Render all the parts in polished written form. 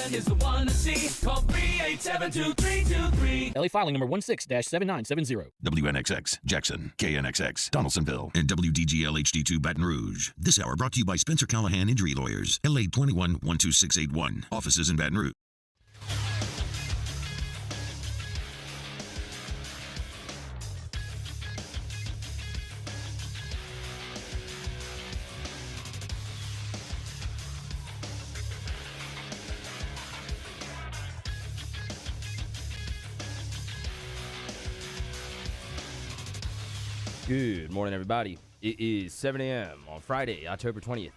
ESPN is the one to see. Call 387-2323. LA filing number 16-7970. WNXX, Jackson, KNXX, Donaldsonville, and WDGL HD2 Baton Rouge. This hour brought to you by Spencer Callahan Injury Lawyers, LA 21-12681. Offices in Baton Rouge. Good morning, everybody. It is 7 a.m. on Friday, October 20th.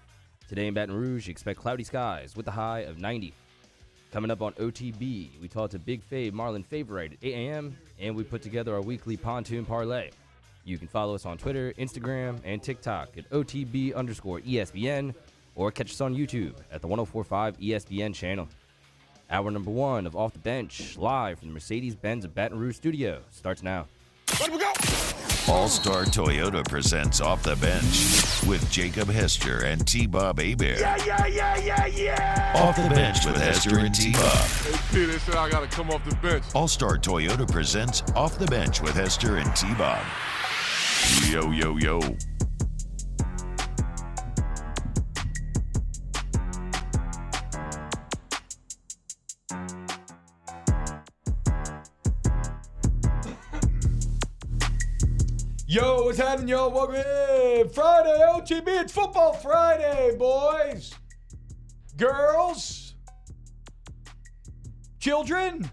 Today in Baton Rouge, expect cloudy skies with a high of 90. Coming up on OTB, we talked to Big Fave Marlon Favorite at 8 a.m., and we put together our weekly pontoon parlay. You can follow us on Twitter, Instagram, and TikTok at OTB_ESPN, or catch us on YouTube at the 1045 ESPN channel. Hour number 1 of Off the Bench, live from the Mercedes-Benz of Baton Rouge studio, starts now. Let we go! All-Star Toyota presents Off the Bench with Jacob Hester and T-Bob Hebert. Yeah! Off the Bench with Hester and T-Bob. Hey, P, they said I got to come off the bench. All-Star Toyota presents Off the Bench with Hester and T-Bob. Yo, yo, yo. Yo, what's happening, y'all? Welcome in. Friday, OTB. It's Football Friday, boys, girls, children.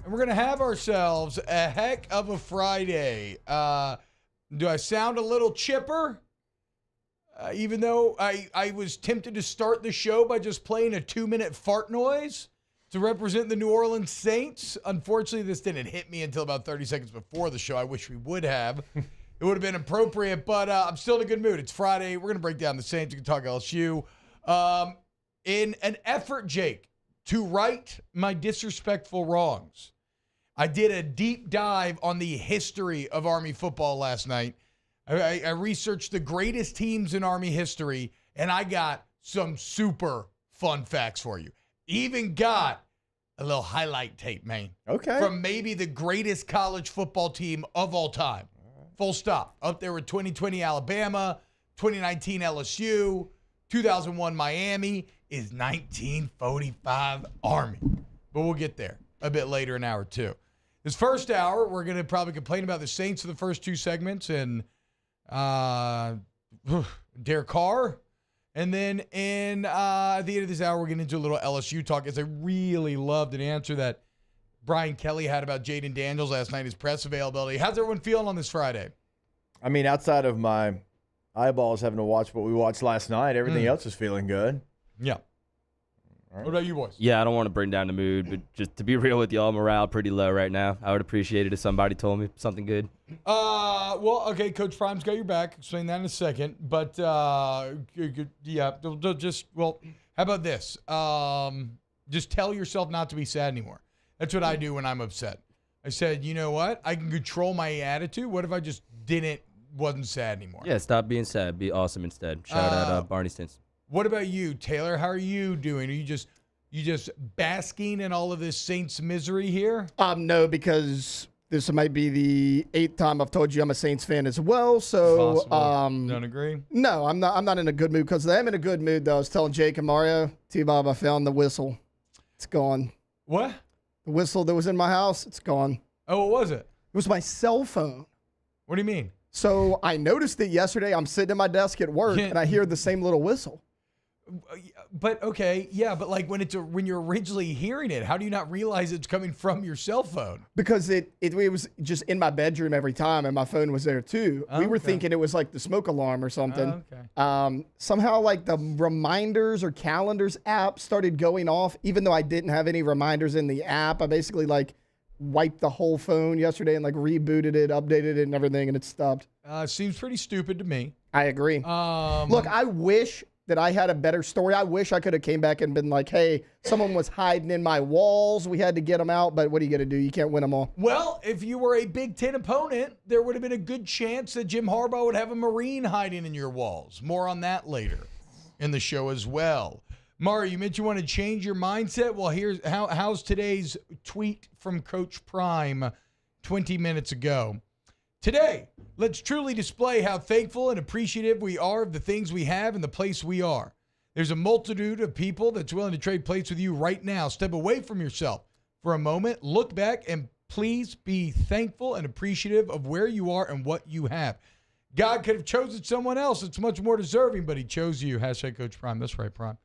And we're going to have ourselves a heck of a Friday. Do I sound a little chipper? Even though I was tempted to start the show by just playing a 2-minute fart noise to represent the New Orleans Saints. Unfortunately, this didn't hit me until about 30 seconds before the show. I wish we would have. It would have been appropriate, but I'm still in a good mood. It's Friday. We're going to break down the Saints. We can talk LSU. In an effort, Jake, to right my disrespectful wrongs, I did a deep dive on the history of Army football last night. I researched the greatest teams in Army history, and I got some super fun facts for you. Even got a little highlight tape, man. Okay. From maybe the greatest college football team of all time. Full stop. Up there with 2020 Alabama, 2019 LSU, 2001 Miami is 1945 Army. But we'll get there a bit later in hour 2. This first hour, we're going to probably complain about the Saints for the first 2 segments and Derek Carr. And then at the end of this hour, we're getting into a little LSU talk, as I really loved an answer that Brian Kelly had about Jaden Daniels last night, his press availability. How's everyone feeling on this Friday? I mean, outside of my eyeballs having to watch what we watched last night, everything else is feeling good. Yeah. Right. What about you boys? Yeah, I don't want to bring down the mood, but just to be real with y'all, morale pretty low right now. I would appreciate it if somebody told me something good. Well, okay, Coach Prime's got your back. Explain that in a second. But, yeah, how about this? Just tell yourself not to be sad anymore. That's what I do when I'm upset. I said, you know what? I can control my attitude. What if I just wasn't sad anymore? Yeah, stop being sad. Be awesome instead. Shout out Barney Stinson. What about you, Taylor? How are you doing? Are you just basking in all of this Saints misery here? No, because this might be the 8th time I've told you I'm a Saints fan as well. So, don't agree? No, I'm not in a good mood, because I am in a good mood though. I was telling Jake and Mario, T-Bob, I found the whistle. It's gone. What? The whistle that was in my house, it's gone. Oh, what was it? It was my cell phone. What do you mean? So I noticed it yesterday. I'm sitting at my desk at work, and I hear the same little whistle. But okay, yeah, but like when you're originally hearing it, how do you not realize it's coming from your cell phone? Because it was just in my bedroom every time, and my phone was there too. We were thinking it was like the smoke alarm or something. Somehow like the reminders or calendars app started going off, even though I didn't have any reminders in the app. I basically like wiped the whole phone yesterday and like rebooted it, updated it and everything, and it stopped. Seems pretty stupid to me. I agree. Look, I wish that I had a better story. I wish I could have came back and been like, hey, someone was hiding in my walls. We had to get them out, but what are you going to do? You can't win them all. Well, if you were a Big Ten opponent, there would have been a good chance that Jim Harbaugh would have a Marine hiding in your walls. More on that later in the show as well. Mari, you mentioned you want to change your mindset. Well, here's how's today's tweet from Coach Prime 20 minutes ago. Today, let's truly display how thankful and appreciative we are of the things we have and the place we are. There's a multitude of people that's willing to trade places with you right now. Step away from yourself for a moment, look back, and please be thankful and appreciative of where you are and what you have. God could have chosen someone else that's much more deserving, but he chose you. Hashtag Coach Prime. That's right, Prime.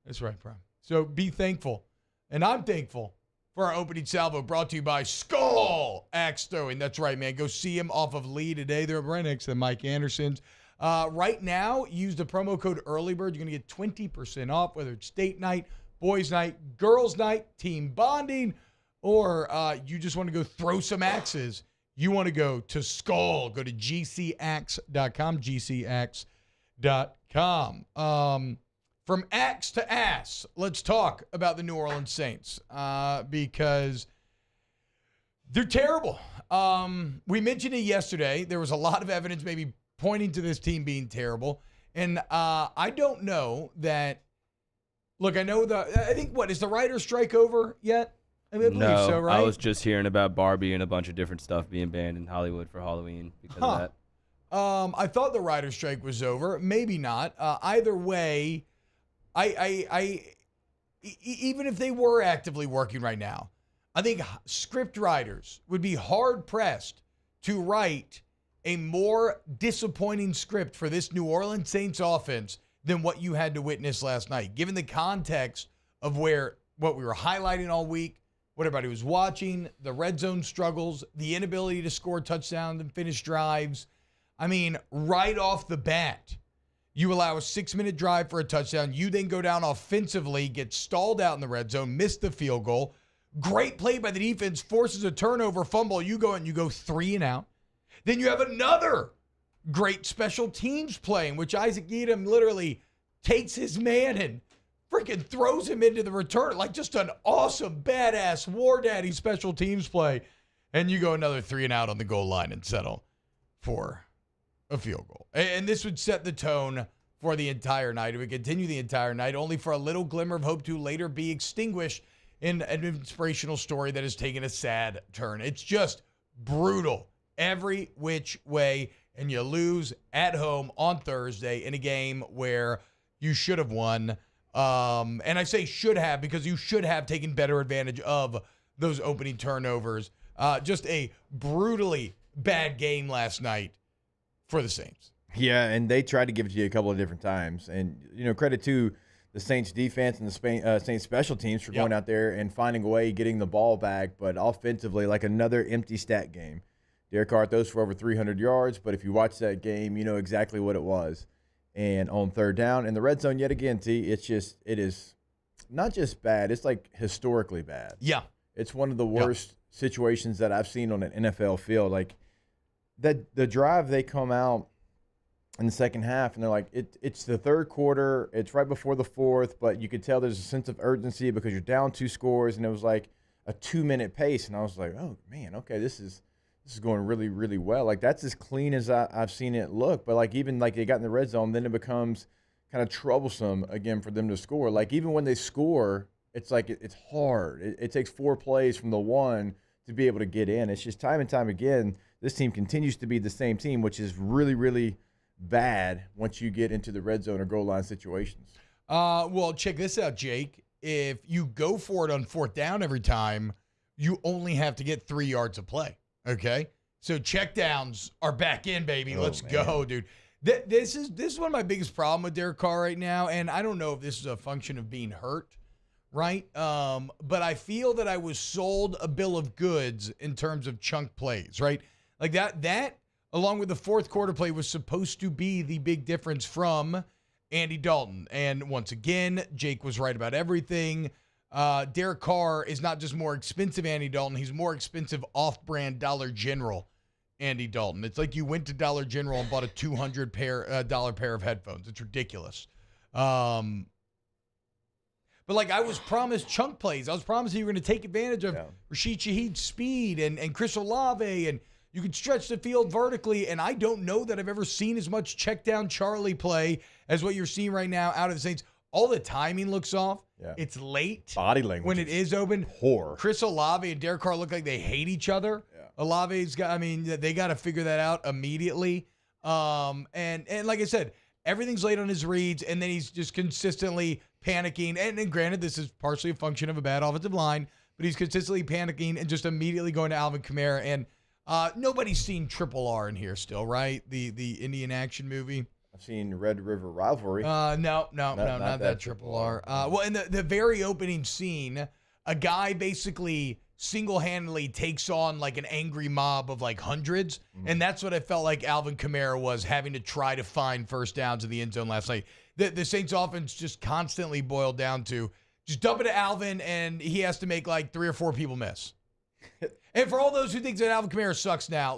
That's right, Prime. So be thankful. And I'm thankful for our opening salvo brought to you by Skull Axe Throwing. That's right, man. Go see him off of Lee today. They're right next to Mike Anderson's. Right now, use the promo code EARLYBIRD. You're going to get 20% off, whether it's date night, boys night, girls night, team bonding, or you just want to go throw some axes. You want to go to Skull. Go to gcaxe.com, gcaxe.com. From axe to ass, let's talk about the New Orleans Saints because they're terrible. We mentioned it yesterday. There was a lot of evidence maybe pointing to this team being terrible. And I don't know that – look, I think, is the writer's strike over yet? I believe so, right? I was just hearing about Barbie and a bunch of different stuff being banned in Hollywood for Halloween because of that. I thought the writer's strike was over. Maybe not. Either way, even if they were actively working right now, I think script writers would be hard-pressed to write a more disappointing script for this New Orleans Saints offense than what you had to witness last night, given the context of what we were highlighting all week, what everybody was watching, the red zone struggles, the inability to score touchdowns and finish drives. I mean, right off the bat, you allow a 6-minute drive for a touchdown. You then go down offensively, get stalled out in the red zone, miss the field goal. Great play by the defense, forces a turnover, fumble. You go 3 and out. Then you have another great special teams play in which Isaac Edom literally takes his man and freaking throws him into the return. Like just an awesome, badass war daddy special teams play. And you go another 3 and out on the goal line and settle for a field goal. And this would set the tone for the entire night. It would continue the entire night, only for a little glimmer of hope to later be extinguished in an inspirational story that has taken a sad turn. It's just brutal every which way, and you lose at home on Thursday in a game where you should have won. And I say should have because you should have taken better advantage of those opening turnovers. Just a brutally bad game last night for the Saints. Yeah, and they tried to give it to you a couple of different times. And, credit to the Saints defense and the Saints special teams for going out there and finding a way, getting the ball back. But offensively, like another empty stat game. Derek Carr throws for over 300 yards, but if you watch that game, you know exactly what it was. And on third down in the red zone yet again, it is not just bad, it's like historically bad. Yeah. It's one of the worst situations that I've seen on an NFL field. Like the drive, they come out in the second half and they're like, it's the third quarter, it's right before the fourth, but you could tell there's a sense of urgency because you're down 2 scores, and it was like a 2-minute pace. And I was like, oh man, okay, this is going really, really well. Like, that's as clean as I've seen it look. But, like, even, like, they got in the red zone, then it becomes kind of troublesome again for them to score. Like, even when they score, it's like it's hard. It takes 4 plays from the 1 to be able to get in. It's just time and time again, this team continues to be the same team, which is really, really bad once you get into the red zone or goal line situations. Well, check this out, Jake. If you go for it on 4th down every time, you only have to get 3 yards of play. Okay, so checkdowns are back in, baby. Let's go, dude. This is one of my biggest problem with Derek Carr right now, and I don't know if this is a function of being hurt, right? But I feel that I was sold a bill of goods in terms of chunk plays, right? Like that along with the fourth quarter play was supposed to be the big difference from Andy Dalton. And once again, Jake was right about everything. Derek Carr is not just more expensive Andy Dalton, he's more expensive off-brand Dollar General Andy Dalton. It's like you went to Dollar General and bought a $200 pair of headphones. It's ridiculous. But like I was promised chunk plays. I was promised you were going to take advantage of Rashid Shaheed's speed and Chris Olave, and you could stretch the field vertically. And I don't know that I've ever seen as much check down Charlie play as what you're seeing right now out of the Saints. all the timing looks off. Yeah. It's late. Body language. When it is open. Poor. Chris Olave and Derek Carr look like they hate each other. Yeah. Olave's got, they got to figure that out immediately. And like I said, everything's late on his reads, and then he's just consistently panicking. And granted, this is partially a function of a bad offensive line, but he's consistently panicking and just immediately going to Alvin Kamara. And nobody's seen Triple R in here still, right? The Indian action movie. I've seen Red River Rivalry. No, not that Triple R. Well, in the very opening scene, a guy basically single-handedly takes on like an angry mob of like hundreds, and that's what I felt like Alvin Kamara was having to try to find first downs in the end zone last night. The Saints offense just constantly boiled down to just dump it to Alvin, and he has to make like 3 or 4 people miss. And for all those who think that Alvin Kamara sucks now,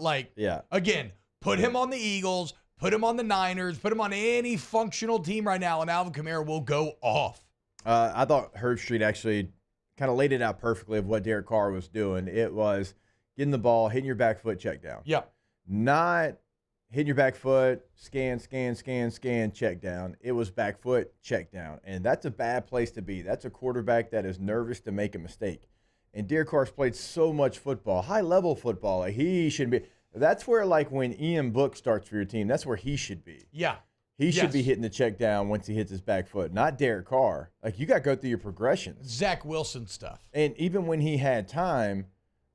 again, put him on the Eagles, put him on the Niners, put him on any functional team right now, and Alvin Kamara will go off. I thought Herb Street actually kind of laid it out perfectly of what Derek Carr was doing. It was getting the ball, hitting your back foot, check down. Yep. Not hitting your back foot, scan, check down. It was back foot, check down. And that's a bad place to be. That's a quarterback that is nervous to make a mistake. And Derek Carr's played so much football, high-level football. Like he should be. That's where, like, when Ian Book starts for your team, that's where he should be. Yeah. He should be hitting the check down once he hits his back foot, not Derek Carr. Like, you got to go through your progressions. Zach Wilson stuff. And even when he had time,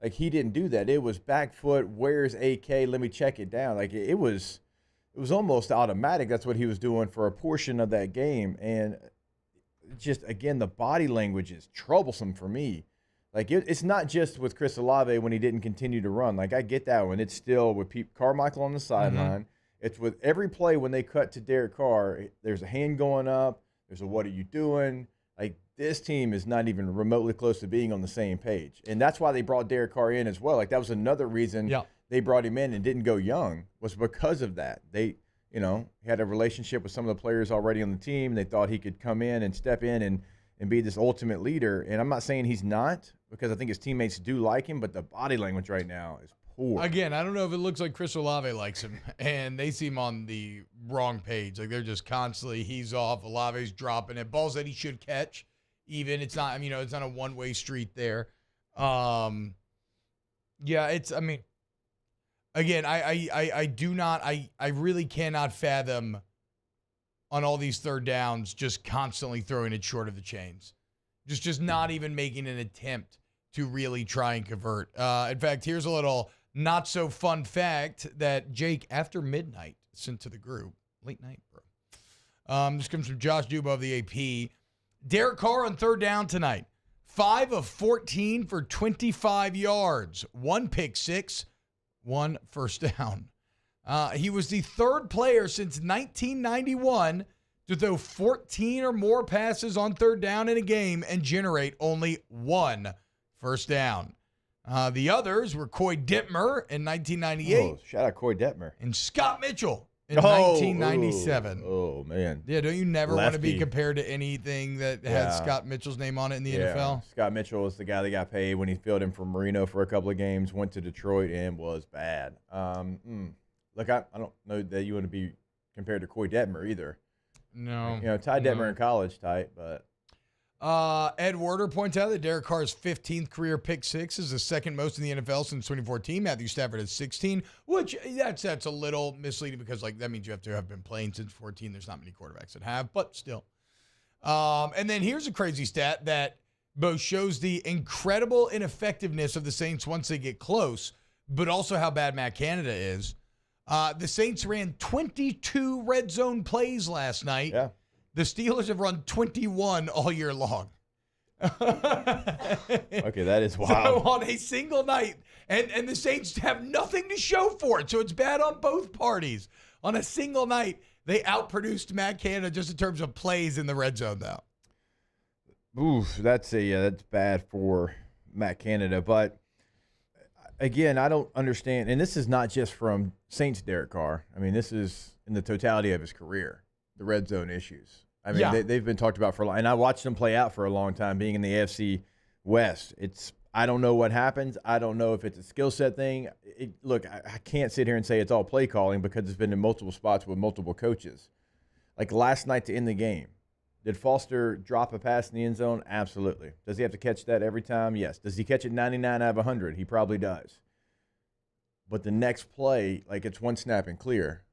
like, he didn't do that. It was back foot, where's AK, let me check it down. Like, it was almost automatic. That's what he was doing for a portion of that game. And just, again, the body language is troublesome for me. Like, it's not just with Chris Olave when he didn't continue to run. Like, I get that one. It's still with Carmichael on the sideline. It's with every play when they cut to Derek Carr, there's a hand going up. There's a what are you doing? Like, this team is not even remotely close to being on the same page. And that's why they brought Derek Carr in as well. Like, that was another reason they brought him in and didn't go young, was because of that. They, had a relationship with some of the players already on the team. They thought he could come in and step in and be this ultimate leader. And I'm not saying he's not, because I think his teammates do like him, but the body language right now is poor. Again, I don't know if it looks like Chris Olave likes him, and they seem on the wrong page. Like, they're just constantly, he's off, Olave's dropping it. Balls that he should catch, even. It's not, it's not a one-way street there. Again, I really cannot fathom on all these third downs just constantly throwing it short of the chains. Just not even making an attempt to really try and convert. In fact, here's a little not-so-fun fact that Jake, after midnight, sent to the group. Late night, bro. This comes from Josh Duba of the AP. Derek Carr on third down tonight. 5 of 14 for 25 yards. 1 pick six, 1 first down. He was the third player since 1991 to throw 14 or more passes on third down in a game and generate only 1 first down. The others were Coy Detmer in 1998. Oh, shout out Coy Detmer. And Scott Mitchell in 1997. Oh, man. Yeah, don't you never want to be compared to anything that has Scott Mitchell's name on it in the NFL? Scott Mitchell was the guy that got paid when he filled in for Marino for a couple of games, went to Detroit, and was bad. Look, I don't know that you want to be compared to Coy Detmer either. No. Ty Detmer in college, tight, but. Ed Werder points out that Derek Carr's 15th career pick six is the second most in the NFL since 2014. Matthew Stafford has 16, which that's a little misleading because that means you have to have been playing since 14. There's not many quarterbacks that have, but still. And then here's a crazy stat that both shows the incredible ineffectiveness of the Saints once they get close, but also how bad Matt Canada is. The Saints ran 22 red zone plays last night. Yeah. The Steelers have run 21 all year long. Okay, that is wild. So on a single night, and the Saints have nothing to show for it, so it's bad on both parties. On a single night, they outproduced Matt Canada just in terms of plays in the red zone, though. Oof, that's bad for Matt Canada. But again, I don't understand, and this is not just from Saints Derek Carr. I mean, this is in the totality of his career. The red zone issues. I mean, they've been talked about for a long, and I watched them play out for a long time being in the AFC West. I don't know what happens. I don't know if it's a skill set thing. Look, I can't sit here and say it's all play calling because it's been in multiple spots with multiple coaches. Like last night to end the game, Did Foster drop a pass in the end zone? Absolutely. Does he have to catch that every time? Yes. Does he catch it 99 out of 100? He probably does. But the next play, like it's one snap and clear.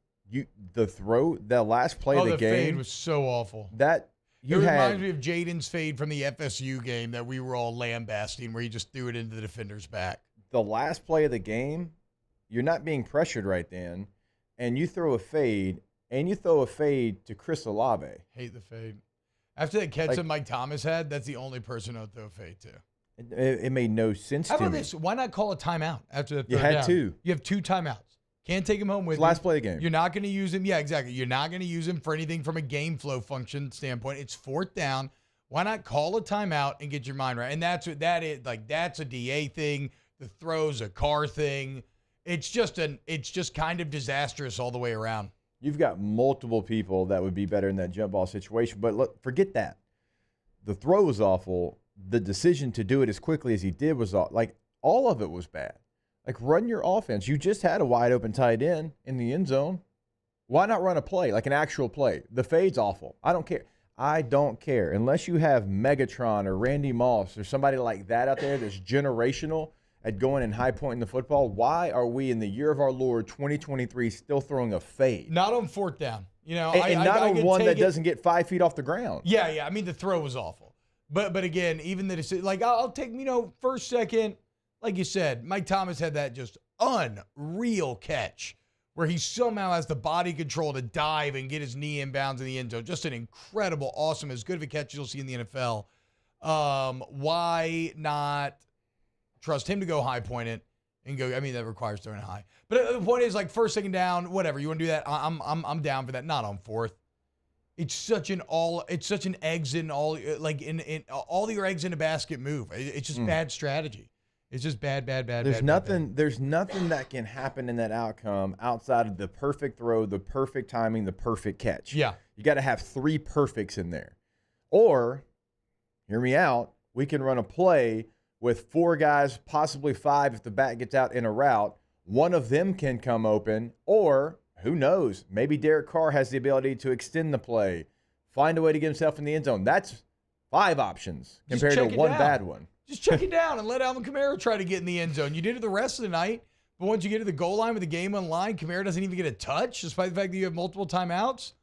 The last play of the game. The fade was so awful. It reminds me of Jaden's fade from the FSU game that we were all lambasting, where he just threw it into the defender's back. The last play of the game, you're not being pressured right then, and you throw a fade, to Chris Olave. Hate the fade. After that catch that Mike Thomas had, that's the only person I'd throw a fade to. It made no sense to me. How about this? Why not call a timeout after the third down? You had two. You have 2 timeouts. Can't take him home with you. Last play of the game. You're not going to use him. Yeah, exactly. You're not going to use him for anything from a game flow function standpoint. It's 4th down. Why not call a timeout and get your mind right? And that's what that is. Like, that's a DA thing. The throw's a Carr thing. It's just kind of disastrous all the way around. You've got multiple people that would be better in that jump ball situation, but look, forget that. The throw was awful. The decision to do it as quickly as he did was all of it was bad. Like, run your offense. You just had a wide open tight end in the end zone. Why not run a play, like an actual play? The fade's awful. I don't care. Unless you have Megatron or Randy Moss or somebody like that out there that's generational at going and high pointing the football, why are we in the year of our Lord 2023 still throwing a fade? Not on 4th down. You know, and not on one that doesn't get 5 feet off the ground. Yeah. I mean, the throw was awful. But again, even the decision, like, I'll take, first, second. Like you said, Mike Thomas had that just unreal catch where he somehow has the body control to dive and get his knee inbounds in the end zone. Just an incredible, awesome, as good of a catch you'll see in the NFL. Why not trust him to go high point it and go? I mean, that requires throwing it high. But the point is, like, 1st, 2nd down, whatever. You want to do that? I'm down for that. Not on 4th. It's such an eggs in all, like, in all your eggs in a basket move. It's just bad strategy. It's just bad. There's nothing that can happen in that outcome outside of the perfect throw, the perfect timing, the perfect catch. Yeah. You got to have 3 perfects in there. Or, hear me out, we can run a play with 4 guys, possibly 5 if the back gets out in a route. One of them can come open, or who knows, maybe Derek Carr has the ability to extend the play, find a way to get himself in the end zone. That's 5 options compared to one bad one. Just check it down and let Alvin Kamara try to get in the end zone. You did it the rest of the night, but once you get to the goal line with the game on line, Kamara doesn't even get a touch, despite the fact that you have multiple timeouts.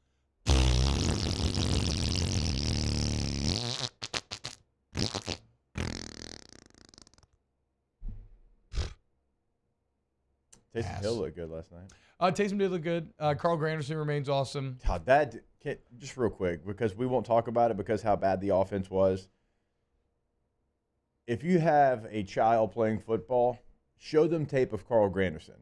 Taysom Hill looked good last night. Taysom did look good. Carl Granderson remains awesome. Just real quick, because we won't talk about it because how bad the offense was. If you have a child playing football, show them tape of Carl Granderson.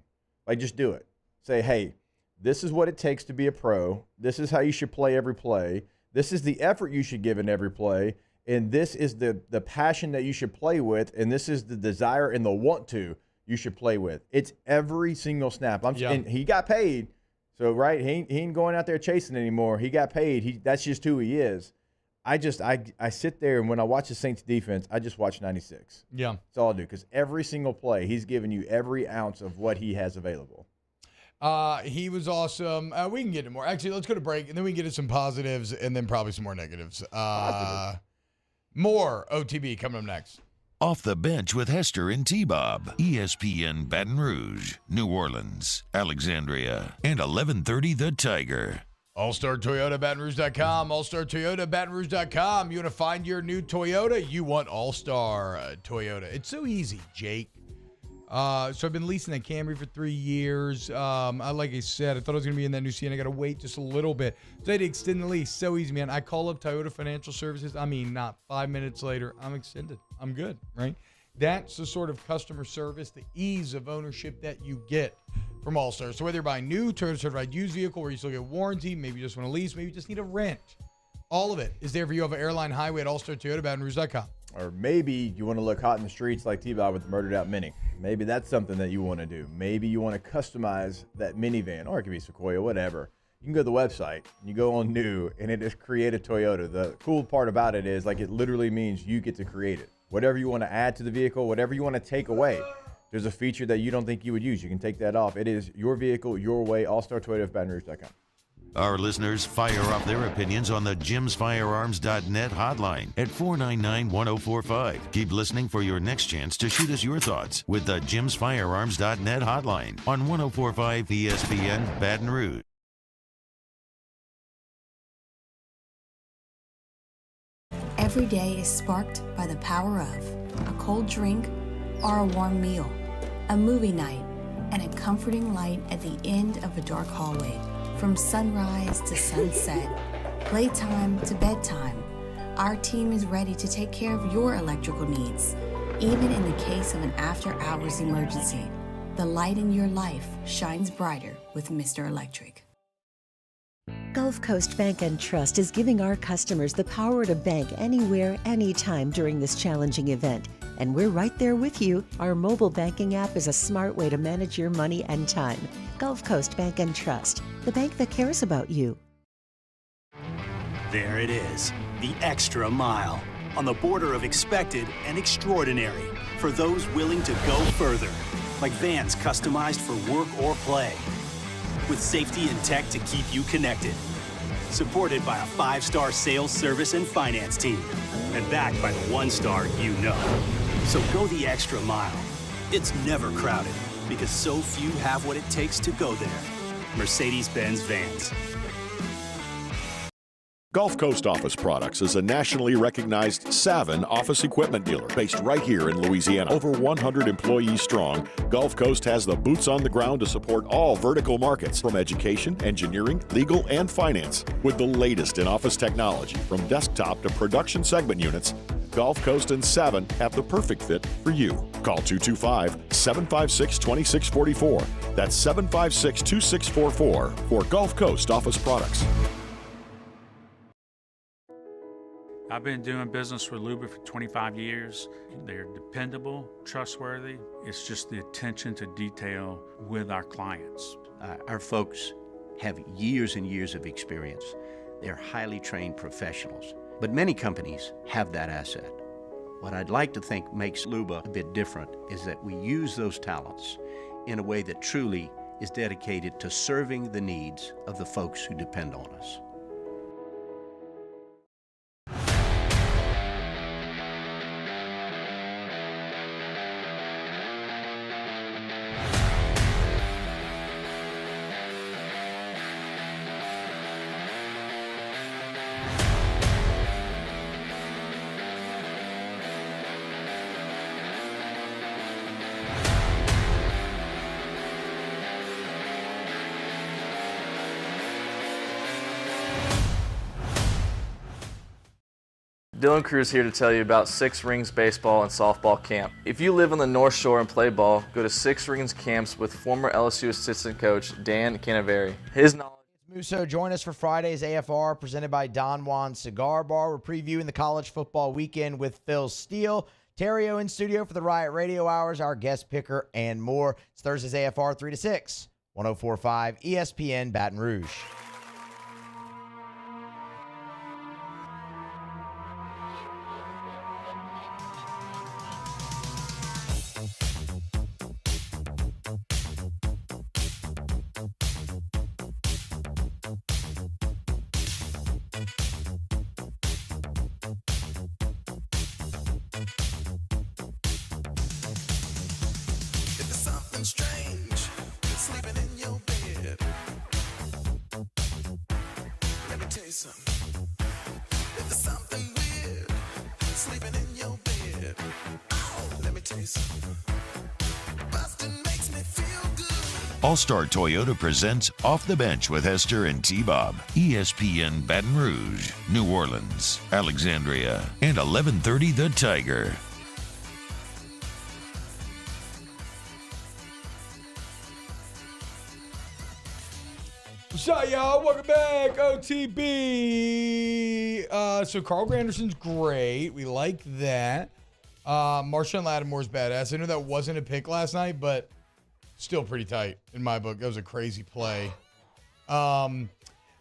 Like, just do it. Say, hey, this is what it takes to be a pro. This is how you should play every play. This is the effort you should give in every play. And this is the passion that you should play with. And this is the desire and the want to you should play with. It's every single snap. And he got paid. So, right, he ain't going out there chasing anymore. He got paid. That's just who he is. I sit there, and when I watch the Saints defense, I just watch 96. Yeah. That's all I do, because every single play, he's giving you every ounce of what he has available. He was awesome. We can get into more. Actually, let's go to break, and then we can get into some positives and then probably some more negatives. More OTB coming up next. Off the Bench with Hester and T-Bob. ESPN Baton Rouge, New Orleans, Alexandria, and 1130 The Tiger. All-Star Toyota, BatonRouge.com. All-Star Toyota, BatonRouge.com. You want to find your new Toyota? You want All-Star Toyota. It's so easy, Jake. So I've been leasing that Camry for 3 years. Like I said, I thought I was going to be in that new Sienna. I got to wait just a little bit. So I had to extend the lease. So easy, man. I call up Toyota Financial Services. I mean, not 5 minutes later, I'm extended. I'm good, right? That's the sort of customer service, the ease of ownership that you get from All-Star. So whether you're buying new, Toyota certified used vehicle where you still get warranty, maybe you just want to lease, maybe you just need a rent. All of it is there for you over Airline Highway at All-Star Toyota, BatonRouge.com. Or maybe you want to look hot in the streets like T-Bob with the Murdered Out Mini. Maybe that's something that you want to do. Maybe you want to customize that minivan, or it could be Sequoia, whatever. You can go to the website, and you go on new, and it is Create a Toyota. The cool part about it is, like, it literally means you get to create it. Whatever you want to add to the vehicle, whatever you want to take away, there's a feature that you don't think you would use. You can take that off. It is your vehicle, your way, All-Star Toyota of BatonRouge.com. Our listeners fire off their opinions on the jimsfirearms.net hotline at 499-1045. Keep listening for your next chance to shoot us your thoughts with the jimsfirearms.net hotline on 1045 ESPN Baton Rouge. Every day is sparked by the power of a cold drink or a warm meal, a movie night, and a comforting light at the end of a dark hallway. From sunrise to sunset, playtime to bedtime, our team is ready to take care of your electrical needs. Even in the case of an after-hours emergency, the light in your life shines brighter with Mr. Electric. Gulf Coast Bank and Trust is giving our customers the power to bank anywhere, anytime during this challenging event. And we're right there with you. Our mobile banking app is a smart way to manage your money and time. Gulf Coast Bank and Trust, the bank that cares about you. There it is, the extra mile, on the border of expected and extraordinary for those willing to go further, like vans customized for work or play, with safety and tech to keep you connected. Supported by a 5-star sales, service, and finance team, and backed by the 1-star you know. So go the extra mile. It's never crowded, because so few have what it takes to go there. Mercedes-Benz Vans. Gulf Coast Office Products is a nationally recognized Savin office equipment dealer based right here in Louisiana. Over 100 employees strong, Gulf Coast has the boots on the ground to support all vertical markets, from education, engineering, legal, and finance. With the latest in office technology, from desktop to production segment units, Gulf Coast and Savin have the perfect fit for you. Call 225-756-2644. That's 756-2644 for Gulf Coast Office Products. I've been doing business with Luba for 25 years. They're dependable, trustworthy. It's just the attention to detail with our clients. Our folks have years and years of experience. They're highly trained professionals. But many companies have that asset. What I'd like to think makes Luba a bit different is that we use those talents in a way that truly is dedicated to serving the needs of the folks who depend on us. Dylan Cruz here to tell you about Six Rings Baseball and Softball Camp. If you live on the North Shore and play ball, go to Six Rings Camps with former LSU assistant coach Dan Canaveri. His knowledge. Musso, join us for Friday's AFR presented by Don Juan Cigar Bar. We're previewing the college football weekend with Phil Steele. Terrio in studio for the Riot Radio Hours, our guest picker, and more. It's Thursday's AFR 3 to 6, 104.5 ESPN Baton Rouge. All-Star Toyota presents Off the Bench with Hester and T-Bob. ESPN Baton Rouge, New Orleans, Alexandria, and 1130 The Tiger. What's up, y'all? Welcome back, OTB. So Carl Granderson's great. We like that. Marshawn Lattimore's badass. I know that wasn't a pick last night, but still pretty tight in my book. That was a crazy play. The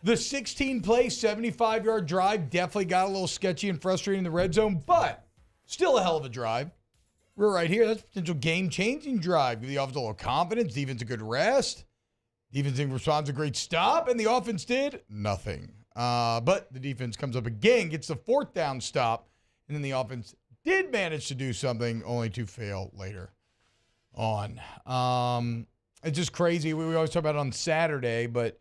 16-play, 75-yard drive definitely got a little sketchy and frustrating in the red zone, but still a hell of a drive. We're right here. That's a potential game-changing drive. Give the offense a little confidence. Defense a good rest. Defense responds a great stop, and the offense did nothing. But the defense comes up again, gets the 4th down stop, and then the offense did manage to do something, only to fail later on. It's just crazy. We always talk about it on Saturday, but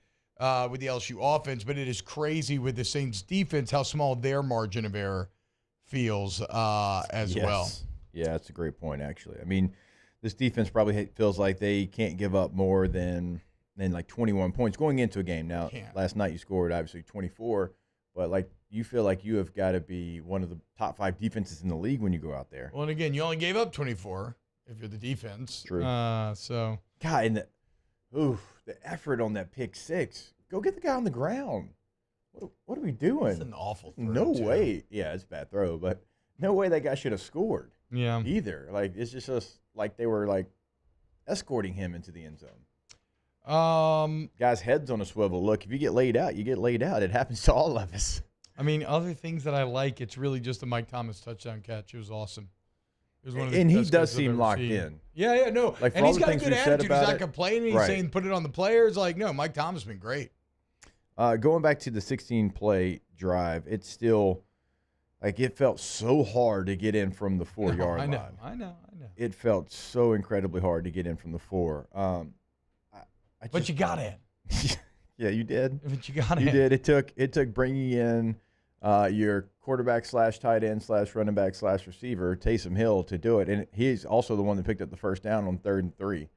with the LSU offense, but it is crazy with the Saints defense how small their margin of error feels as well. Yeah, that's a great point, actually. I mean, this defense probably feels like they can't give up more than like 21 points going into a game. Now, last night you scored, obviously, 24, but, like, you feel like you have got to be one of the top 5 defenses in the league when you go out there. Well, and again, you only gave up 24 if you're the defense. True. So, God, and the effort on that pick 6. Go get the guy on the ground. What are we doing? It's an awful throw. No way. Yeah, it's a bad throw, but no way that guy should have scored. Yeah. Either. Like, it's just like they were, like, escorting him into the end zone. Guy's head's on a swivel. Look, if you get laid out, you get laid out. It happens to all of us. I mean, other things that I like, it's really just a Mike Thomas touchdown catch. It was awesome. It was one of the And he best does catches I've seem ever locked seen. in. Yeah, no. Like, and for all he's the got a things good we've said attitude. He's about not it. complaining. He's Right. saying put it on the players. Like, no, Mike Thomas has been great. Going back to the 16-play drive, it's still, like, it felt so hard to get in from the 4-yard line. I know. It felt so incredibly hard to get in from the 4. But you got in. Yeah, you did. But you got in. You did. It took bringing in your quarterback / tight end / running back / receiver, Taysom Hill, to do it. And he's also the one that picked up the first down on 3rd and 3.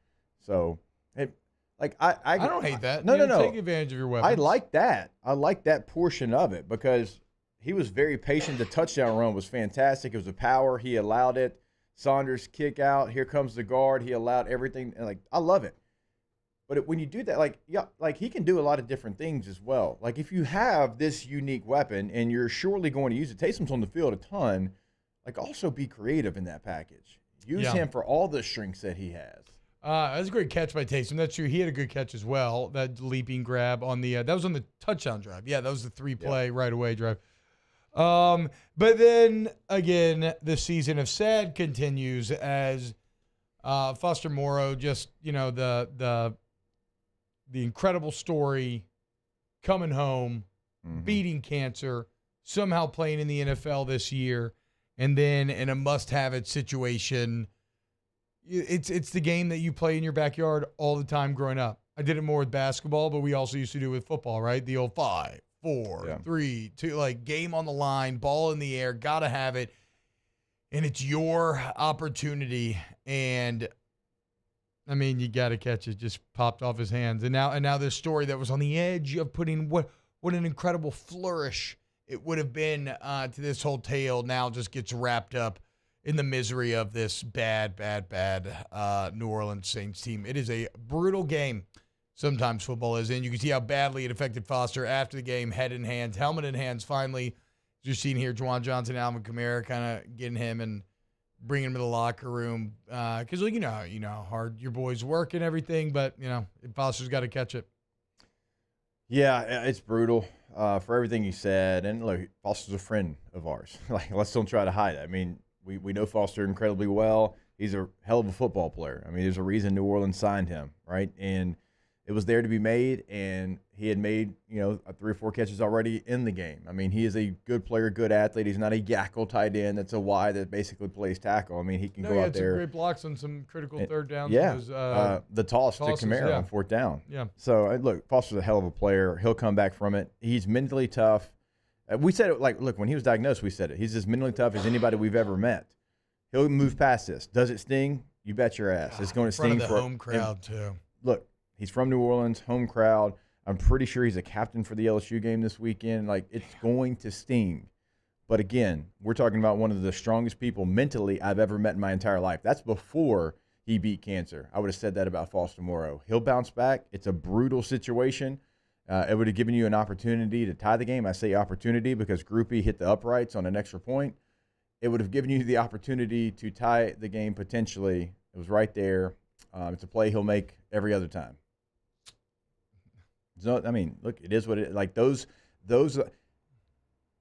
So, I don't hate that. No. Take advantage of your weapons. I like that. I like that portion of it because he was very patient. The touchdown run was fantastic. It was a power. He allowed it. Saunders kick out. Here comes the guard. He allowed everything. And, like, I love it. But when you do that, like he can do a lot of different things as well. Like, if you have this unique weapon and you're surely going to use it, Taysom's on the field a ton, like, also be creative in that package. Use him for all the strengths that he has. That's a great catch by Taysom. That's true. He had a good catch as well. That leaping grab on the that was on the touchdown drive. Yeah, that was the 3-play right away drive. But then again, the season of sad continues as Foster Moreau just, the incredible story, coming home, beating cancer, somehow playing in the NFL this year, and then in a must-have-it situation, it's the game that you play in your backyard all the time growing up. I did it more with basketball, but we also used to do it with football, right? The old 5, 4, 3, 2, like game on the line, ball in the air, gotta have it, and it's your opportunity, and I mean, you got to catch it. Just popped off his hands. And now this story that was on the edge of putting what an incredible flourish it would have been to this whole tale now just gets wrapped up in the misery of this bad New Orleans Saints team. It is a brutal game. Sometimes football is. And you can see how badly it affected Foster after the game, head in hands, helmet in hands. Finally, as you're seeing here, Juwan Johnson, Alvin Kamara kind of getting him and bringing him to the locker room because you know how hard your boys work and everything, but Foster's got to catch it. Yeah, it's brutal for everything you said. And look, Foster's a friend of ours. Like, let's don't try to hide it. I mean, we know Foster incredibly well. He's a hell of a football player. I mean, there's a reason New Orleans signed him, right? And it was there to be made, and he had made, 3 or 4 catches already in the game. I mean, he is a good player, good athlete. He's not a yackle tight end that's a Y that basically plays tackle. I mean, he can go out there. Some great blocks on some critical third downs. Yeah, those, the toss tosses, to Kamara on 4th down. Yeah. So, look, Foster's a hell of a player. He'll come back from it. He's mentally tough. We said it, look, when he was diagnosed, we said it. He's as mentally tough as anybody we've ever met. He'll move past this. Does it sting? You bet your ass. It's going to sting for the home crowd, too. Look, he's from New Orleans, home crowd. I'm pretty sure he's a captain for the LSU game this weekend. Like, it's going to sting. But again, we're talking about one of the strongest people mentally I've ever met in my entire life. That's before he beat cancer. I would have said that about Foster Moreau. He'll bounce back. It's a brutal situation. It would have given you an opportunity to tie the game. I say opportunity because Groupie hit the uprights on an extra point. It would have given you the opportunity to tie the game potentially. It was right there. It's a play he'll make every other time. So, I mean, look, it is what it is. Like, those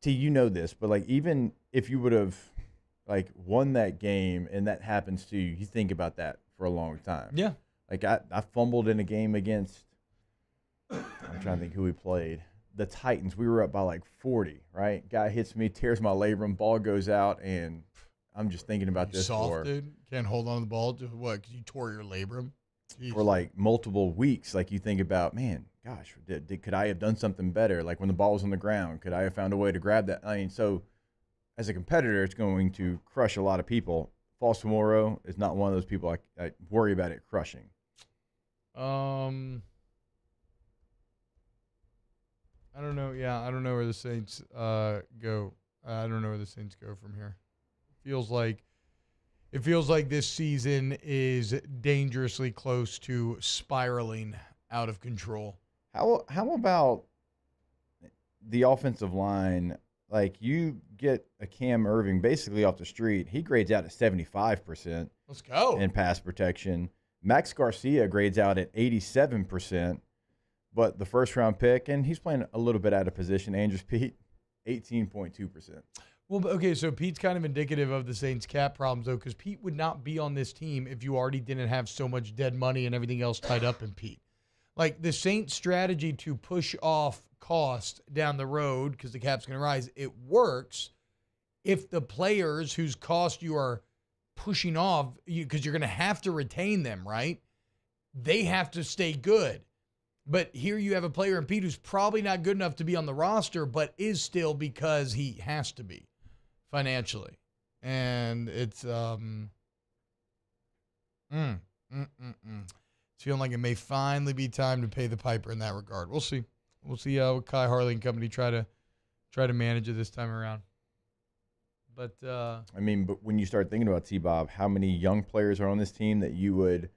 T, you know this, but, like, even if you would have, like, won that game and that happens to you, you think about that for a long time. Yeah. Like, I fumbled in a game against I'm trying to think who we played. The Titans. We were up by like 40, right? Guy hits me, tears my labrum, ball goes out, and I'm just thinking about this soft, dude. Can't hold on to the ball. What? Because you tore your labrum for like multiple weeks. Like you think about, man, gosh, could I have done something better? Like when the ball was on the ground, could I have found a way to grab that? I mean, so as a competitor, it's going to crush a lot of people. False Tomorrow is not one of those people I worry about it crushing. I don't know. Yeah, I don't know where the Saints go. I don't know where the Saints go from here. It feels like this season is dangerously close to spiraling out of control. How about the offensive line? Like you get a Cam Irving basically off the street. He grades out at 75%. Let's go. In pass protection. Max Garcia grades out at 87%. But the first-round pick, and he's playing a little bit out of position, Andrews Pete, 18.2%. Well, okay, so Pete's kind of indicative of the Saints' cap problems, though, because Pete would not be on this team if you already didn't have so much dead money and everything else tied up in Pete. Like, the Saints' strategy to push off cost down the road, because the cap's going to rise, it works if the players whose cost you are pushing off, because you're going to have to retain them, right? They have to stay good. But here you have a player in Pete who's probably not good enough to be on the roster, but is still because he has to be financially. And it's it's feeling like it may finally be time to pay the piper in that regard. We'll see. We'll see how Kai Harley and company try to manage it this time around. But I mean, but when you start thinking about T-Bob, how many young players are on this team that you would,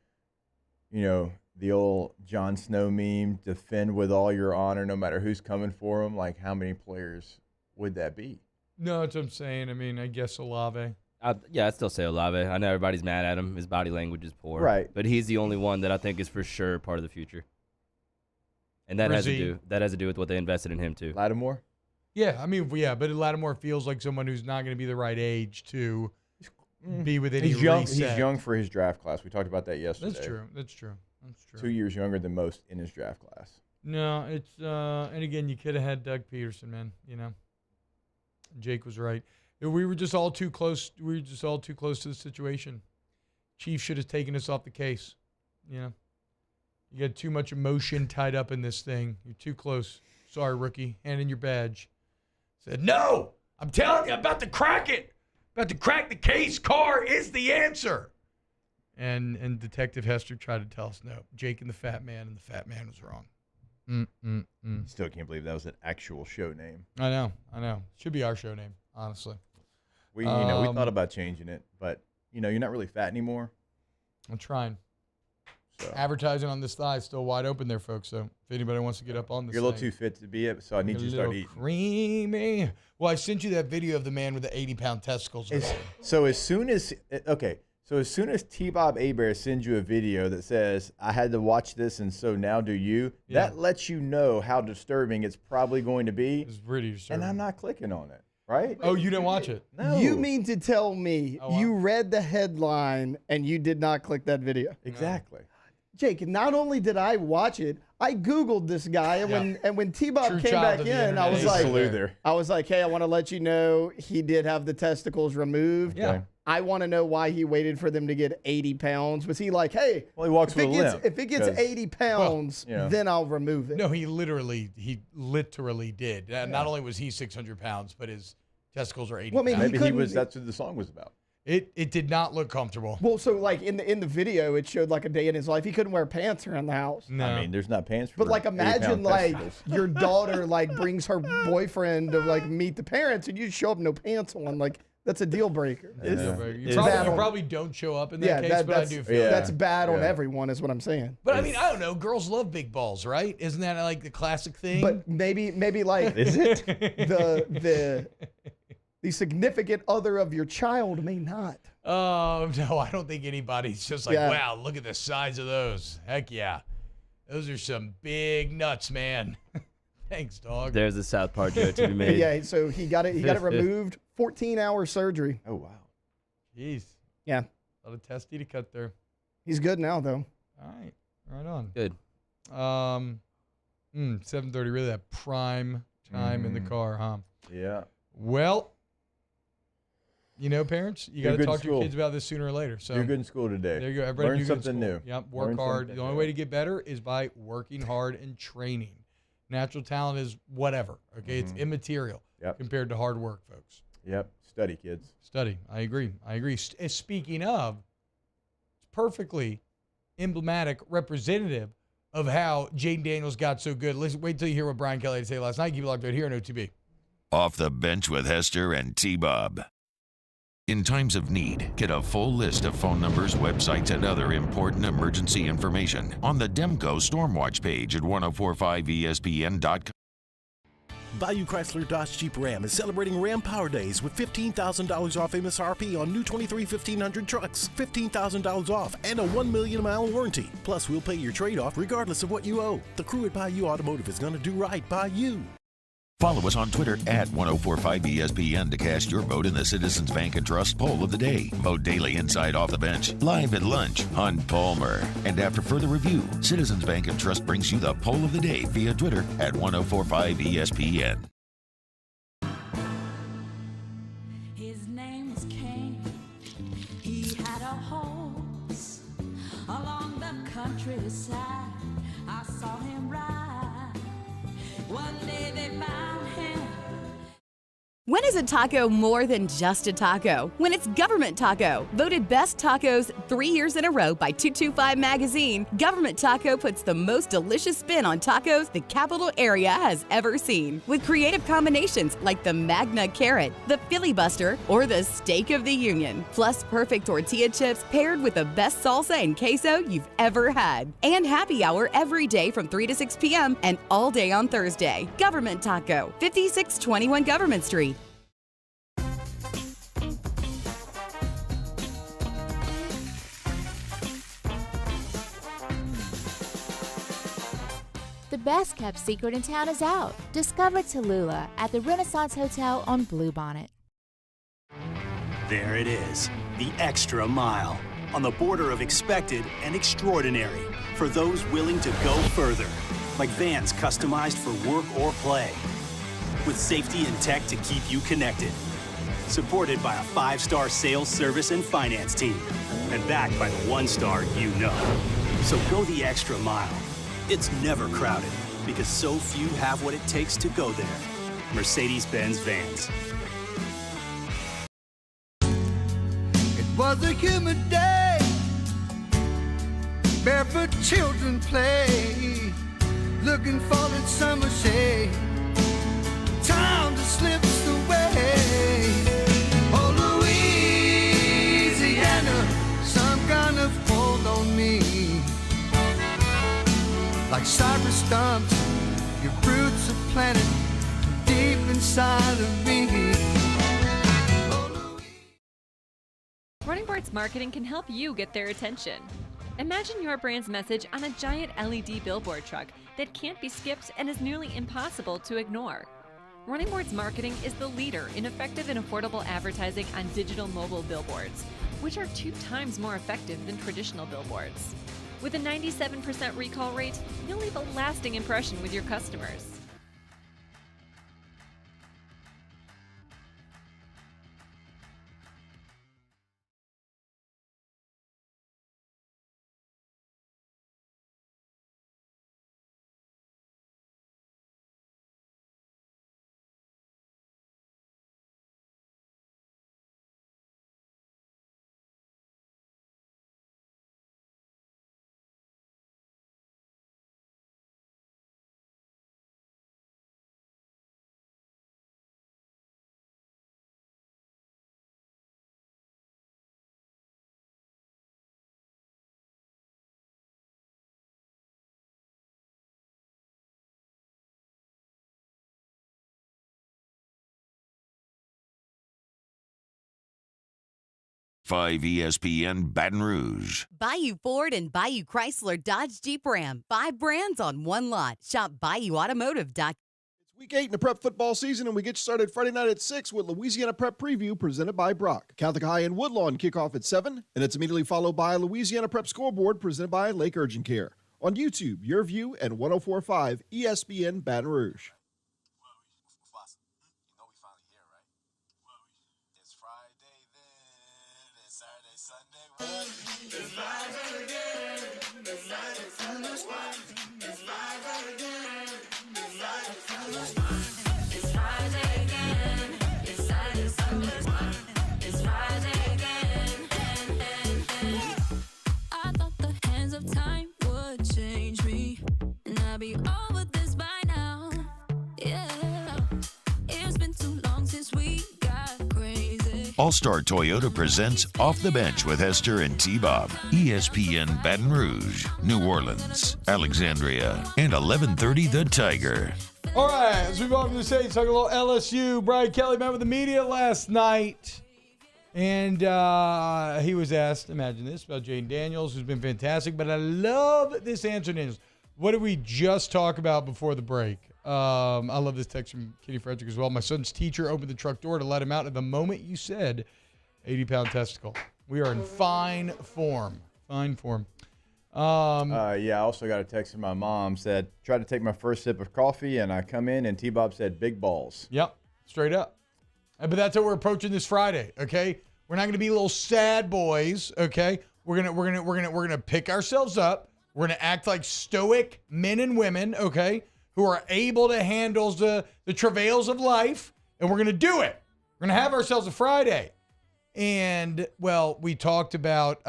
the old Jon Snow meme, defend with all your honor, no matter who's coming for them? Like, how many players would that be? No, that's what I'm saying. I mean, I guess Olave. I'd still say Olave. I know everybody's mad at him. His body language is poor. Right. But he's the only one that I think is for sure part of the future. And that has to do with what they invested in him, too. Lattimore? Yeah, I mean, yeah, but Lattimore feels like someone who's not going to be the right age to be within He's young. He's young for his draft class. We talked about that yesterday. That's true. 2 years younger than most in his draft class. No, it's and again, you could have had Doug Peterson, man. Jake was right. We were just all too close. We were just all too close to the situation. Chief should have taken us off the case. You got too much emotion tied up in this thing. You're too close. Sorry, rookie. Hand in your badge. Said, no, I'm telling you, I'm about to crack it. About to crack the case. Carr is the answer. And Detective Hester tried to tell us, no, Jake and the Fat Man, and the Fat Man was wrong. Still can't believe that was an actual show name. I know. Should be our show name, honestly. We thought about changing it, but you're not really fat anymore. I'm trying. So. Advertising on this thigh is still wide open there, folks. So if anybody wants to get up on this, you're a little too fit to be it. So I need you to start eating. Creamy. Well, I sent you that video of the man with the 80-pound testicles. So as soon as T-Bob Hebert sends you a video that says, I had to watch this and so now do you, that lets you know how disturbing it's probably going to be. It's pretty disturbing. And I'm not clicking on it, right? Oh, you didn't watch it? No. You mean to tell me you read the headline and you did not click that video? Exactly. Jake, not only did I watch it, I Googled this guy, and when T-Bob came back in, I was like, hey, I want to let you know he did have the testicles removed. Yeah. I want to know why he waited for them to get 80 pounds. Was he like, hey, he walks with a limp. If it gets 80 pounds, then I'll remove it? No, he literally did. Not only was he 600 pounds, but his testicles are 80 pounds. Maybe that's what the song was about. It did not look comfortable. Well, so like in the video, it showed like a day in his life. He couldn't wear pants around the house. No. I mean, there's not pants for But like imagine like your daughter like brings her boyfriend to like meet the parents and you show up no pants on. Like that's a deal breaker. You probably don't show up in that case, but I do feel that's bad on everyone is what I'm saying. But I mean, I don't know. Girls love big balls, right? Isn't that like the classic thing? But maybe like is it the significant other of your child may not. Oh, no, I don't think anybody's just like, wow, look at the size of those. Heck yeah. Those are some big nuts, man. Thanks, dog. There's a South Park joke to be made. Yeah, so he got it removed. 14-hour surgery. Oh, wow. Jeez. Yeah. A lot of testy to cut there. He's good now, though. All right. Right on. Good. 7:30, really that prime time in the car, huh? Yeah. Well, parents, you got to talk to your school. kids about this sooner or later. So You're good in school today. there you go. Everybody Learn do good in something school. new. Yep, work Learn hard. something The only new. way to get better is by working hard and training. Natural talent is whatever, okay? It's immaterial compared to hard work, folks. Yep. Study, kids. Study. I agree. Speaking of, it's perfectly emblematic, representative of how Jaden Daniels got so good. Listen, wait till you hear what Brian Kelly had to say last night. Keep it locked right here on OTB. Off the bench with Hester and T-Bob. In times of need, get a full list of phone numbers, websites, and other important emergency information on the Demco Stormwatch page at 1045ESPN.com. Bayou Chrysler Dodge Jeep Ram is celebrating Ram Power Days with $15,000 off MSRP on new 23 1500 trucks, $15,000 off, and a 1 million mile warranty. Plus, we'll pay your trade-off regardless of what you owe. The crew at Bayou Automotive is going to do right by you. Follow us on Twitter at 1045ESPN to cast your vote in the Citizens Bank and Trust Poll of the Day. Vote daily inside Off the Bench, live at lunch on Palmer. And after further review, Citizens Bank and Trust brings you the Poll of the Day via Twitter at 1045ESPN. His name was Cain. He had a horse along the countryside. I saw him ride. One day they found him. When is a taco more than just a taco? When it's Government Taco. Voted best tacos 3 years in a row by 225 Magazine, Government Taco puts the most delicious spin on tacos the capital area has ever seen. With creative combinations like the Magna Carrot, the Filibuster, or the Steak of the Union. Plus perfect tortilla chips paired with the best salsa and queso you've ever had. And happy hour every day from 3 to 6 p.m. and all day on Thursday. Government Taco, 5621 Government Street. The best kept secret in town is out. Discover Tallulah at the Renaissance Hotel on Bluebonnet. There it is, the extra mile, on the border of expected and extraordinary, for those willing to go further, like vans customized for work or play, with safety and tech to keep you connected, supported by a 5-star sales, service, and finance team, and backed by the 1-star you know. So go the extra mile. It's never crowded, because so few have what it takes to go there. Mercedes-Benz Vans. It was a humid day, barefoot children play, looking for that summer shade. Time just slips away. Oh, Louisiana, some kind of hold on me. Like cypress stumps, your roots are planted deep inside of me. Running Boards Marketing can help you get their attention. Imagine your brand's message on a giant LED billboard truck that can't be skipped and is nearly impossible to ignore. Running Boards Marketing is the leader in effective and affordable advertising on digital mobile billboards, which are 2 times more effective than traditional billboards. With a 97% recall rate, you'll leave a lasting impression with your customers. Five ESPN Baton Rouge. Bayou Ford and Bayou Chrysler Dodge Jeep Ram. 5 brands on one lot. Shop BayouAutomotive.com. Week 8 in the prep football season, and we get you started Friday night at 6 with Louisiana Prep Preview presented by Brock. Catholic High and Woodlawn kick off at 7, and it's immediately followed by Louisiana Prep Scoreboard presented by Lake Urgent Care. On YouTube, Your View and 104.5 ESPN Baton Rouge. I thought the hands of time would change me, and I'll be over this by now. Yeah, it's been too long since we got crazy. All-Star Toyota presents Off the Bench with Hester and T-Bob. ESPN Baton Rouge, New Orleans, Alexandria, and 1130 The Tiger. All right, as we move on to the States, talking a little LSU. Brian Kelly met with the media last night, and he was asked, imagine this, about Jaden Daniels, who's been fantastic. But I love this answer, Daniels. What did we just talk about before the break? I love this text from Kitty Frederick as well. My son's teacher opened the truck door to let him out at the moment you said 80-pound testicle. We are in fine form. Fine form. I also got a text from my mom, said, tried to take my first sip of coffee, and I come in, and T-Bob said, big balls. Yep, straight up. But that's how we're approaching this Friday, okay? We're not going to be little sad boys, okay? We're gonna pick ourselves up. We're gonna act like stoic men and women, okay, who are able to handle the travails of life, and we're gonna do it. We're gonna have ourselves a Friday. And, well, we talked about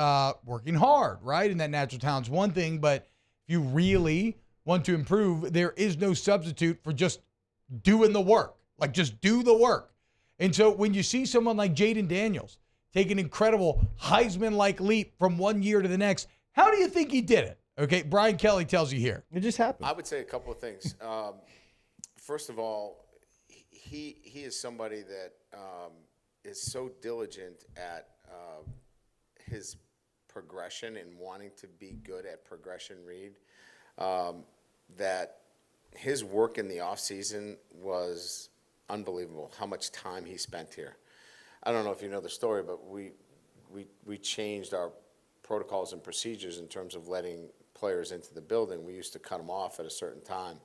working hard, right? And that natural talent's one thing, but if you really want to improve, there is no substitute for just doing the work. Like, just do the work. And so when you see someone like Jaden Daniels take an incredible Heisman-like leap from one year to the next, how do you think he did it? Okay, Brian Kelly tells you here. It just happened. I would say a couple of things. First of all, he is somebody that is so diligent at his progression and wanting to be good at progression read that his work in the offseason was unbelievable, how much time he spent here. I don't know if you know the story, but we changed our protocols and procedures in terms of letting players into the building. We used to cut them off at a certain time.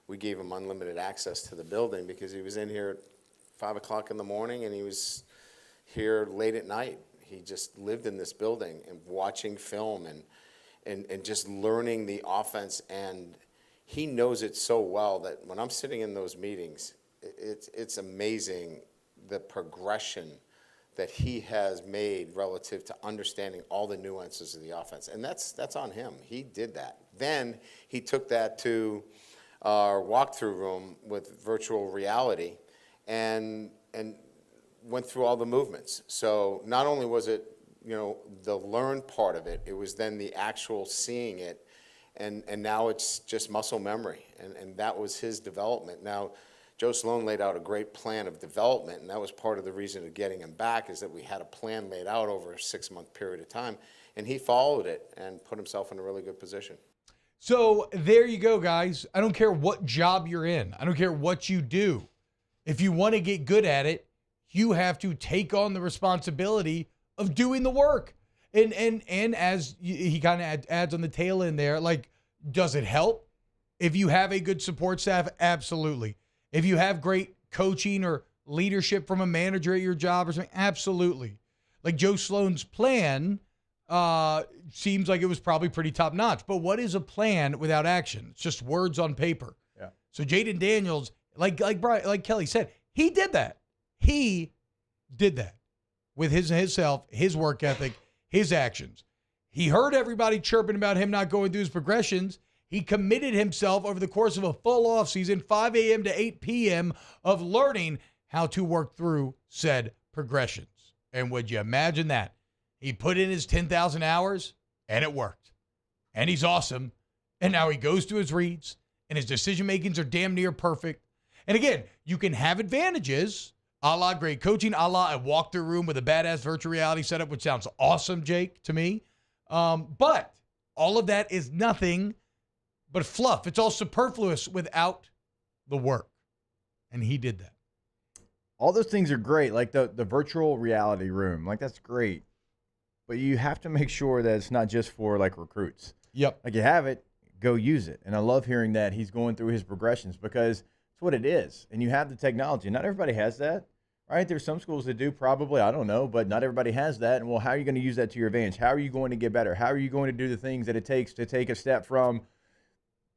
We gave him unlimited access to the building because he was in here at 5 o'clock in the morning and he was here late at night. He just lived in this building and watching film and just learning the offense. And he knows it so well that when I'm sitting in those meetings, it's amazing the progression that he has made relative to understanding all the nuances of the offense. And that's on him. He did that. Then he took that to our walkthrough room with virtual reality and went through all the movements. So not only was it, the learned part of it, it was then the actual seeing it, and now it's just muscle memory, and that was his development. Now, Joe Sloan laid out a great plan of development, and that was part of the reason of getting him back, is that we had a plan laid out over a 6-month period of time, and he followed it and put himself in a really good position. So there you go, guys. I don't care what job you're in. I don't care what you do. If you want to get good at it, you have to take on the responsibility of doing the work. And as he kind of adds on the tail end there, like, does it help? If you have a good support staff, absolutely. If you have great coaching or leadership from a manager at your job or something, absolutely. Like Joe Sloan's plan seems like it was probably pretty top notch. But what is a plan without action? It's just words on paper. Yeah. So Jaden Daniels, like Kelly said, he did that. He did that with himself, his work ethic, his actions. He heard everybody chirping about him not going through his progressions. He committed himself over the course of a full offseason, 5 a.m. to 8 p.m., of learning how to work through said progressions. And would you imagine that? He put in his 10,000 hours, and it worked. And he's awesome. And now he goes to his reads, and his decision-makings are damn near perfect. And again, you can have advantages, a la great coaching, a la a walk-through room with a badass virtual reality setup, which sounds awesome, Jake, to me. But all of that is nothing but fluff. It's all superfluous without the work. And he did that. All those things are great, like the virtual reality room. Like, that's great. But you have to make sure that it's not just for, like, recruits. Yep. Like, you have it, go use it. And I love hearing that he's going through his progressions because it's what it is. And you have the technology. Not everybody has that, right? There's some schools that do probably, I don't know, but not everybody has that. And well, how are you going to use that to your advantage? How are you going to get better? How are you going to do the things that it takes to take a step from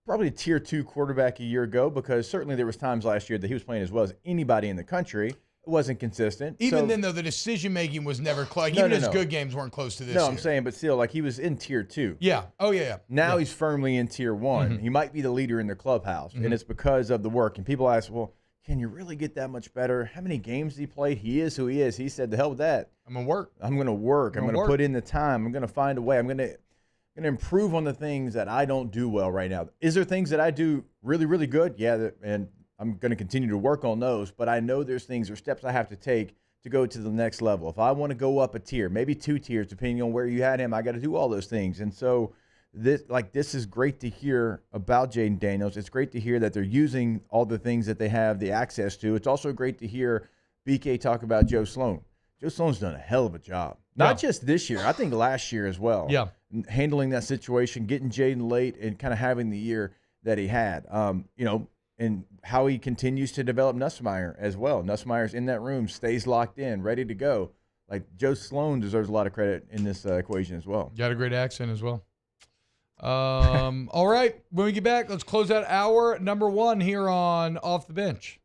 probably a tier 2 quarterback a year ago? Because certainly there was times last year that he was playing as well as anybody in the country. It wasn't consistent. Even then, though, the decision-making was never close. Even his good games weren't close to this year. I'm saying, but still, like, he was in tier 2. Yeah. Oh, yeah. Now he's firmly in tier 1. He might be the leader in the clubhouse, and it's because of the work. And people ask, well, can you really get that much better? How many games he played? He is who he is. He said, the hell with that. I'm going to work. I'm going to work. I'm going to put in the time. I'm going to find a way. I'm going to improve on the things that I don't do well right now. Is there things that I do really, really good? Yeah, and I'm going to continue to work on those, but I know there's things or steps I have to take to go to the next level. If I want to go up a tier, maybe 2 tiers, depending on where you had him, I got to do all those things. And so this is great to hear about Jaden Daniels. It's great to hear that they're using all the things that they have the access to. It's also great to hear BK talk about Joe Sloan. Joe Sloan's done a hell of a job. Not just this year, I think last year as well. Yeah. Handling that situation, getting Jaden late, and kind of having the year that he had. And how he continues to develop Nussmeier as well. Nussmeier's in that room, stays locked in, ready to go. Like, Joe Sloan deserves a lot of credit in this equation as well. Got a great accent as well. All right, when we get back, let's close out hour number 1 here on Off the Bench.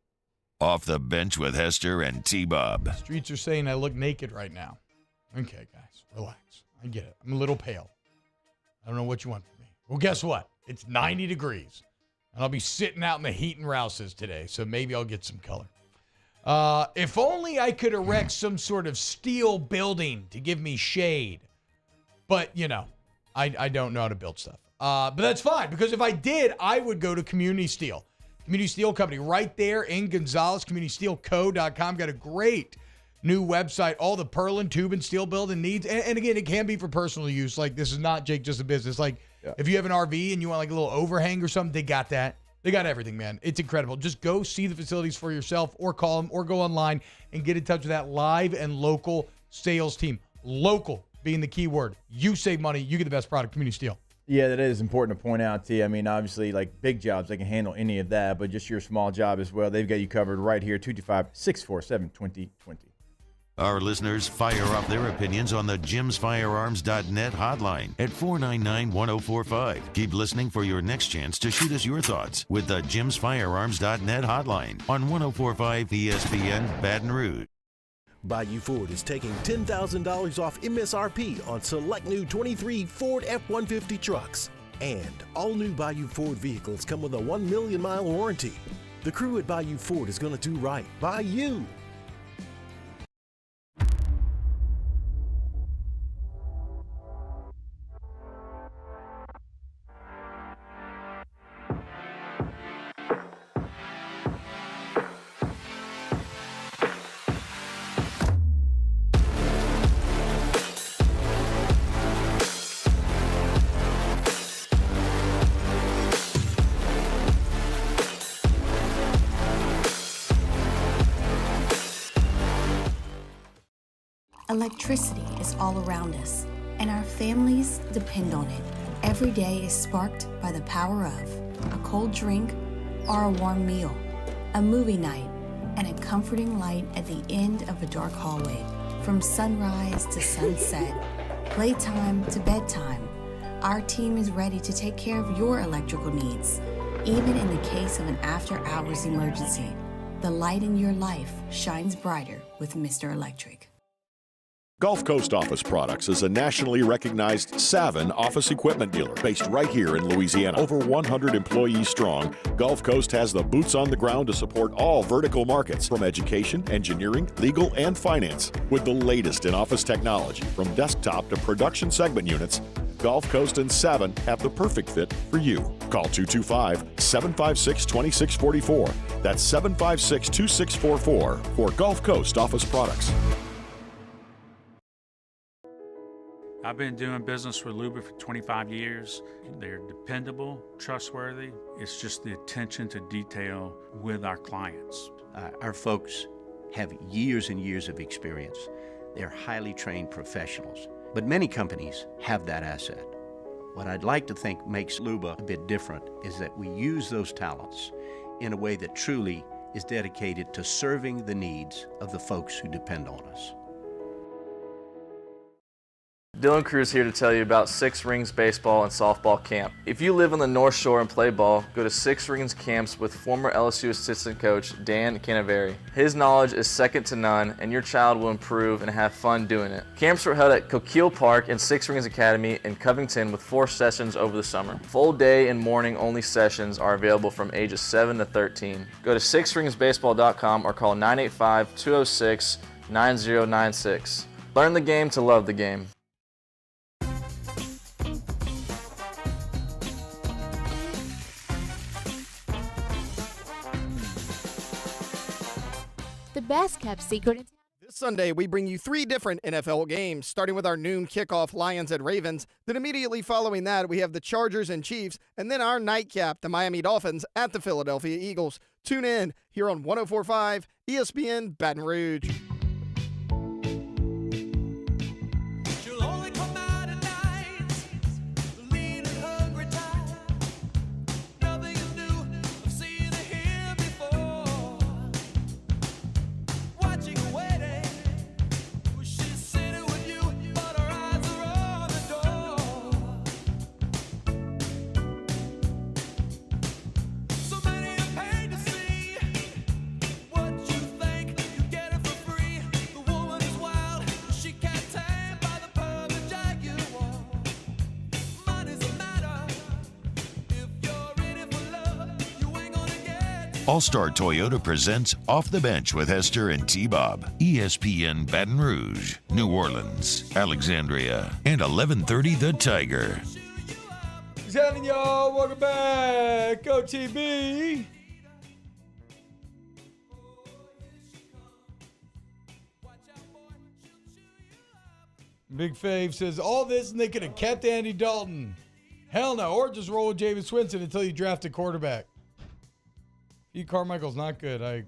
Off the Bench with Hester and T-Bob. Streets are saying I look naked right now. Okay, guys, relax. I get it. I'm a little pale. I don't know what you want from me. Well, guess what? It's 90 degrees. And I'll be sitting out in the heat and rouses today, so maybe I'll get some color. If only I could erect some sort of steel building to give me shade. But, I don't know how to build stuff. But that's fine, because if I did, I would go to Community Steel. Community Steel Company right there in Gonzales, communitysteelco.com. Got a great new website, all the purlin, tube, and steel building needs. And again, it can be for personal use. Like, this is not, Jake, just a business. Like, if you have an RV and you want like a little overhang or something, they got that. They got everything, man. It's incredible. Just go see the facilities for yourself or call them or go online and get in touch with that live and local sales team. Local being the key word. You save money. You get the best product, Community Steel. Yeah, that is important to point out, T. I mean, obviously, like big jobs, they can handle any of that, but just your small job as well, they've got you covered right here, 225-647-2020. Our listeners fire off their opinions on the jimsfirearms.net hotline at 499-1045. Keep listening for your next chance to shoot us your thoughts with the jimsfirearms.net hotline on 1045 ESPN Baton Rouge. Bayou Ford is taking $10,000 off MSRP on select new 23 Ford F-150 trucks. And all new Bayou Ford vehicles come with a 1 million mile warranty. The crew at Bayou Ford is going to do right by you. Electricity is all around us, and our families depend on it. Every day is sparked by the power of a cold drink or a warm meal, a movie night, and a comforting light at the end of a dark hallway. From sunrise to sunset, playtime to bedtime, our team is ready to take care of your electrical needs. Even in the case of an after-hours emergency, the light in your life shines brighter with Mr. Electric. Gulf Coast Office Products is a nationally recognized Savin office equipment dealer based right here in Louisiana. Over 100 employees strong, Gulf Coast has the boots on the ground to support all vertical markets, from education, engineering, legal, and finance. With the latest in office technology, from desktop to production segment units, Gulf Coast and Savin have the perfect fit for you. Call 225-756-2644. That's 756-2644 for Gulf Coast Office Products. I've been doing business with Luba for 25 years. They're dependable, trustworthy. It's just the attention to detail with our clients. Our folks have years and years of experience. They're highly trained professionals, but many companies have that asset. What I'd like to think makes Luba a bit different is that we use those talents in a way that truly is dedicated to serving the needs of the folks who depend on us. Dylan Cruz here to tell you about Six Rings Baseball and Softball Camp. If you live on the North Shore and play ball, go to Six Rings Camps with former LSU assistant coach Dan Canaveri. His knowledge is second to none, and your child will improve and have fun doing it. Camps were held at Coquille Park and Six Rings Academy in Covington with 4 sessions over the summer. Full day and morning only sessions are available from ages 7 to 13. Go to sixringsbaseball.com or call 985-206-9096. Learn the game to love the game. The best kept secret. This Sunday, we bring you 3 different NFL games, starting with our noon kickoff Lions at Ravens. Then immediately following that, we have the Chargers and Chiefs, and then our nightcap, the Miami Dolphins at the Philadelphia Eagles. Tune in here on 104.5 ESPN Baton Rouge. All-Star Toyota presents Off the Bench with Hester and T-Bob. ESPN Baton Rouge, New Orleans, Alexandria, and 1130 The Tiger. What's happening, y'all? Welcome back. OTB. Big Fave says, all this and they could have kept Andy Dalton. Hell no. Or just roll with Jameis Winston until you draft a quarterback. Pete Carmichael's not good. I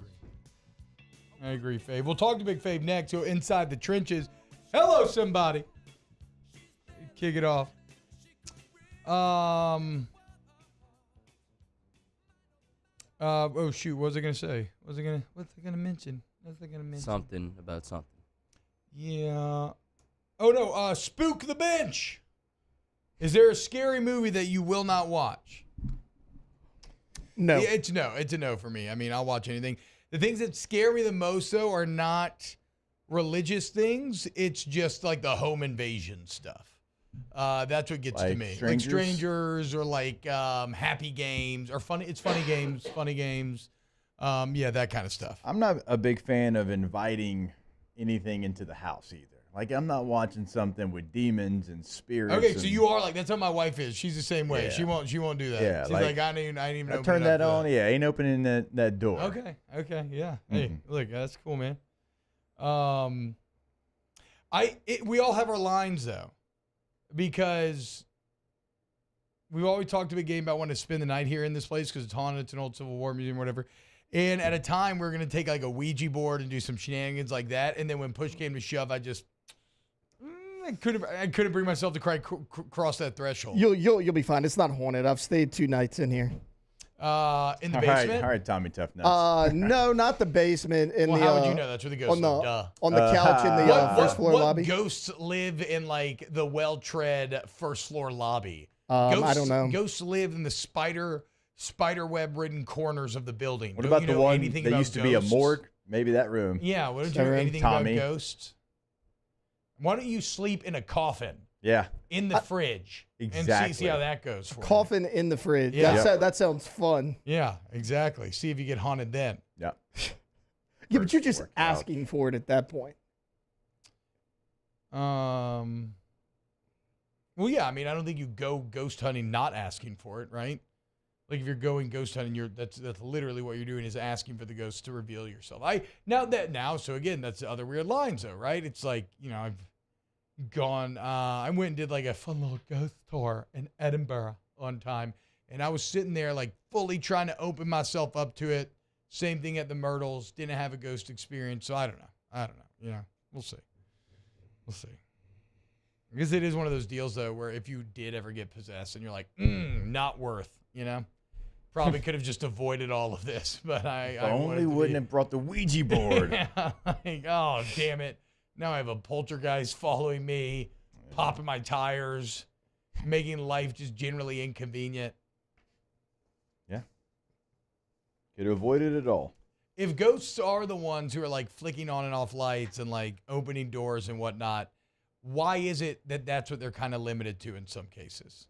agree, Fave. We'll talk to Big Fave next. So inside the trenches. Hello, somebody. Kick it off. Oh shoot, what was I gonna say? What's I gonna mention? Something about something. Yeah. Oh no, Spook the Bench. Is there a scary movie that you will not watch? No. Yeah, it's a no for me. I mean, I'll watch anything. The things that scare me the most, though, are not religious things. It's just like the home invasion stuff. That's what gets to me. Strangers? Like Strangers or like Happy Games or funny games. Yeah, that kind of stuff. I'm not a big fan of inviting anything into the house either. Like, I'm not watching something with demons and spirits. Okay, so you are like, that's how my wife is. She's the same way. Yeah. She won't do that. Yeah, She's like I didn't even open turn it up that to on. Yeah, ain't opening that door. Okay, yeah. Mm-hmm. Hey, look, that's cool, man. We all have our lines though, because we've always talked a big game about wanting to spend the night here in this place because it's haunted. It's an old Civil War museum, or whatever. And at a time, we're gonna take like a Ouija board and do some shenanigans like that. And then when push came to shove, I couldn't bring myself to cross that threshold. You'll be fine. It's not haunted. I've stayed 2 nights in here. In the basement? All right, Tommy Tough Nuts. No, not the basement. How would you know? That's where the ghosts live. On the couch in the first floor lobby. Ghosts live in like the well-tread first floor lobby. I don't know. Ghosts live in the spider web-ridden corners of the building. What about the one that used to be a morgue? Maybe that room. Yeah. What did you know anything about ghosts? Why don't you sleep in a coffin? Yeah. In the fridge. Exactly. And see how that goes for Coffin in the fridge. Yeah. That sounds fun. Yeah, exactly. See if you get haunted then. Yeah. Yeah, but you're just asking for it at that point. Well, yeah, I mean, I don't think you go ghost hunting not asking for it, right? Like if you're going ghost hunting, that's literally what you're doing is asking for the ghost to reveal yourself. So again, that's the other weird lines though, right? It's like, I've gone, I went and did like a fun little ghost tour in Edinburgh one time. And I was sitting there like fully trying to open myself up to it. Same thing at the Myrtles. Didn't have a ghost experience. So I don't know. We'll see. Because it is one of those deals, though, where if you did ever get possessed and you're like, not worth, Probably could have just avoided all of this, but I only wouldn't have brought the Ouija board. Like, oh, damn it. Now I have a poltergeist following me, popping my tires, making life just generally inconvenient. Yeah. Could have avoided it all. If ghosts are the ones who are like flicking on and off lights and like opening doors and whatnot, why is it that that's what they're kind of limited to in some cases?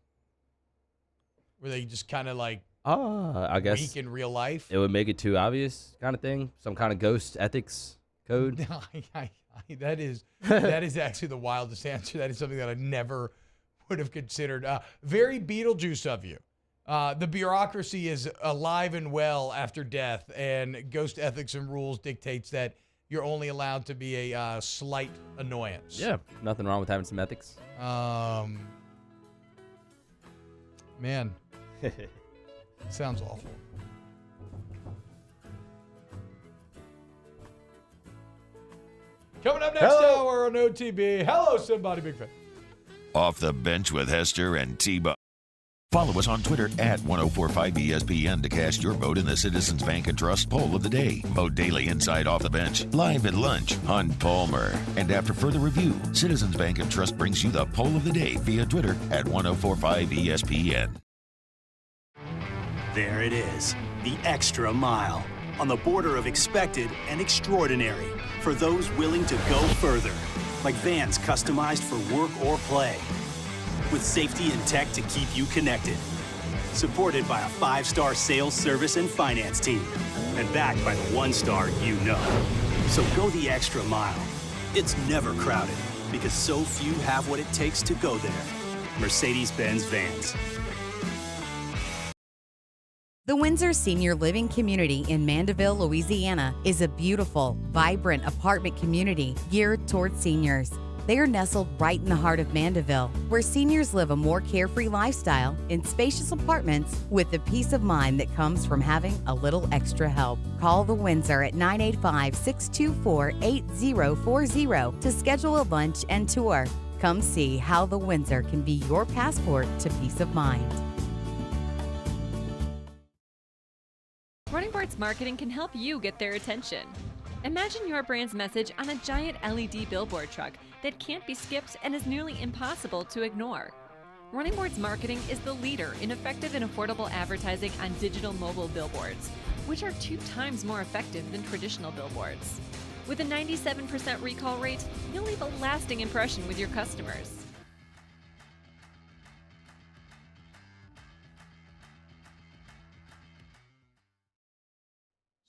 Where they just kind of like I guess weak in real life? It would make it too obvious kind of thing. Some kind of ghost ethics code. That is actually the wildest answer. That is something that I never would have considered. Very Beetlejuice of you. The bureaucracy is alive and well after death, and ghost ethics and rules dictates that you're only allowed to be a slight annoyance. Yeah, nothing wrong with having some ethics. Man, sounds awful. Coming up next hour on OTB. Hello, somebody big fan. Off the Bench with Hester and T-Bone. Follow us on Twitter at 1045ESPN to cast your vote in the Citizens Bank and Trust Poll of the Day. Vote daily inside Off the Bench, live at lunch on Palmer. And after further review, Citizens Bank and Trust brings you the Poll of the Day via Twitter at 1045ESPN. There it is, the extra mile. On the border of expected and extraordinary. For those willing to go further. Like vans customized for work or play. With safety and tech to keep you connected. Supported by a 5-star sales, service, and finance team. And backed by the 1-star you know. So go the extra mile. It's never crowded because so few have what it takes to go there. Mercedes-Benz Vans. The Windsor Senior Living Community in Mandeville, Louisiana is a beautiful, vibrant apartment community geared towards seniors. They are nestled right in the heart of Mandeville, where seniors live a more carefree lifestyle in spacious apartments with the peace of mind that comes from having a little extra help. Call the Windsor at 985-624-8040 to schedule a lunch and tour. Come see how the Windsor can be your passport to peace of mind. Running Boards Marketing can help you get their attention. Imagine your brand's message on a giant LED billboard truck that can't be skipped and is nearly impossible to ignore. Running Boards Marketing is the leader in effective and affordable advertising on digital mobile billboards, which are 2 times more effective than traditional billboards. With a 97% recall rate, you'll leave a lasting impression with your customers.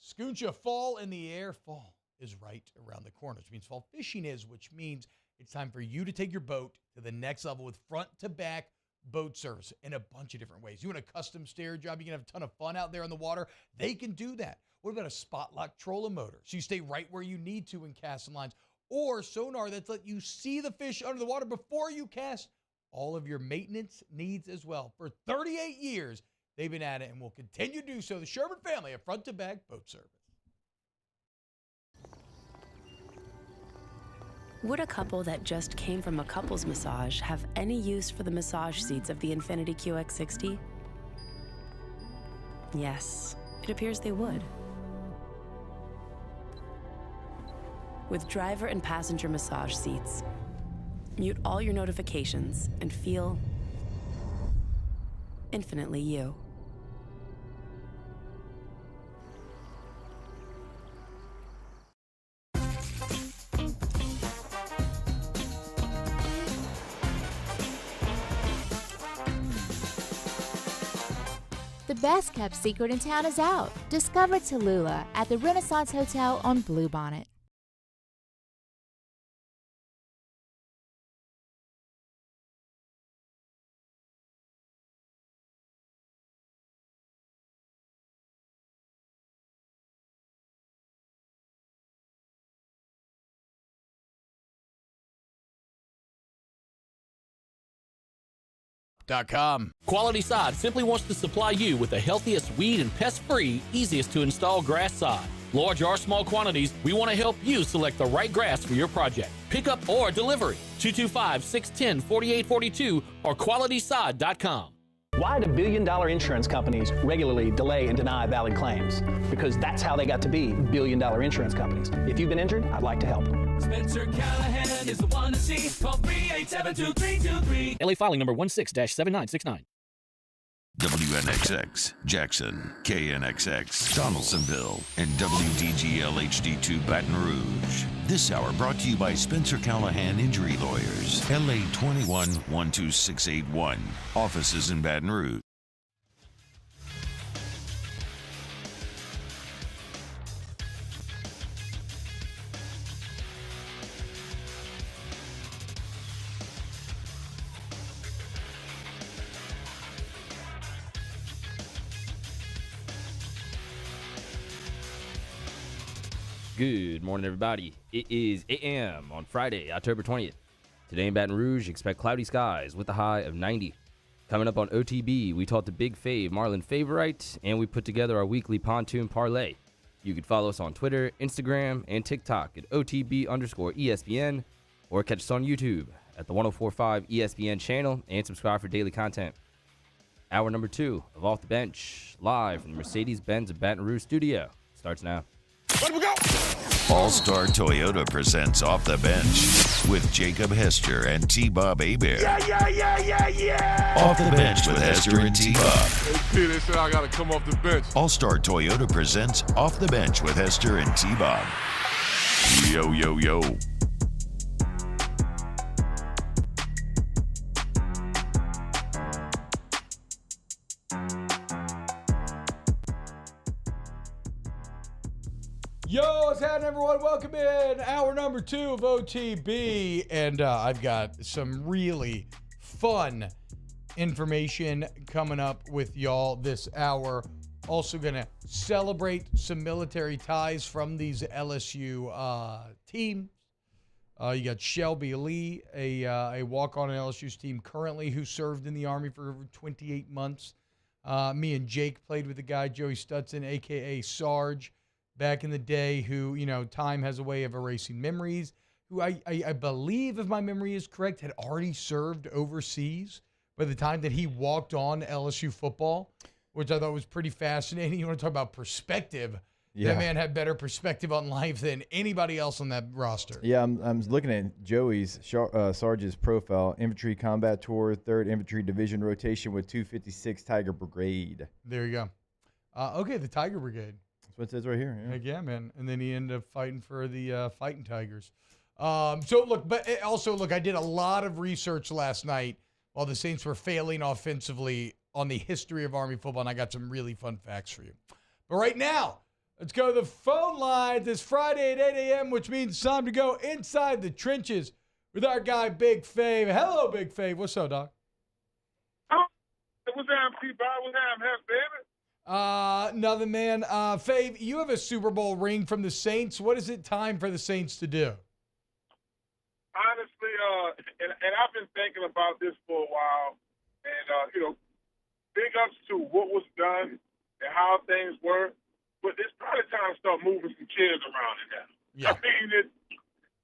Scooncha, fall in the air. Fall is right around the corner, which means fall fishing is, which means it's time for you to take your boat to the next level with front-to-back boat service in a bunch of different ways. You want a custom stair job, you can have a ton of fun out there in the water, they can do that. What about a spot lock trolling motor? So you stay right where you need to in casting lines, or sonar that's let you see the fish under the water before you cast. All of your maintenance needs as well. For 38 years, they've been at it and will continue to do so. The Sherman family of front-to-back boat service. Would a couple that just came from a couples massage have any use for the massage seats of the Infiniti QX60? Yes, it appears they would. With driver and passenger massage seats, mute all your notifications and feel infinitely you. The best kept secret in town is out. Discover Tallulah at the Renaissance Hotel on Bluebonnet. Quality Sod simply wants to supply you with the healthiest weed and pest-free, easiest to install grass sod. Large or small quantities, we want to help you select the right grass for your project. Pickup or delivery, 225-610-4842 or QualitySod.com. Why do billion-dollar insurance companies regularly delay and deny valid claims? Because that's how they got to be billion-dollar insurance companies. If you've been injured, I'd like to help. Spencer Callahan is the one to see. Call 387-2323. LA filing number 16-7969. WNXX, Jackson, KNXX, Donaldsonville, and WDGL HD2 Baton Rouge. This hour brought to you by Spencer Callahan Injury Lawyers, LA 21-12681. Offices in Baton Rouge. Good morning, everybody. It is 8 a.m. on Friday, October 20th. Today in Baton Rouge, expect cloudy skies with a high of 90. Coming up on OTB, we talked to Big Fave, Marlon Favorite, and we put together our weekly pontoon parlay. You can follow us on Twitter, Instagram, and TikTok at OTB_ESPN, or catch us on YouTube at the 1045 ESPN channel and subscribe for daily content. Hour number 2 of Off the Bench, live from the Mercedes-Benz of Baton Rouge studio, starts now. Let we go! All-Star Toyota presents Off the Bench with Jacob Hester and T-Bob Hebert. Yeah. Off the Bench with Hester and T-Bob. Hey, they said I got to come off the bench. All-Star Toyota presents Off the Bench with Hester and T-Bob. Yo, yo, yo. Yo, what's happening, everyone? Welcome in. Hour number 2 of OTB. And I've got some really fun information coming up with y'all this hour. Also going to celebrate some military ties from these LSU teams. You got Shelby Lee, a walk-on LSU's team currently, who served in the Army for over 28 months. Me and Jake played with the guy, Joey Stutson, a.k.a. Sarge, back in the day, who, you know, time has a way of erasing memories, who I believe, if my memory is correct, had already served overseas by the time that he walked on LSU football, which I thought was pretty fascinating. You want to talk about perspective. Yeah. That man had better perspective on life than anybody else on that roster. Yeah, I'm looking at Joey's, Sarge's profile. Infantry Combat Tour, 3rd Infantry Division rotation with 256 Tiger Brigade. There you go. Okay, the Tiger Brigade. That's what it says right here. Yeah. Heck yeah, man. And then he ended up fighting for the Fighting Tigers. So, look, I did a lot of research last night while the Saints were failing offensively on the history of Army football, and I got some really fun facts for you. But right now, let's go to the phone lines. It's Friday at 8 a.m., which means it's time to go inside the trenches with our guy, Big Fave. Hello, Big Fave. What's up, Doc? What's up, T-Bob? What's up, baby? Nothing, man. Fave, you have a Super Bowl ring from the Saints. What is it time for the Saints to do? Honestly, and I've been thinking about this for a while, and, big ups to what was done and how things were, but it's probably time to start moving some chairs around in there. Yeah. I mean,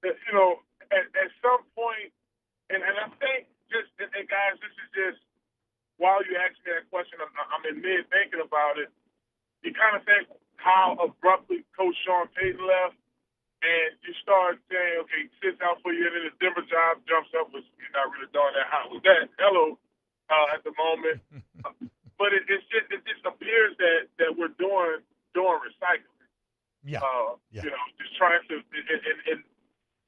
at some point, and I think and guys, this is just, while you ask me that question, I'm in mid thinking about it. You kind of think how abruptly Coach Sean Payton left, and you start saying, okay, sits out for a year, and then his Denver job jumps up, which you're not really doing that hot with that. Hello, at the moment. But it just appears that we're doing recycling. Yeah. Just trying to, and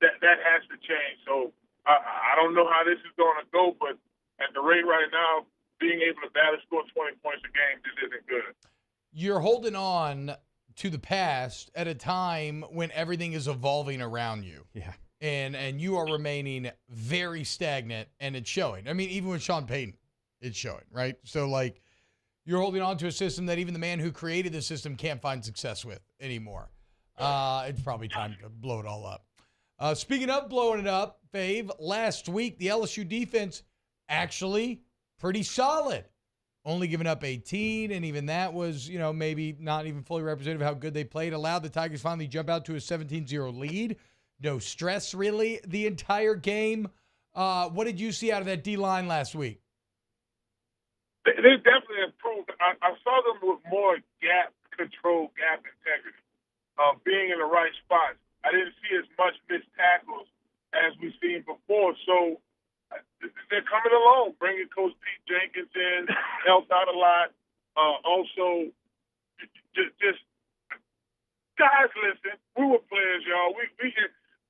that has to change. So I don't know how this is going to go, but at the rate right now, being able to battle score 20 points a game just isn't good. You're holding on to the past at a time when everything is evolving around you. Yeah. And you are remaining very stagnant, and it's showing. I mean, even with Sean Payton, it's showing, right? So, like, you're holding on to a system that even the man who created the system can't find success with anymore. It's probably time to blow it all up. Speaking of blowing it up, Fave, last week the LSU defense actually pretty solid only giving up 18, and even that was, maybe not even fully representative of how good they played. Allowed the Tigers finally jump out to a 17-0 lead. No stress, really, the entire game. What did you see out of that D-line last week? They definitely improved. I saw them with more gap control, gap integrity, being in the right spots. I didn't see as much missed tackles as we've seen before. So they're coming along, bringing Coach Pete Jenkins in, helped out a lot. Also, just guys, listen, we were players, y'all. This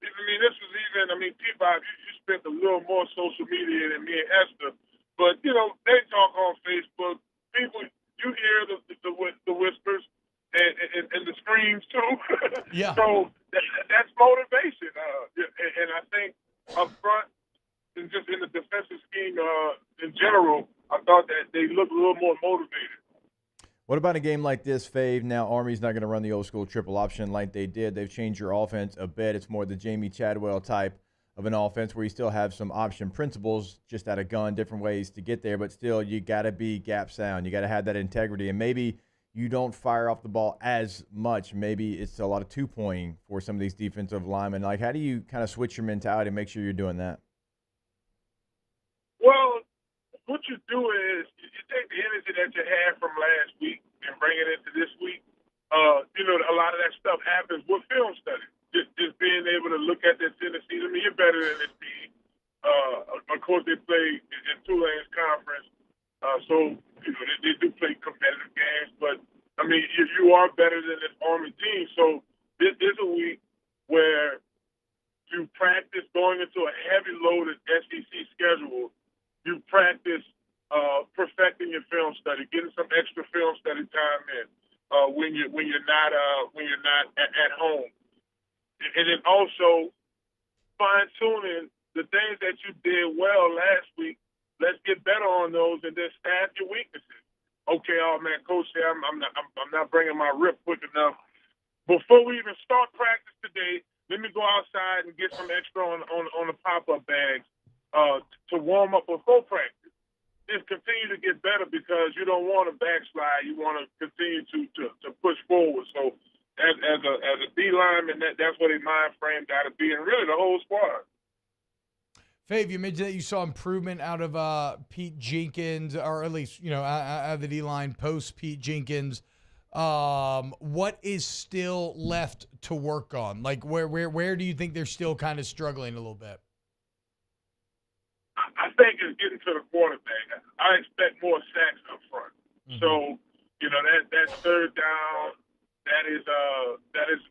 was even, P-Bob, you spent a little more social media than me and Esther. But, they talk on Facebook. People, you hear the whispers and the screams, too. Yeah. So that's motivation. And I think up front, and just in the defensive scheme in general, I thought that they looked a little more motivated. What about a game like this, Fave? Now, Army's not going to run the old school triple option like they did. They've changed your offense a bit. It's more the Jamie Chadwell type of an offense where you still have some option principles, just out of gun, different ways to get there. But still, you got to be gap sound. You got to have that integrity. And maybe you don't fire off the ball as much. Maybe it's a lot of two-pointing for some of these defensive linemen. Like, how do you kind of switch your mentality and make sure you're doing that? Well, what you do is you take the energy that you had from last week and bring it into this week. A lot of that stuff happens with film study. Just being able to look at this Tennessee. You're better than this team. Of course, they play in Tulane's conference, so they do play competitive games. But you are better than this Army team. So this is a week where you practice going into a heavy loaded SEC schedule. You practice perfecting your film study, getting some extra film study time in when you're not at home, and then also fine tuning the things that you did well last week. Let's get better on those, and then staff your weaknesses. Okay, Coach, I'm not bringing my rip quick enough. Before we even start practice today, let me go outside and get some extra on the pop-up bags to warm up before practice. Just continue to get better because you don't want to backslide. You want to continue to push forward. So as a D lineman, that's what a mind frame got to be, and really the whole squad. Fave, you mentioned that you saw improvement out of Pete Jenkins, or at least, out of the D-line post Pete Jenkins. What is still left to work on? Like, where do you think they're still kind of struggling a little bit? I think it's getting to the quarterback. I expect more sacks up front. Mm-hmm. So, that third down, that is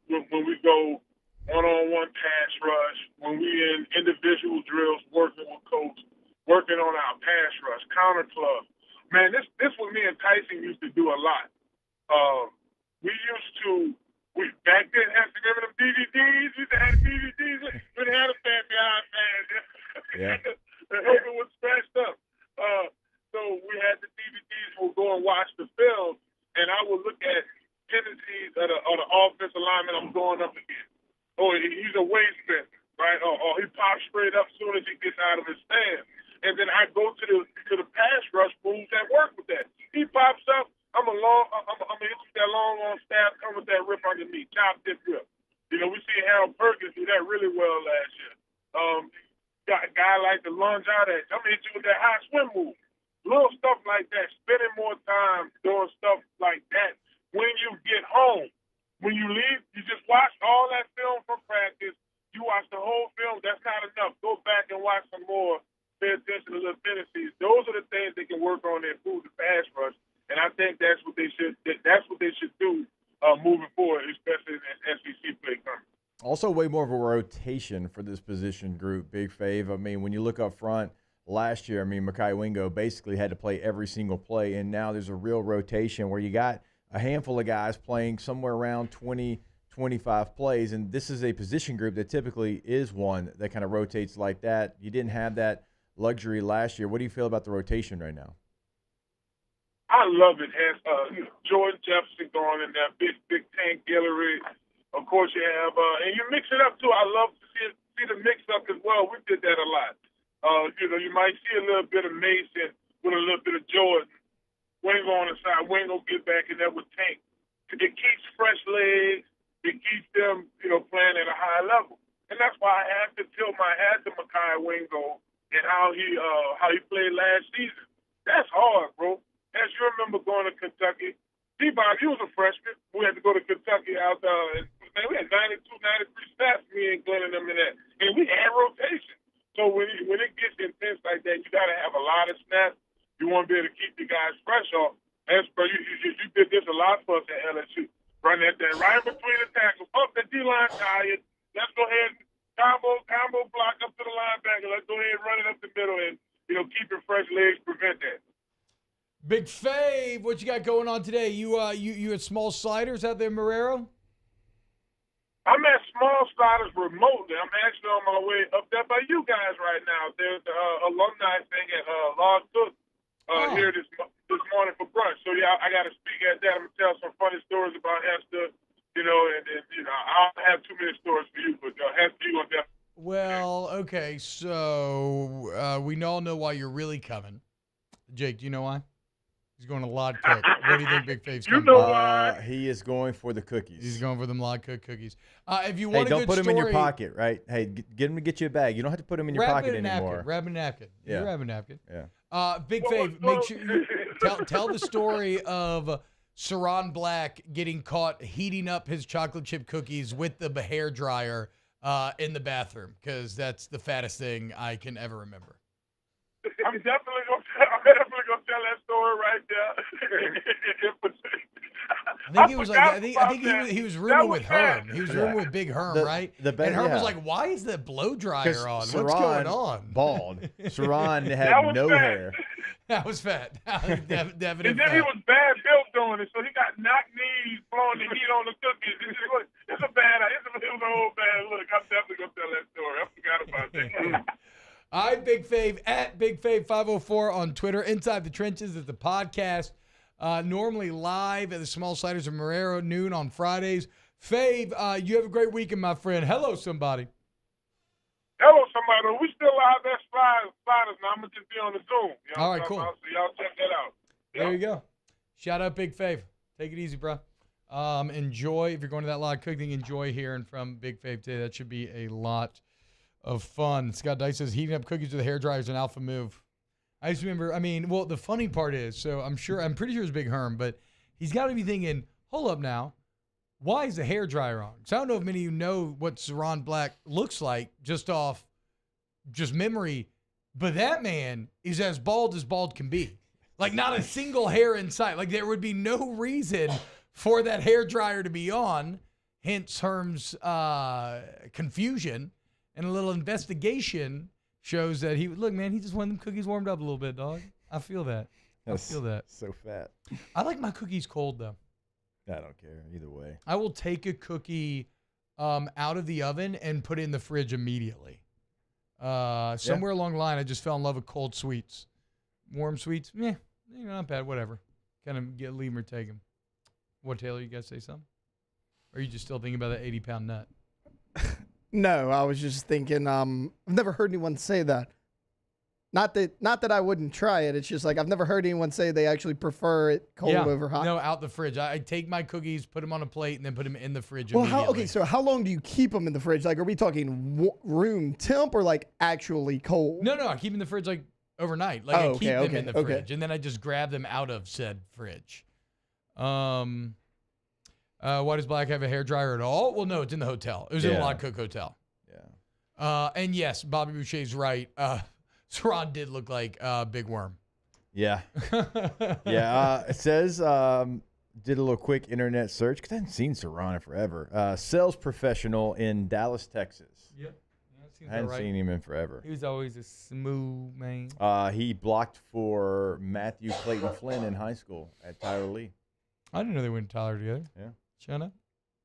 when we go one-on-one pass rush, when we in individual drills working with coach, working on our pass rush, counter club. Man, this what me and Tyson used to do a lot. We back then had to remember them DVDs. We used to have DVDs. We didn't have a fancy iPad. Yeah. The paper was scratched up. So we had the DVDs. We'll go and watch the film, and I would look at tendencies of the offensive lineman I'm going up against. Or he's a waist spinner, right? Or he pops straight up as soon as he gets out of his stand. And then I go to the pass rush moves that work with that. He pops up. I'm hit with that long on staff, come with that rip underneath, chop this rip. We see Harold Perkins do that really well last year. Got a guy like to lunge out at. I'm hit you with that high swim move. Little stuff like that. Spending more time doing stuff like that when you get home. When you leave, you just watch all that film from practice. You watch the whole film. That's not enough. Go back and watch some more. Pay attention to the tendencies. Those are the things they can work on to improve the pass rush. And I think that's what they should do moving forward, especially in SEC play coming. Also, way more of a rotation for this position group, Big Fave. When you look up front last year, Mekhi Wingo basically had to play every single play, and now there's a real rotation where you got a handful of guys playing somewhere around 20, 25 plays, and this is a position group that typically is one that kind of rotates like that. You didn't have that luxury last year. What do you feel about the rotation right now? I love it. As Jordan Jefferson going in there, big Tank Guillory. Of course, you have, and you mix it up too. I love to see the mix up as well. We did that a lot. You might see a little bit of Mason with a little bit of Jordan. Wingo on the side. Wingo get back in there with Tank. It keeps fresh legs. It keeps them, playing at a high level. And that's why I have to tilt my hat to Mekhi Wingo and how he played last season. That's hard, bro. As you remember going to Kentucky, T-Bob, he was a freshman. We had to go to Kentucky out there. We had 92, 93 snaps, me and Glenn and them in that. And we had rotation. So when it gets intense like that, you got to have a lot of snaps. You want to be able to keep the guys fresh off. As per you did this a lot for us at LSU. Run that thing right between the tackles. Up the D-line tired. Let's go ahead and combo block up to the linebacker. Let's go ahead and run it up the middle and, keeping fresh legs prevent that. Big Fave, what you got going on today? You at Small Sliders out there in Marrero? I'm at Small Sliders remotely. I'm actually on my way up there by you guys right now. There's the alumni thing at Lord Cook here this morning for brunch. So, yeah, I got to speak at that. I'm going to tell some funny stories about Hester, and I don't have too many stories for you, but Hester, you're going to definitely. Well, okay, so we all know why you're really coming. Jake, do you know why? He's going to Lod Cook. What do you think Big Fave's coming? He is going for the cookies. He's going for them Lod Cook cookies. If you want a good story, don't put them in your pocket, right? Hey, get him to get you a bag. You don't have to put them in your pocket anymore. Wrap a napkin. Yeah. You wrap a napkin. Yeah. Big Fave, make sure you tell the story of Saron Black getting caught heating up his chocolate chip cookies with the hair dryer in the bathroom, because that's the fattest thing I can ever remember. I'm definitely gonna tell that story right there. I think he was rooming with Herm. He was rooming with Big Herm, right? And Herm was like, "Why is the blow dryer on? What's going on?" Bald. Saron had no hair. That was fat. Definitely. And then he was bad built doing it, so he got knock knees blowing the heat on the cookies. It's a bad. It was an old bad look. I'm definitely gonna tell that story. I forgot about that. I'm Big Fave at Big Fave 504 on Twitter. Inside the Trenches is the podcast. Normally live at the Small Sliders of Marrero, noon on Fridays. Fave, you have a great weekend, my friend. Hello, somebody. Hello, somebody. We still live at Sliders now. I'm going to just be on the Zoom. All right, cool. So y'all check that out. There you go. Shout out Big Fave. Take it easy, bro. Enjoy. If you're going to that Lod Cook thing, enjoy hearing from Big Fave today. That should be a lot of fun. Scott Dice says heating up cookies with a hairdryer is an alpha move. I just remember, the funny part is, so I'm pretty sure it's Big Herm, but he's got to be thinking, hold up now, why is the hairdryer on? So I don't know if many of you know what Saron Black looks like just off memory, but that man is as bald can be. Like, not a single hair in sight. Like, there would be no reason for that hairdryer to be on, hence Herm's confusion. And a little investigation shows that he just wanted them cookies warmed up a little bit, dog. I feel that. I feel that. So fat. I like my cookies cold, though. I don't care either way. I will take a cookie out of the oven and put it in the fridge immediately. Somewhere along the line, I just fell in love with cold sweets. Warm sweets, not bad, whatever. Kind of leave them or take them. What, Taylor, you guys say something? Or are you just still thinking about that 80-pound nut? No, I was just thinking, I've never heard anyone say that. Not that I wouldn't try it. It's just like I've never heard anyone say they actually prefer it cold over hot. No, out the fridge. I take my cookies, put them on a plate, and then put them in the fridge immediately. So how long do you keep them in the fridge? Like, are we talking room temp or like actually cold? No, I keep them in the fridge like overnight. Like I keep them in the fridge, and then I just grab them out of said fridge. Why does Black have a hairdryer at all? Well, no, it's in the hotel. It was in a Lod Cook hotel. Yeah. And yes, Bobby Boucher's right. Saron did look like Big Worm. Yeah. Yeah. It says, did a little quick internet search because I haven't seen Saron in forever. Sales professional in Dallas, Texas. Yep. I hadn't seen him in forever. He was always a smooth man. He blocked for Matthew Clayton Flynn in high school at Tyler Lee. I didn't know they went to Tyler together. Yeah. Shut up.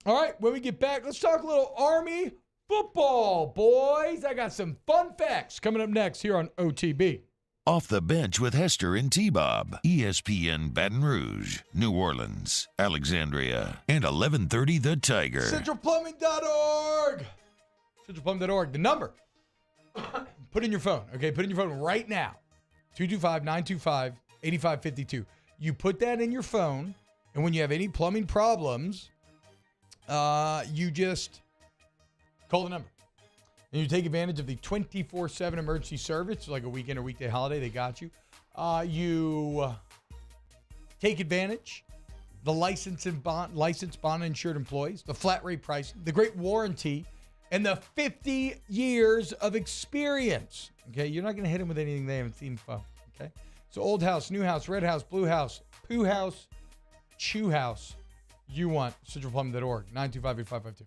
All right, when we get back, let's talk a little Army football, boys. I got some fun facts coming up next here on OTB. Off the Bench with Hester and T-Bob. ESPN Baton Rouge, New Orleans, Alexandria, and 1130 The Tiger. CentralPlumbing.org. CentralPlumbing.org. The number. Put in your phone, okay? Put in your phone right now. 225-925-8552. You put that in your phone, and when you have any plumbing problems, you just call the number. And you take advantage of the 24/7 emergency service, like a weekend or weekday holiday. They got you. You take advantage. The licensed, bond insured employees, the flat rate pricing, the great warranty, and the 50 years of experience. Okay, you're not going to hit them with anything they haven't seen before. Okay, so old house, new house, red house, blue house, poo house, chew house. You want centralplumbing.org, 925-8552.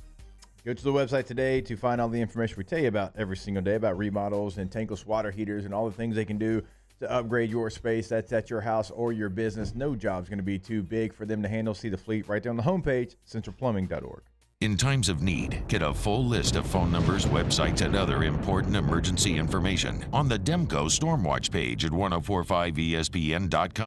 Go to the website today to find all the information we tell you about every single day about remodels and tankless water heaters and all the things they can do to upgrade your space that's at your house or your business. No job's going to be too big for them to handle. See the fleet right there on the homepage, centralplumbing.org. In times of need, get a full list of phone numbers, websites, and other important emergency information on the Demco Stormwatch page at 1045ESPN.com.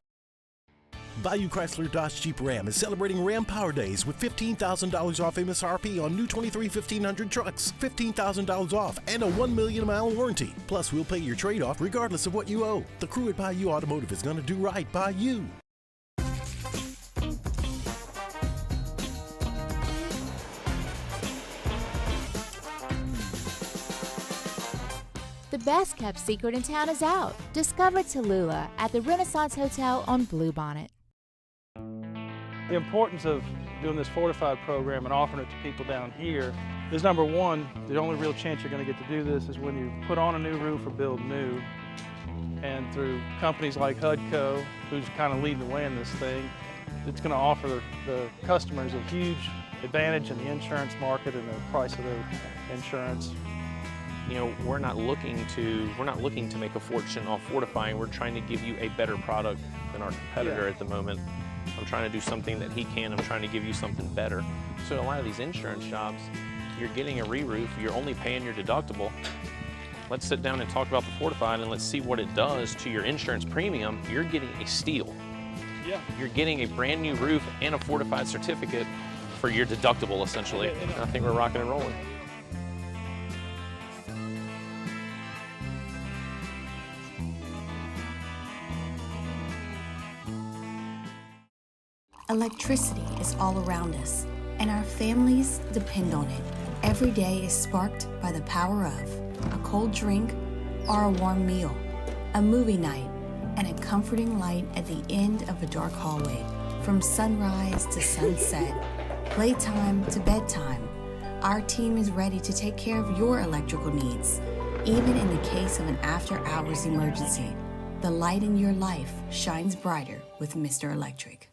Bayou Chrysler Dodge Jeep Ram is celebrating Ram Power Days with $15,000 off MSRP on new 23 1500 trucks, $15,000 off, and a 1 million mile warranty. Plus, we'll pay your trade-off regardless of what you owe. The crew at Bayou Automotive is going to do right by you. The best kept secret in town is out. Discover Tallulah at the Renaissance Hotel on Bluebonnet. The importance of doing this fortified program and offering it to people down here is, number one, the only real chance you're going to get to do this is when you put on a new roof or build new. And through companies like HUDCO, who's kind of leading the way in this thing, it's going to offer the customers a huge advantage in the insurance market and the price of their insurance. You know, we're not looking to make a fortune off fortifying. We're trying to give you a better product than our competitor at the moment. I'm trying to do something that he can. I'm trying to give you something better. So a lot of these insurance shops, you're getting a re-roof, you're only paying your deductible. Let's sit down and talk about the fortified and let's see what it does to your insurance premium. You're getting a steal. Yeah. You're getting a brand new roof and a fortified certificate for your deductible, essentially. And I think we're rocking and rolling. Electricity is all around us, and our families depend on it. Every day is sparked by the power of a cold drink or a warm meal, a movie night, and a comforting light at the end of a dark hallway. From sunrise to sunset, playtime to bedtime, our team is ready to take care of your electrical needs. Even in the case of an after-hours emergency, the light in your life shines brighter with Mr. Electric.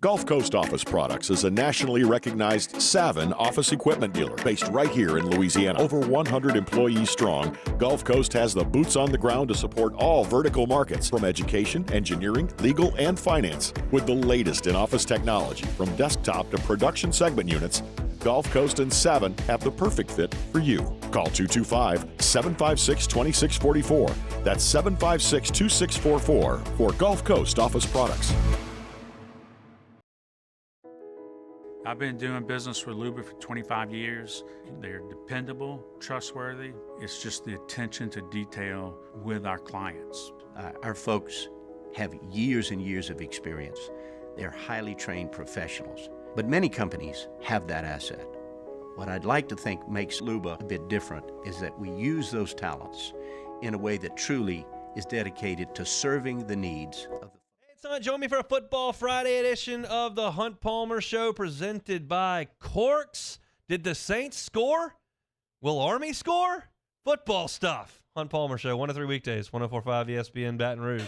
Gulf Coast Office Products is a nationally recognized Savin office equipment dealer based right here in Louisiana. Over 100 employees strong, Gulf Coast has the boots on the ground to support all vertical markets, from education, engineering, legal, and finance. With the latest in office technology, from desktop to production segment units, Gulf Coast and Savin have the perfect fit for you. Call 225-756-2644. That's 756-2644 for Gulf Coast Office Products. I've been doing business with Luba for 25 years. They're dependable, trustworthy. It's just the attention to detail with our clients. Our folks have years and years of experience. They're highly trained professionals. But many companies have that asset. What I'd like to think makes Luba a bit different is that we use those talents in a way that truly is dedicated to serving the needs of the Join me for a Football Friday edition of the Hunt Palmer Show, presented by Corks. Did the Saints score? Will Army score? Football stuff. Hunt Palmer Show, 1 to 3 weekdays, 104.5 ESPN Baton Rouge.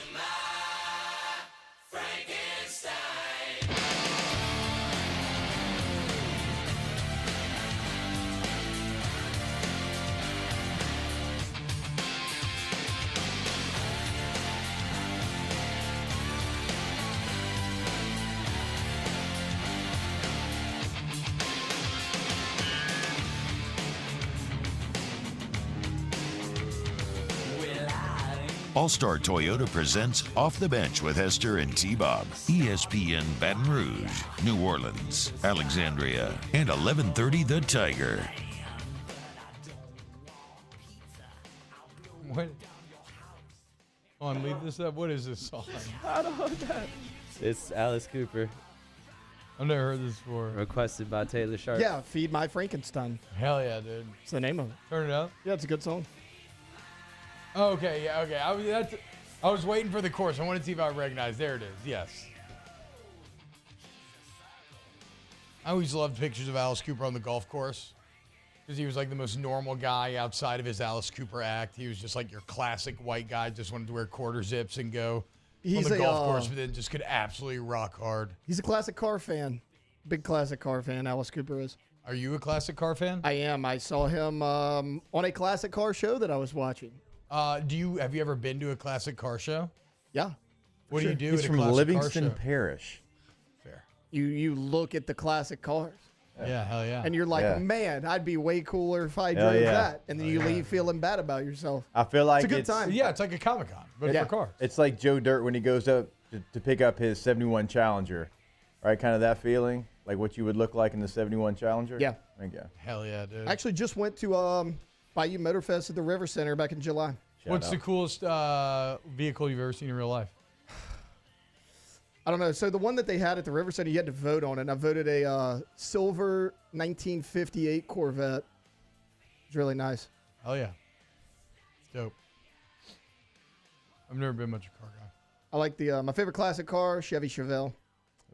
All-Star Toyota presents Off the Bench with Hester and T-Bob. ESPN Baton Rouge, New Orleans, Alexandria, and 1130 The Tiger. On, leave this up. What is this song? I don't know that. It's Alice Cooper. I've never heard this before. Requested by Taylor Sharp. Yeah, Feed My Frankenstein. Hell yeah, dude. It's the name of it. Turn it up. Yeah, it's a good song. Okay, yeah, okay. I was waiting for the chorus. I wanted to see if I recognized. There it is. Yes. I always loved pictures of Alice Cooper on the golf course because he was like the most normal guy outside of his Alice Cooper act. He was just like your classic white guy, just wanted to wear quarter zips and go on the golf course, but then just could absolutely rock hard. He's a classic car fan. Big classic car fan, Alice Cooper is. Are you a classic car fan? I am. I saw him on a classic car show that I was watching. Have you ever been to a classic car show? Yeah. What do you do He's at a from classic Livingston car show? Parish. Fair. You look at the classic cars. Yeah, hell yeah. And you're like, Yeah. man, I'd be way cooler if I Hell drove yeah. that. And then you leave feeling bad about yourself. I feel like it's a good time. Yeah, it's like a Comic-Con, but for cars. It's like Joe Dirt when he goes up to pick up his 71 Challenger, right? Kind of that feeling, like what you would look like in the 71 Challenger. Yeah. Okay. Hell yeah, dude. I actually just went to Bayou Motor Fest at the River Center back in July. What's the coolest vehicle you've ever seen in real life? I don't know. So the one that they had at the River Center, you had to vote on it. And I voted a silver 1958 Corvette. It's really nice. Hell yeah. It's dope. I've never been much of a car guy. I like the my favorite classic car, Chevy Chevelle.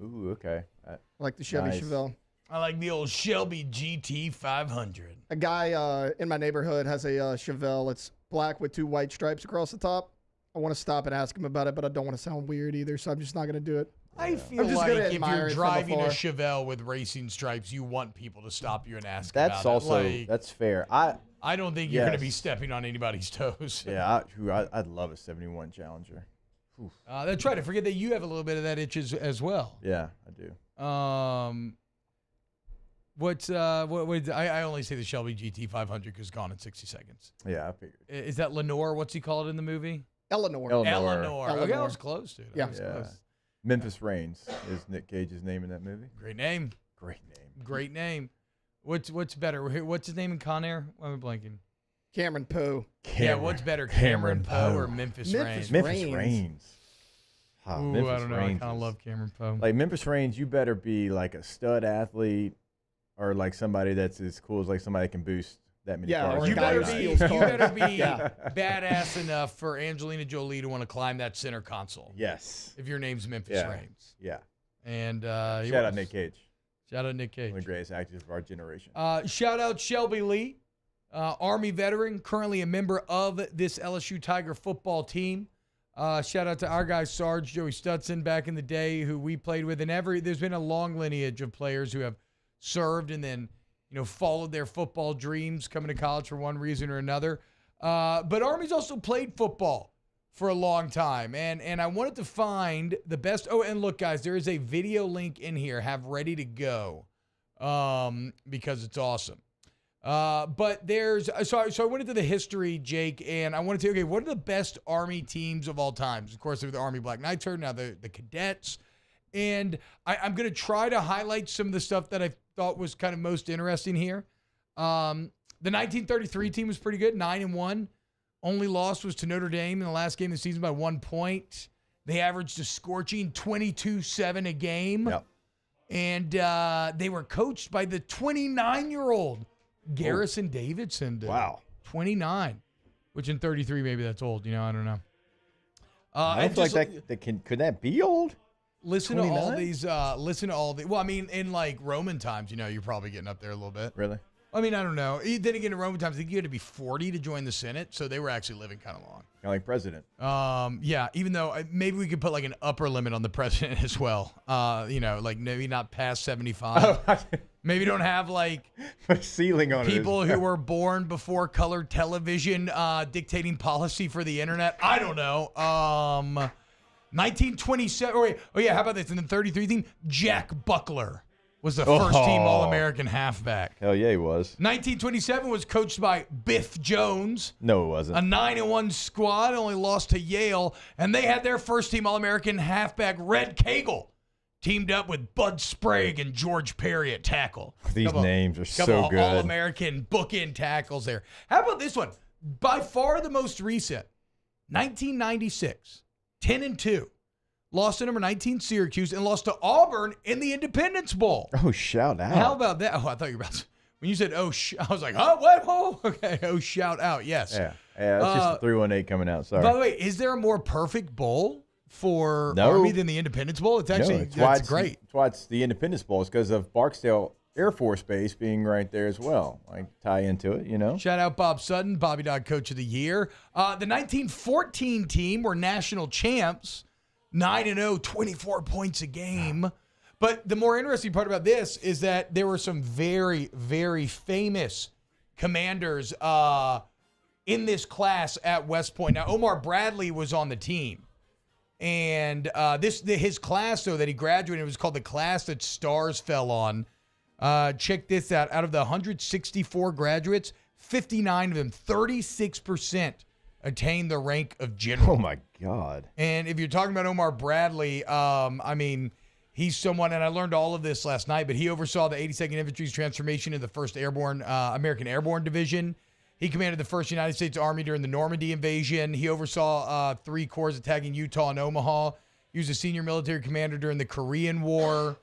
Ooh, okay. I like the Chevy Chevelle. I like the old Shelby GT 500. A guy in my neighborhood has a Chevelle. It's black with 2 white stripes across the top. I want to stop and ask him about it, but I don't want to sound weird either, so I'm just not going to do it. I feel I'm just like gonna if admire you're it from driving a afar. Chevelle with racing stripes, you want people to stop you and ask That's about also it. Like, that's fair. I don't think you're going to be Yes. stepping on anybody's toes. Yeah, I'd love a 71 Challenger. Oof. That's right. I forget that you have a little bit of that itch as well. Yeah, I do. I only say the Shelby GT 500 because it's gone in 60 seconds. Yeah, I figured. Is that Lenore? What's he called in the movie? Eleanor. Eleanor. Okay, I was close, dude. I Yeah. was close. Memphis Reigns is Nick Cage's name in that movie. Great name. Great name. Great name. What's better? What's his name in Con Air? Why am I blanking? Cameron Poe. Yeah, what's better, Cameron Poe or Memphis Reigns? Memphis Reigns. Ooh, Memphis I don't know. Reigns I kind of love Cameron Poe. Like Memphis Reigns, you better be like a stud athlete or like somebody that's as cool as like somebody that can boost that many cars. You better be Yeah. badass enough for Angelina Jolie to want to climb that center console. Yes. If your name's Memphis Yeah. Reigns. Yeah. And shout out Nick Cage. Shout out Nick Cage. One of the greatest actors of our generation. Shout out Shelby Lee, Army veteran, currently a member of this LSU Tiger football team. Shout out to our guy Sarge Joey Stutson back in the day, who we played with. And there's been a long lineage of players who have served and then followed their football dreams, coming to college for one reason or another. But Army's also played football for a long time. And I wanted to find the best. Oh, and look, guys, there is a video link in here. Have ready to go because it's awesome. But there's so I went into the history, Jake, and I wanted to, okay, what are the best Army teams of all time? Of course, they were the Army Black Knights, now the Cadets. And I'm going to try to highlight some of the stuff that I thought was kind of most interesting here. The 1933 team was pretty good, 9-1. Only loss was to Notre Dame in the last game of the season by 1 point. They averaged a scorching 22-7 a game. Yep. And they were coached by the 29-year-old Garrison Davidson. Dude. Wow. 29, which in 33, maybe that's old. I don't know. I don't feel like could that be old? Listen to 29? all these, well, I mean, in like Roman times, you're probably getting up there a little bit. Really? I mean, I don't know. Then again, in Roman times, I think you had to be 40 to join the Senate, so they were actually living kind of long. Kind of like president. Yeah, even though maybe we could put like an upper limit on the president as well. Like maybe not past 75. Maybe don't have like a ceiling on people who were born before color television dictating policy for the internet. I don't know. 1927. Oh yeah, how about this? In the 33 team, Jack Buckler was the first team All-American halfback. Hell yeah, he was. 1927 was coached by Biff Jones. No, it wasn't. A 9-1 squad, only lost to Yale, and they had their first team All-American halfback, Red Cagle, teamed up with Bud Sprague and George Perry at tackle. These names are so Couple good. All-American bookend tackles there. How about this one? By far the most recent, 1996, 10-2. Lost to number 19 Syracuse and lost to Auburn in the Independence Bowl. Oh, shout out. How about that? Oh, I thought you were about to. When you said, I was like, oh, what? Oh, okay. Oh, shout out. Yes. Yeah, it's just a 318 coming out. Sorry. By the way, is there a more perfect bowl for No. Army than the Independence Bowl? It's actually, it's why that's great. That's why it's the Independence Bowl. It's because of Barksdale Air Force Base being right there as well. I tie into it, you know. Shout out Bob Sutton, Bobby Dog Coach of the Year. The 1914 team were national champs, 9-0, 24 points a game. But the more interesting part about this is that there were some very, very famous commanders in this class at West Point. Now, Omar Bradley was on the team. And his class, though, that he graduated, was called the class that stars fell on. Check this out. Out of the 164 graduates, 59 of them, 36%, attained the rank of general. Oh, my God. And if you're talking about Omar Bradley, I mean, he's someone, and I learned all of this last night, but he oversaw the 82nd Infantry's transformation in the 1st Airborne, American Airborne Division. He commanded the 1st United States Army during the Normandy invasion. He oversaw 3 corps attacking Utah and Omaha. He was a senior military commander during the Korean War.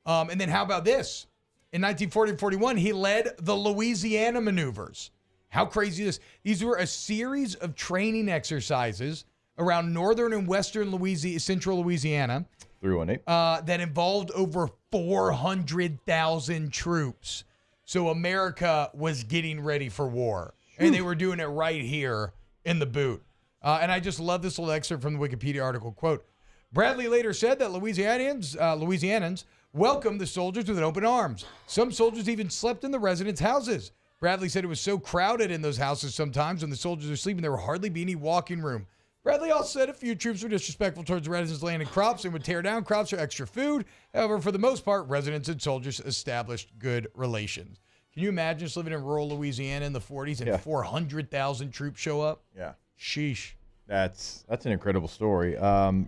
And then how about this? In 1940 and 41, he led the Louisiana maneuvers. How crazy is this? These were a series of training exercises around northern and western Louisiana, central Louisiana, 318. that involved over 400,000 troops. So America was getting ready for war. And they were doing it right here in the boot. And I just love this little excerpt from the Wikipedia article. Quote, Bradley later said that Louisianans welcomed the soldiers with open arms. Some soldiers even slept in the residents' houses. Bradley said it was so crowded in those houses sometimes when the soldiers were sleeping, there would hardly be any walking room. Bradley also said a few troops were disrespectful towards the residents' land and crops and would tear down crops for extra food. However, for the most part, residents and soldiers established good relations. Can you imagine just living in rural Louisiana in the 40s and 400,000 troops show up? Yeah. Sheesh. That's an incredible story.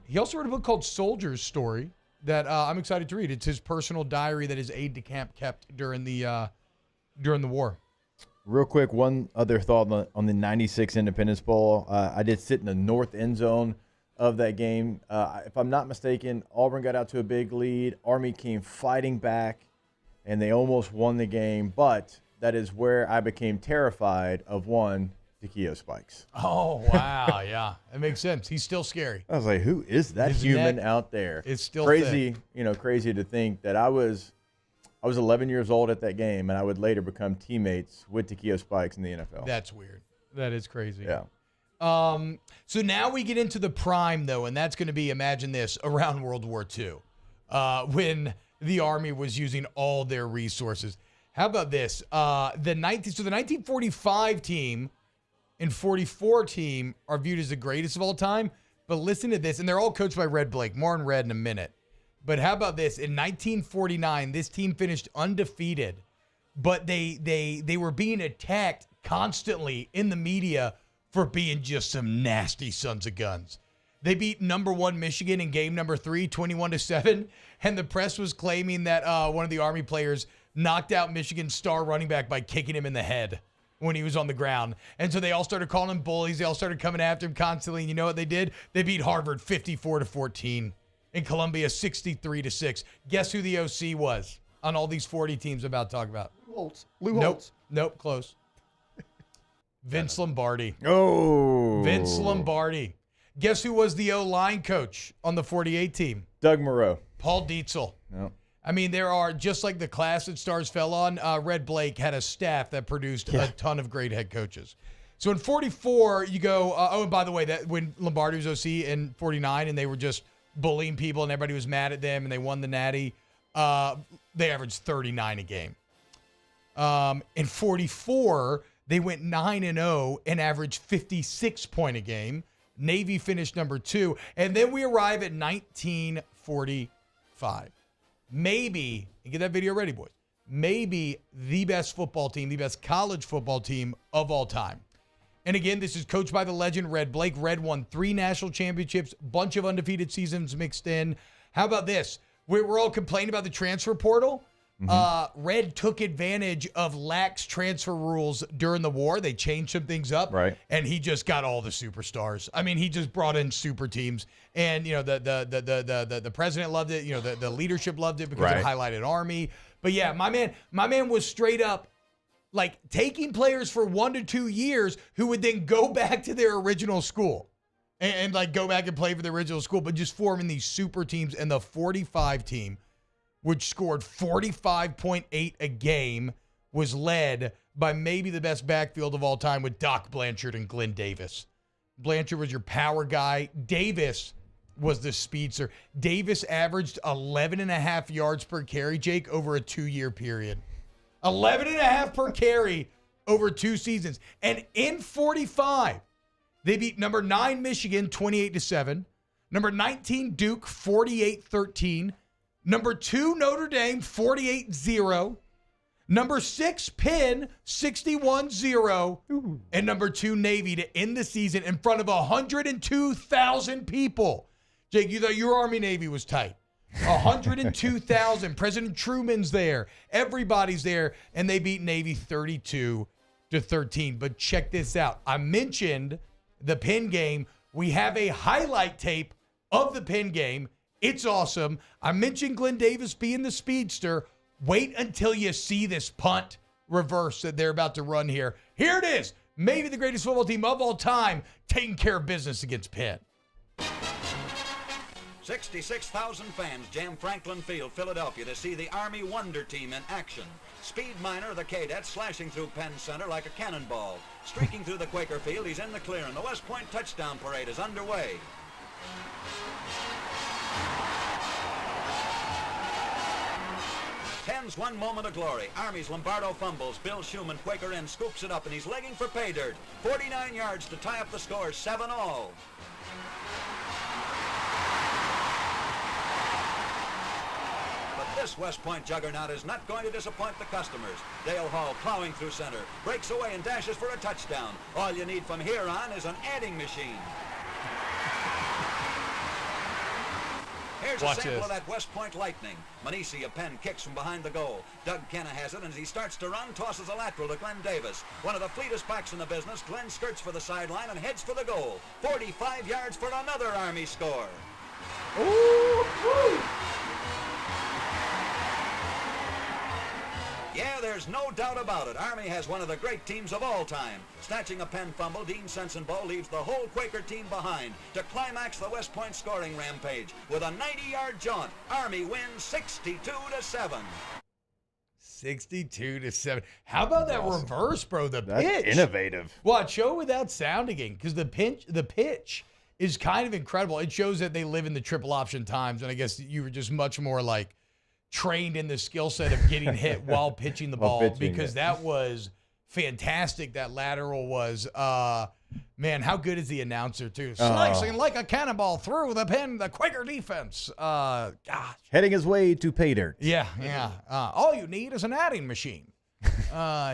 He also wrote a book called Soldier's Story that I'm excited to read. It's his personal diary that his aide-de-camp kept during the war. Real quick, one other thought on the 96 Independence Bowl. I did sit in the north end zone of that game. If I'm not mistaken, Auburn got out to a big lead. Army came fighting back, and they almost won the game. But that is where I became terrified of one Takeo Spikes. Oh, wow, yeah. That makes sense. He's still scary. I was like, who is that human out there? It's still crazy, thick. Crazy to think that I was 11 years old at that game, and I would later become teammates with Takeo Spikes in the NFL. That's weird. That is crazy. Yeah. So now we get into the prime, though, and that's going to be, imagine this, around World War II, when the Army was using all their resources. How about this? The 1945 team and 44 team are viewed as the greatest of all time, but listen to this, and they're all coached by Red Blake. More on Red in a minute. But how about this? In 1949, this team finished undefeated, but they were being attacked constantly in the media for being just some nasty sons of guns. They beat number 1 Michigan in game number 3, 21-7, and the press was claiming that one of the Army players knocked out Michigan's star running back by kicking him in the head when he was on the ground. And so they all started calling him bullies. They all started coming after him constantly. And you know what they did? They beat Harvard 54-14. In Columbia, 63-6. Guess who the OC was on all these 40 teams I'm about to talk about? Lou Holtz. Nope, close. Vince Lombardi. Oh. Vince Lombardi. Guess who was the O-line coach on the 48 team? Doug Moreau. Paul Dietzel. No. I mean, there are, just like the class that stars fell on, Red Blake had a staff that produced a ton of great head coaches. So in 44, you go, and by the way, that when Lombardi was OC in 49 and they were just bullying people and everybody was mad at them and they won the Natty, they averaged 39 a game. In 44, they went 9-0 and averaged 56 point a game. Navy finished number 2. And then we arrive at 1945. Maybe, and get that video ready, boys, maybe the best football team, the best college football team of all time. And again, this is coached by the legend Red Blake. Red won 3 national championships, bunch of undefeated seasons mixed in. How about this? We're all complaining about the transfer portal. Red took advantage of lax transfer rules during the war. They changed some things up, right? And he just got all the superstars. I mean, he just brought in super teams, and the president loved it. The leadership loved it because it highlighted Army. But yeah, my man was straight up like taking players for 1 to 2 years who would then go back to their original school and like go back and play for the original school, but just forming these super teams. And the 45 team, which scored 45.8 a game, was led by maybe the best backfield of all time with Doc Blanchard and Glenn Davis. Blanchard was your power guy. Davis was the speedster. Davis averaged 11.5 yards per carry, Jake, over a 2-year period. 11.5 per carry over 2 seasons. And in 45, they beat number 9 Michigan 28-7, number 19 Duke 48-13, number 2 Notre Dame 48-0, number 6 Penn 61-0, and number 2 Navy to end the season in front of 102,000 people. Jake, you thought your Army Navy was tight. 102,000. President Truman's there. Everybody's there, and they beat Navy 32-13. But check this out. I mentioned the Penn game. We have a highlight tape of the Penn game. It's awesome. I mentioned Glenn Davis being the speedster. Wait until you see this punt reverse that they're about to run here. Here it is. Maybe the greatest football team of all time taking care of business against Penn. 66,000 fans jam Franklin Field, Philadelphia, to see the Army Wonder Team in action. Speed Miner, the cadet, slashing through Penn Center like a cannonball. Streaking through the Quaker Field, he's in the clear, and the West Point touchdown parade is underway. Tens one moment of glory. Army's Lombardo fumbles. Bill Schumann, Quaker end, scoops it up, and he's legging for pay dirt. 49 yards to tie up the score, 7-all. This West Point juggernaut is not going to disappoint the customers. Dale Hall plowing through center, breaks away and dashes for a touchdown. All you need from here on is an adding machine. Here's a sample of that West Point lightning. Manisi of Penn kicks from behind the goal. Doug Kenna has it, and as he starts to run, tosses a lateral to Glenn Davis. One of the fleetest backs in the business. Glenn skirts for the sideline and heads for the goal. 45 yards for another Army score. Ooh, woo. Yeah, there's no doubt about it. Army has one of the great teams of all time. Snatching a Penn fumble, Dean Sensenbow leaves the whole Quaker team behind to climax the West Point scoring rampage. With a 90-yard jaunt, Army wins 62-7. 62-7. How about that reverse, bro? That's pitch. Innovative. Watch, show without sound again, because the pitch is kind of incredible. It shows that they live in the triple option times, and I guess you were just much more like trained in the skill set of getting hit while pitching the ball, because that was fantastic. That lateral was, man, how good is the announcer too? Slicing like a cannonball through the Quaker defense. Gosh. Heading his way to pay dirt. Yeah. All you need is an adding machine.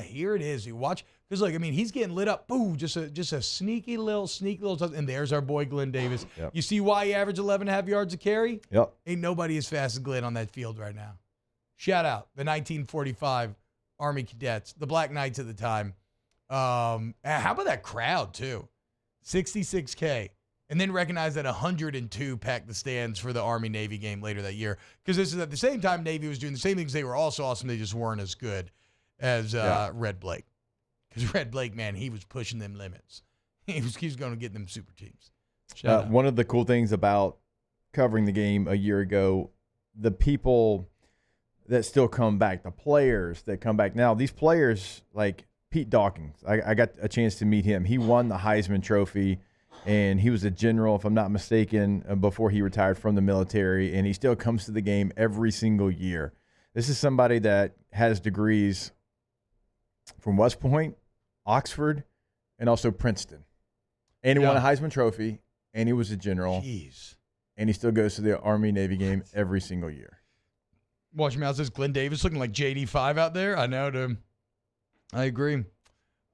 Here it is. You watch, because look, I mean, he's getting lit up. Boo, just a sneaky little, and there's our boy Glenn Davis. Yep. You see why he averaged 11.5 yards a carry? Yep. Ain't nobody as fast as Glenn on that field right now. Shout out the 1945 Army Cadets, the Black Knights at the time. How about that crowd too? 66K. And then recognize that 102 packed the stands for the Army-Navy game later that year. Because this is at the same time Navy was doing the same things. They were also awesome. They just weren't as good as Red Blake. Because Red Blake, man, he was pushing them limits. He was going to get them super teams. One of the cool things about covering the game a year ago, the people that still come back, the players that come back now, these players like Pete Dawkins, I got a chance to meet him. He won the Heisman Trophy, and he was a general, if I'm not mistaken, before he retired from the military, and he still comes to the game every single year. This is somebody that has degrees from West Point, Oxford, and also Princeton. And he won a Heisman Trophy, and he was a general. Jeez. And he still goes to the Army-Navy game every single year. Watch your mouth. Says Glenn Davis looking like JD5 out there. I know, dude. I agree.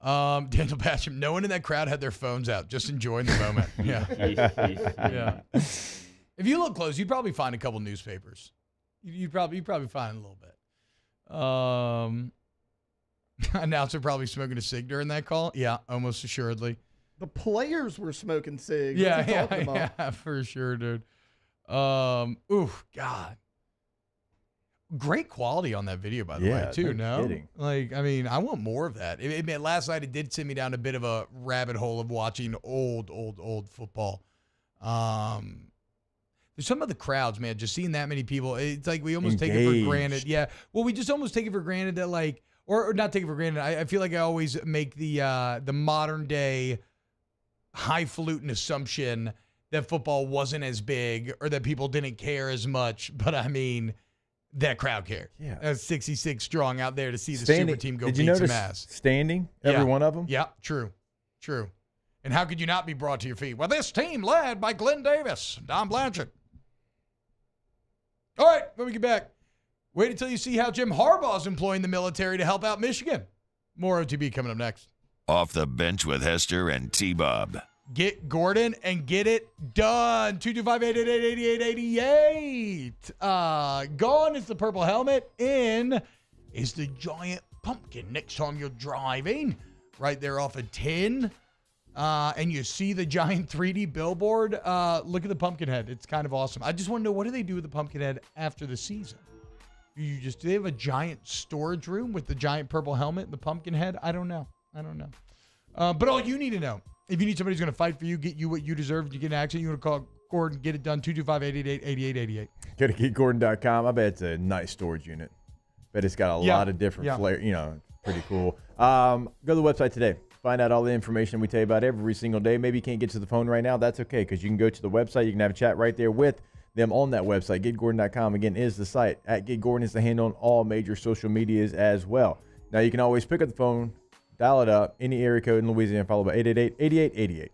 Daniel Basham, no one in that crowd had their phones out, just enjoying the moment. Yeah. Yeah. If you look close, you'd probably find a couple newspapers. You'd probably find a little bit. Announcer probably smoking a cig during that call. Yeah, almost assuredly. The players were smoking cigs. Yeah, What's he talking about? yeah, for sure, dude. God. Great quality on that video, by the way, too. No, kidding. Like, I mean, I want more of that. Last night it did send me down a bit of a rabbit hole of watching old football. There's some of the crowds, man. Just seeing that many people, it's like we almost take it for granted. Yeah, well, we just almost take it for granted that, like, or not take it for granted. I feel like I always make the modern day highfalutin assumption that football wasn't as big or that people didn't care as much. But I mean, that crowd cared. Yeah. That's 66 strong out there to see the super team go Did you beat some notice ass. standing, every one of them? Yeah, true. And how could you not be brought to your feet? Well, this team led by Glenn Davis, Don Blanchard. All right, when we get back, wait until you see how Jim Harbaugh's employing the military to help out Michigan. More OTB coming up next. Off the bench with Hester and T-Bob. Get Gordon and get it done. 225-888-8888. Gone is the purple helmet. In is the giant pumpkin. Next time you're driving, right there off of 10, and you see the giant 3D billboard, look at the pumpkin head. It's kind of awesome. I just want to know, what do they do with the pumpkin head after the season? Do they have a giant storage room with the giant purple helmet and the pumpkin head? I don't know. But all you need to know, if you need somebody who's going to fight for you, get you what you deserve, you get an accident, you want to call Gordon, get it done, 225-888-8888. Go to GetGordon.com. I bet it's a nice storage unit. Bet it's got a lot of different flair. You know, pretty cool. Go to the website today. Find out all the information we tell you about every single day. Maybe you can't get to the phone right now. That's okay, because you can go to the website. You can have a chat right there with them on that website. GetGordon.com, again, is the site. At GetGordon is the handle on all major social medias as well. Now, you can always pick up the phone, dial it up, any area code in Louisiana, followed by 888-8888.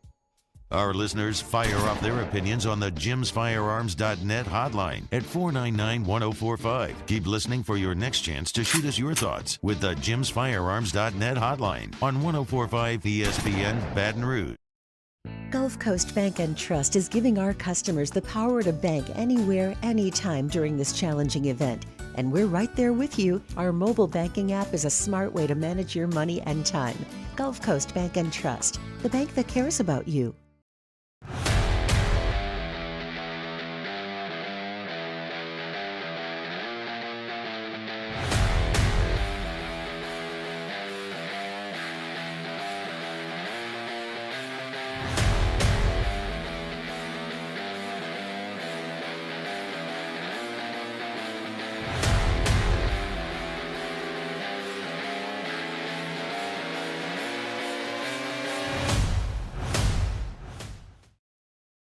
Our listeners fire up their opinions on the jimsfirearms.net hotline at 499-1045. Keep listening for your next chance to shoot us your thoughts with the jimsfirearms.net hotline on 1045 ESPN Baton Rouge. Gulf Coast Bank and Trust is giving our customers the power to bank anywhere, anytime during this challenging event. And we're right there with you. Our mobile banking app is a smart way to manage your money and time. Gulf Coast Bank and Trust, the bank that cares about you.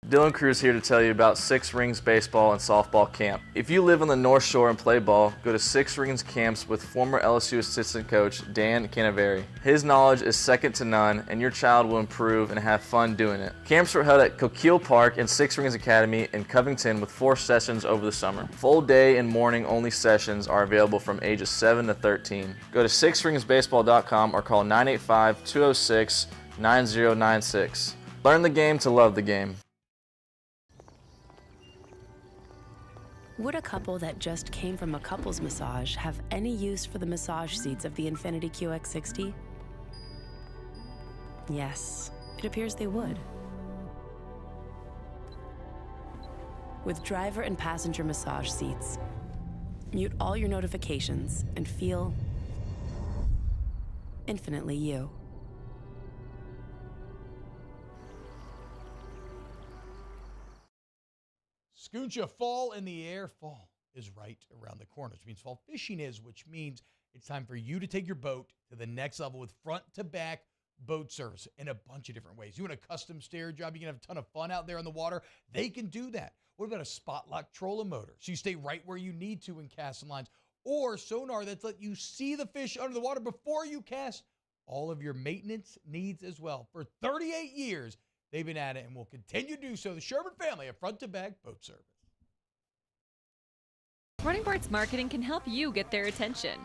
Dylan Cruz here to tell you about Six Rings Baseball and Softball Camp. If you live on the North Shore and play ball, go to Six Rings Camps with former LSU assistant coach Dan Canaveri. His knowledge is second to none, and your child will improve and have fun doing it. Camps were held at Coquille Park and Six Rings Academy in Covington with 4 sessions over the summer. Full day and morning only sessions are available from ages 7 to 13. Go to sixringsbaseball.com or call 985-206-9096. Learn the game to love the game. Would a couple that just came from a couples massage have any use for the massage seats of the Infiniti QX60? Yes, it appears they would. With driver and passenger massage seats, mute all your notifications and feel infinitely you. Scooncha, fall in the air. Fall is right around the corner, which means fall fishing is, which means it's time for you to take your boat to the next level with front-to-back boat service in a bunch of different ways. You want a custom stair job, you can have a ton of fun out there on the water. They can do that. What about a spot lock trolling motor? So you stay right where you need to in casting lines. Or sonar that's let you see the fish under the water before you cast. All of your maintenance needs as well. For 38 years, they've been at it and will continue to do so. The Sherman family of front-to-back boat service. Running Boards Marketing can help you get their attention.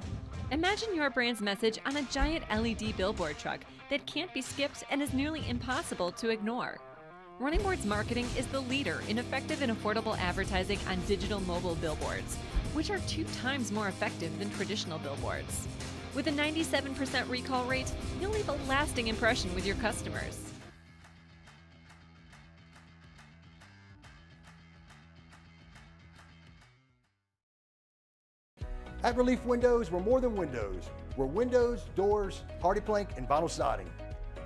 Imagine your brand's message on a giant LED billboard truck that can't be skipped and is nearly impossible to ignore. Running Boards Marketing is the leader in effective and affordable advertising on digital mobile billboards. which are 2 times more effective than traditional billboards. With a 97% recall rate, you'll leave a lasting impression with your customers. At Relief Windows, we're more than windows. We're windows, doors, hardy plank, and vinyl siding.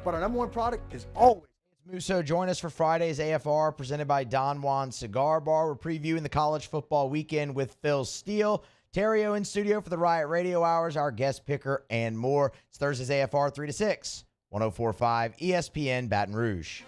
But our number one product is always. Musso, join us for Friday's AFR presented by Don Juan Cigar Bar. We're previewing the college football weekend with Phil Steele. Terrio in studio for the Riot Radio Hours, our guest picker, and more. It's Thursday's AFR 3 to 6, 104.5 ESPN Baton Rouge.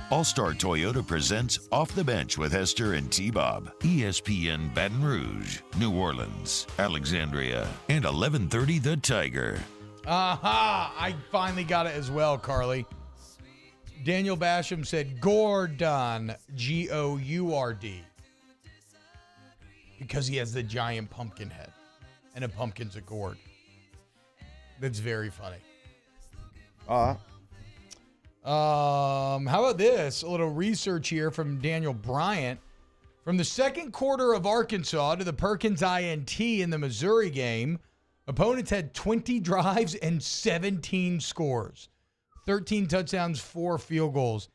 All-Star Toyota presents Off the Bench with Hester and T-Bob. ESPN Baton Rouge, New Orleans, Alexandria, and 1130 The Tiger. Aha! I finally got it as well, Carly. Daniel Basham said Gordon, G-O-U-R-D. Because he has the giant pumpkin head. And a pumpkin's a gourd. That's very funny. How about this? A little research here from Daniel Bryant. From the second quarter of Arkansas to the Perkins INT in the Missouri game, opponents had 20 drives and 17 scores. 13 touchdowns, 4 field goals.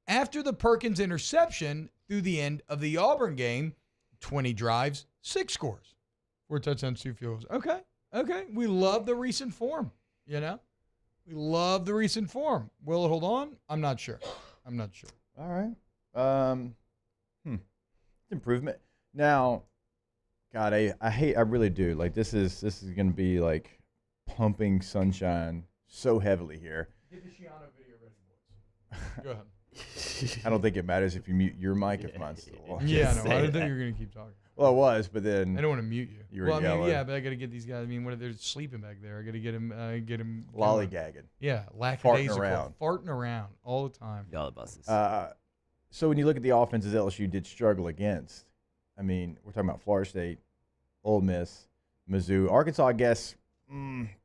After the Perkins interception through the end of the Auburn game, 20 drives, 6 scores. 4 touchdowns, 2 field goals. Okay. We love the recent form, you know? We love the recent form. Will it hold on? I'm not sure. All right. Improvement. Now, God, I really do. Like, this is going to be, like, pumping sunshine so heavily here. Get the Shiano video ready, boys. Go ahead. I don't think it matters if you mute your mic if mine's still on. Yeah, no, I didn't think you were going to keep talking. Well, I was, but then I don't want to mute you. You were yelling. Yeah, but I got to get these guys. I mean, what if they're sleeping back there? I got to get them lollygagging. Yeah, farting around all the time. Y'all buses. So when you look at the offenses LSU did struggle against, I mean, we're talking about Florida State, Ole Miss, Mizzou, Arkansas. I guess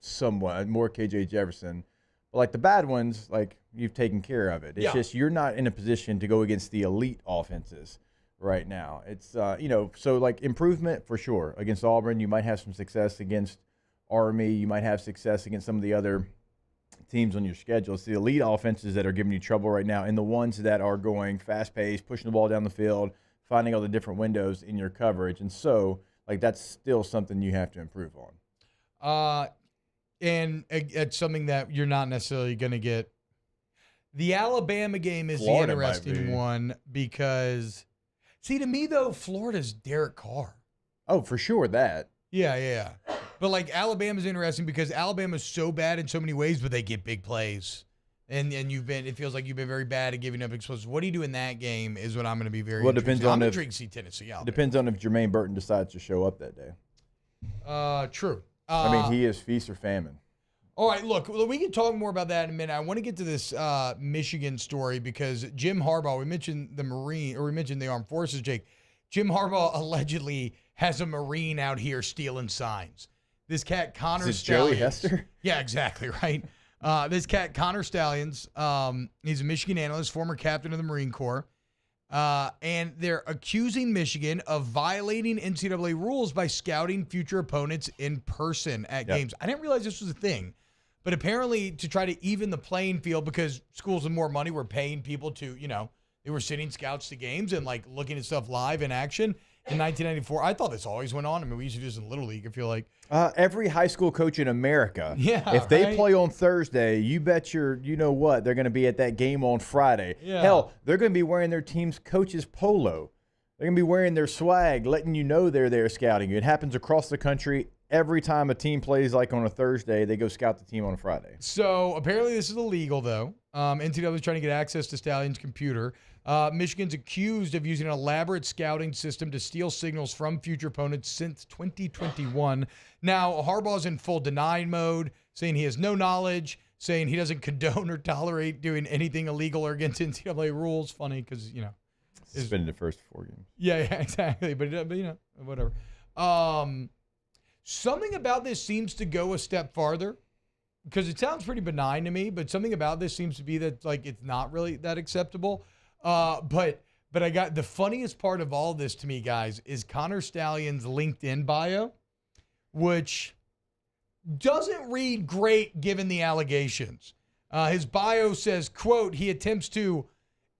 somewhat more KJ Jefferson, but like the bad ones, like you've taken care of it. It's just you're not in a position to go against the elite offenses right now. It's so like improvement for sure against Auburn. You might have some success against Army. You might have success against some of the other teams on your schedule. It's the elite offenses that are giving you trouble right now, and the ones that are going fast paced, pushing the ball down the field, finding all the different windows in your coverage. And so like that's still something you have to improve on. And it's something that you're not necessarily going to get. The Alabama game is Florida the interesting one because, see, to me, though, Florida's Derek Carr. Oh, for sure that. Yeah. But, like, Alabama's interesting because Alabama's so bad in so many ways, but they get big plays. And it feels like you've been very bad at giving up explosives. What do you do in that game is what I'm going to be very Well, it depends on if Tennessee out depends on if Jermaine Burton decides to show up that day. True. I mean, he is feast or famine. All right, look, we can talk more about that in a minute. I want to get to this Michigan story because Jim Harbaugh, we mentioned the Armed Forces, Jake. Jim Harbaugh allegedly has a Marine out here stealing signs. This cat, Connor Stallions. Joey Hester? Yeah, exactly, right. This cat, Connor Stallions, he's a Michigan analyst, former captain of the Marine Corps. And they're accusing Michigan of violating NCAA rules by scouting future opponents in person at games. I didn't realize this was a thing, but apparently to try to even the playing field because schools with more money were paying people to, they were sending scouts to games and like looking at stuff live in action. In 1994, I thought this always went on. I mean, we used to do this in Little League, I feel like. Every high school coach in America, if they play on Thursday, you bet they're going to be at that game on Friday. Yeah. Hell, they're going to be wearing their team's coach's polo. They're going to be wearing their swag, letting you know they're there scouting you. It happens across the country every time a team plays like on a Thursday, they go scout the team on a Friday. So apparently this is illegal, though. NCAA is trying to get access to Stallion's computer. Michigan's accused of using an elaborate scouting system to steal signals from future opponents since 2021. Now, Harbaugh's in full denying mode, saying he has no knowledge, saying he doesn't condone or tolerate doing anything illegal or against NCAA rules. Funny because, Suspended the first 4 games. Yeah, exactly. But whatever. Something about this seems to go a step farther because it sounds pretty benign to me, but something about this seems to be that it's not really that acceptable. But I got the funniest part of all this to me, guys, is Connor Stallion's LinkedIn bio, which doesn't read great given the allegations. His bio says, quote, he attempts to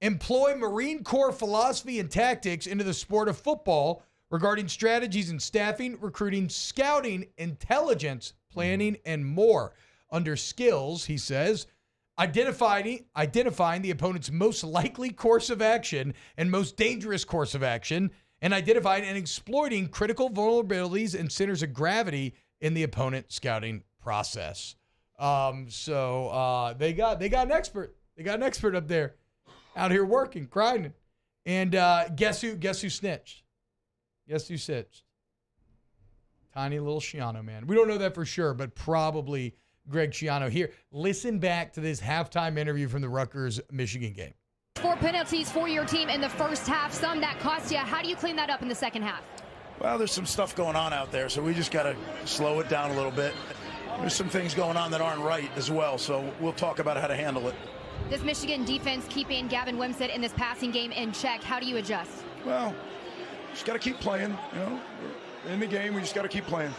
employ Marine Corps philosophy and tactics into the sport of football regarding strategies in staffing, recruiting, scouting, intelligence, planning, and more. Under skills, he says, identifying the opponent's most likely course of action and most dangerous course of action, and identifying and exploiting critical vulnerabilities and centers of gravity in the opponent scouting process. So they got an expert. They got an expert up there out here working, grinding. And guess who snitched? Guess who snitched? Tiny little Schiano, man. We don't know that for sure, but probably Greg Schiano. Here, listen back to this halftime interview from the Rutgers-Michigan game. 4 penalties for your team in the first half, some that cost you. How do you clean that up in the second half? Well, there's some stuff going on out there, so we just got to slow it down a little bit. There's some things going on that aren't right as well, so we'll talk about how to handle it. Does Michigan defense keeping Gavin Wimsatt in this passing game in check? How do you adjust? Well, just got to keep playing. In the game, we just got to keep playing.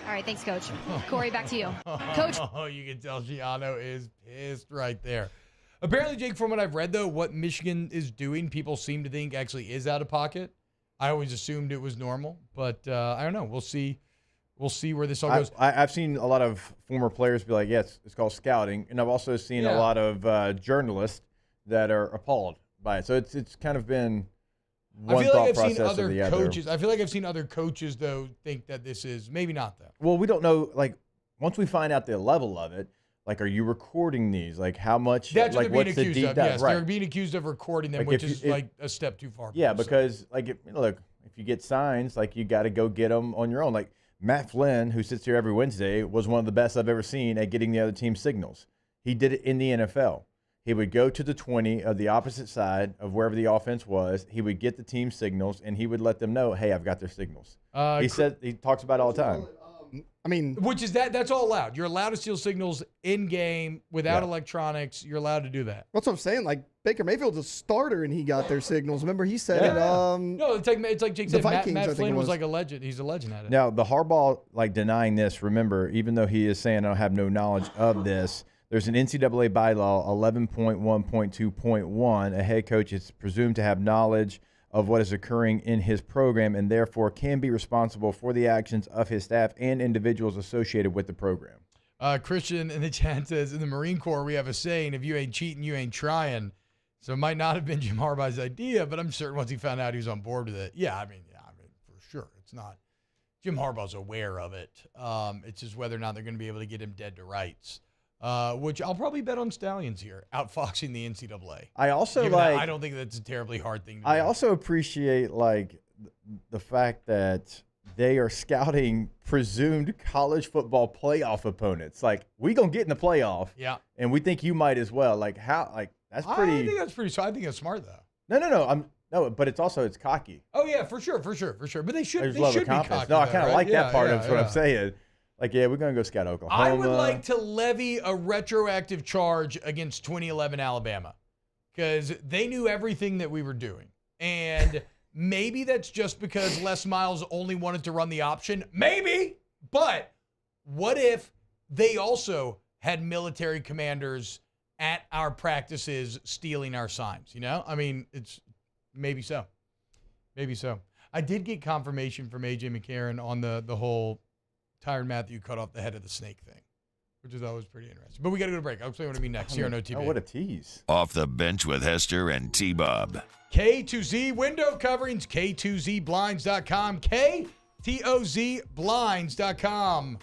All right, thanks, Coach. Corey, back to you. Coach. Oh, you can tell Schiano is pissed right there. Apparently, Jake, from what I've read, though, what Michigan is doing, people seem to think actually is out of pocket. I always assumed it was normal, but I don't know. We'll see. We'll see where this all goes. I've seen a lot of former players be like, yes, it's called scouting. And I've also seen a lot of journalists that are appalled by it. So it's kind of been one thought process or the other. I feel like I've seen other coaches, though, think that this is maybe not that. Well, we don't know. Like, once we find out the level of it, like, are you recording these? Like, how much? That's like, what they're being accused of. Yes, right. they're being accused of recording them, which is like a step too far. Yeah, because, like, look, if you get signs, like, you got to go get them on your own. Like, Matt Flynn, who sits here every Wednesday, was one of the best I've ever seen at getting the other team's signals. He did it in the NFL. He would go to the 20 of the opposite side of wherever the offense was. He would get the team signals, and he would let them know, hey, I've got their signals. He talks about it all the time. Which is that's all allowed. You're allowed to steal signals in game without electronics. You're allowed to do that. That's what I'm saying. Like, Baker Mayfield's a starter, and he got their signals. Remember, he said it. No, it's like Jake said. Vikings, Matt Flynn was like a legend. He's a legend at it. Now, the Harbaugh, like, denying this, remember, even though he is saying I don't have no knowledge of this, there's an NCAA bylaw, 11.1.2.1. A head coach is presumed to have knowledge of what is occurring in his program and therefore can be responsible for the actions of his staff and individuals associated with the program. Christian in the chat says, in the Marine Corps, we have a saying, if you ain't cheating, you ain't trying. So it might not have been Jim Harbaugh's idea, but I'm certain once he found out he was on board with it. Yeah, I mean, for sure. It's not. Jim Harbaugh's aware of it. It's just whether or not they're going to be able to get him dead to rights. Which I'll probably bet on Stallions here, outfoxing the NCAA. I also I don't think that's a terribly hard thing to do. I also appreciate, like, the fact that they are scouting presumed college football playoff opponents. Like, we gonna get in the playoff, and we think you might as well. Like, how? Like, that's pretty. I think that's pretty. I think that's smart though. No, but it's cocky. Oh yeah, for sure. But they should. There's they a level should of confidence. be cocky. No, I kind of like that part of what yeah. I'm saying. Like, yeah, we're going to go scout Oklahoma. I would like to levy a retroactive charge against 2011 Alabama because they knew everything that we were doing. And maybe that's just because Les Miles only wanted to run the option. Maybe. But what if they also had military commanders at our practices stealing our signs? You know? I mean, it's maybe so. Maybe so. I did get confirmation from A.J. McCarron on the whole Tyrann Mathieu cut off the head of the snake thing, which is always pretty interesting. But we got to go to break. I'll explain what I mean next here on OTB. Oh, what a tease. Off the bench with Hester and T-Bob. K2Z window coverings, K2ZBlinds.com. TOZBlinds.com.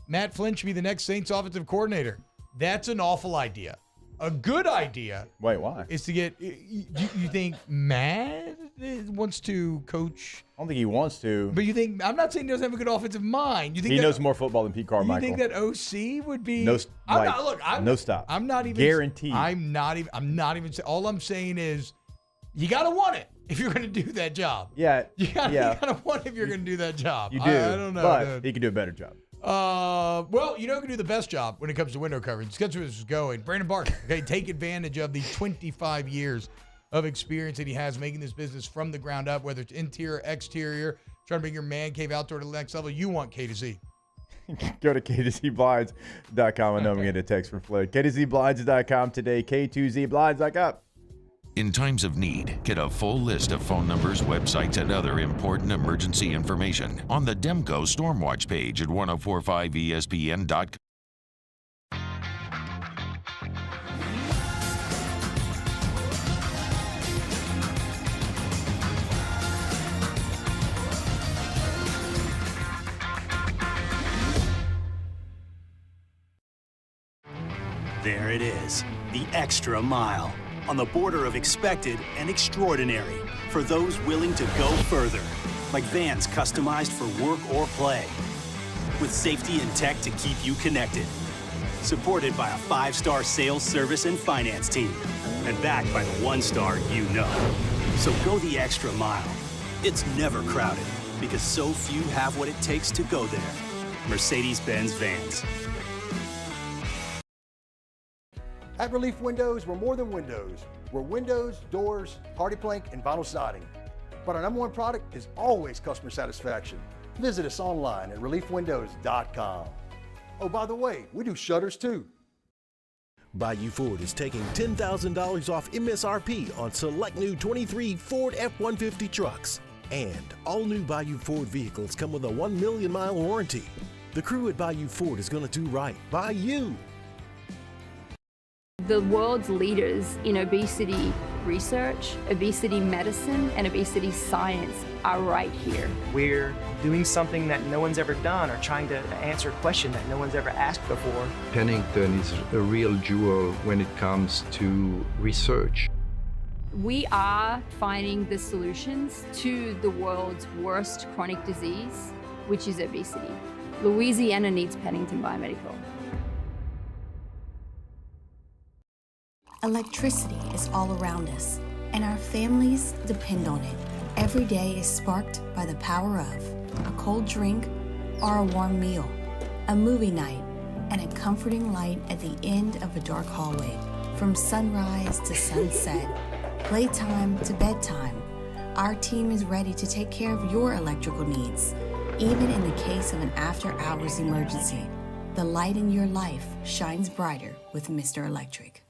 Matt Flynn should be the next Saints offensive coordinator. That's an awful idea. A good idea. Wait, why? Is to get. You think Matt wants to coach? I don't think he wants to. But you think? I'm not saying he doesn't have a good offensive mind. You think he knows more football than Pete Carmichael? You think that OC would be? No, no stop. I'm not even guaranteed. I'm not even. All I'm saying is, you gotta want it if you're gonna do that job. Yeah. You gotta want it if you're gonna do that job. You do. I don't know. But dude. he can do a better job. Well, you know who can do the best job when it comes to window coverage? Let's get to where this is going. Brandon Barton, okay, take advantage of the 25 years of experience that he has making this business from the ground up, whether it's interior, exterior, trying to bring your man cave outdoor to the next level. You want K to Z. Go to K2ZBlinds.com. I know I'm going to get a text from Floyd. K2ZBlinds.com today. K2ZBlinds.com. In times of need, get a full list of phone numbers, websites, and other important emergency information on the Demco Stormwatch page at 1045ESPN.com. There it is, the extra mile. On the border of expected and extraordinary for those willing to go further, like vans customized for work or play, with safety and tech to keep you connected, supported by a 5-star sales, service, and finance team, and backed by the 1-star you know. So go the extra mile. It's never crowded because so few have what it takes to go there. Mercedes-Benz Vans. At Relief Windows, we're more than windows. We're windows, doors, party plank, and vinyl siding. But our number one product is always customer satisfaction. Visit us online at reliefwindows.com. Oh, by the way, we do shutters too. Bayou Ford is taking $10,000 off MSRP on select new 23 Ford F-150 trucks. And all new Bayou Ford vehicles come with a 1 million mile warranty. The crew at Bayou Ford is going to do right by you. The world's leaders in obesity research, obesity medicine, and obesity science are right here. We're doing something that no one's ever done or trying to answer a question that no one's ever asked before. Pennington is a real jewel when it comes to research. We are finding the solutions to the world's worst chronic disease, which is obesity. Louisiana needs Pennington Biomedical. Electricity is all around us, and our families depend on it. Every day is sparked by the power of a cold drink or a warm meal, a movie night, and a comforting light at the end of a dark hallway. From sunrise to sunset, playtime to bedtime, our team is ready to take care of your electrical needs. Even in the case of an after-hours emergency, the light in your life shines brighter with Mr. Electric.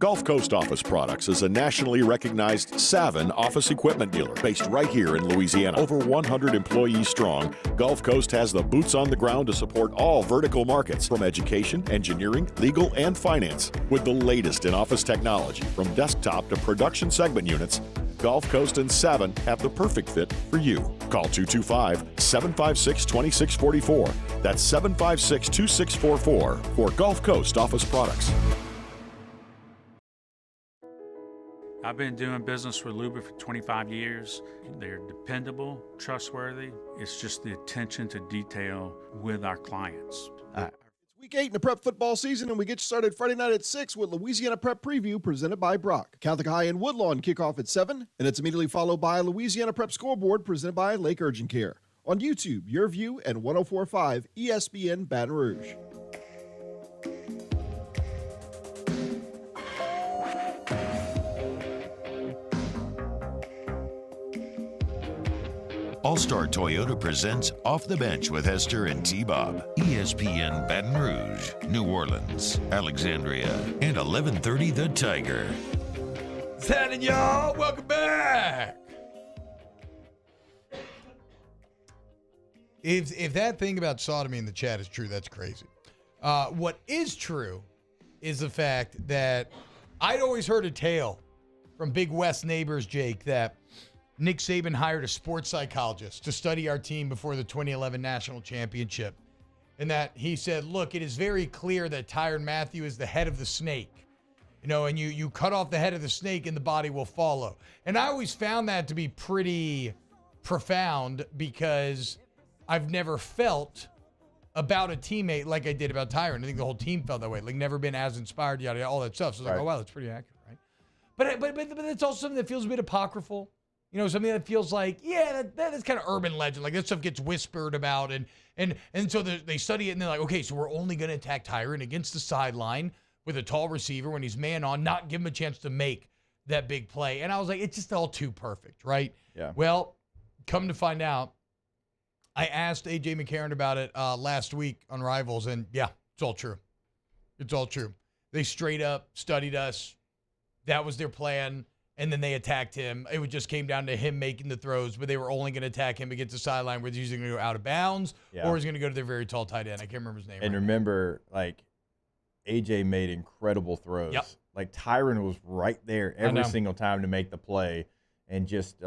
Gulf Coast Office Products is a nationally recognized Savin office equipment dealer based right here in Louisiana. Over 100 employees strong, Gulf Coast has the boots on the ground to support all vertical markets, from education, engineering, legal, and finance. With the latest in office technology, from desktop to production segment units, Gulf Coast and Savin have the perfect fit for you. Call 225-756-2644. That's 756-2644 for Gulf Coast Office Products. I've been doing business with Luba for 25 years. They're dependable, trustworthy. It's just the attention to detail with our clients. It's week 8 in the prep football season, and we get you started Friday night at 6 with Louisiana Prep Preview presented by Brock. Catholic High and Woodlawn kick off at 7, and it's immediately followed by Louisiana Prep Scoreboard presented by Lake Urgent Care. On YouTube, Your View and 104.5 ESPN Baton Rouge. All-Star Toyota presents Off the Bench with Hester and T-Bob. ESPN Baton Rouge, New Orleans, Alexandria, and 1130 The Tiger. What's happening, y'all? Welcome back. If that thing about sodomy in the chat is true, that's crazy. What is true is the fact that I'd always heard a tale from Big West neighbors, Jake, that Nick Saban hired a sports psychologist to study our team before the 2011 national championship. And that he said, look, it is very clear that Tyrann Mathieu is the head of the snake. And you cut off the head of the snake and the body will follow. And I always found that to be pretty profound because I've never felt about a teammate like I did about Tyrann. I think the whole team felt that way. Like, never been as inspired, yada, yada, all that stuff. So I was like, oh, wow, that's pretty accurate, right? But it's also something that feels a bit apocryphal. Something that feels like, yeah, that's kind of urban legend. Like, that stuff gets whispered about. And so they study it, and they're like, okay, so we're only going to attack Tyrann against the sideline with a tall receiver when he's man on, not give him a chance to make that big play. And I was like, it's just all too perfect, right? Yeah. Well, come to find out, I asked A.J. McCarron about it last week on Rivals, and yeah, it's all true. It's all true. They straight up studied us. That was their plan, and then they attacked him. It just came down to him making the throws, but they were only going to attack him against the sideline where he's going to go out of bounds or he's going to go to their very tall tight end. I can't remember his name. And remember, like, AJ made incredible throws. Yep. Like, Tyrann was right there every single time to make the play and just,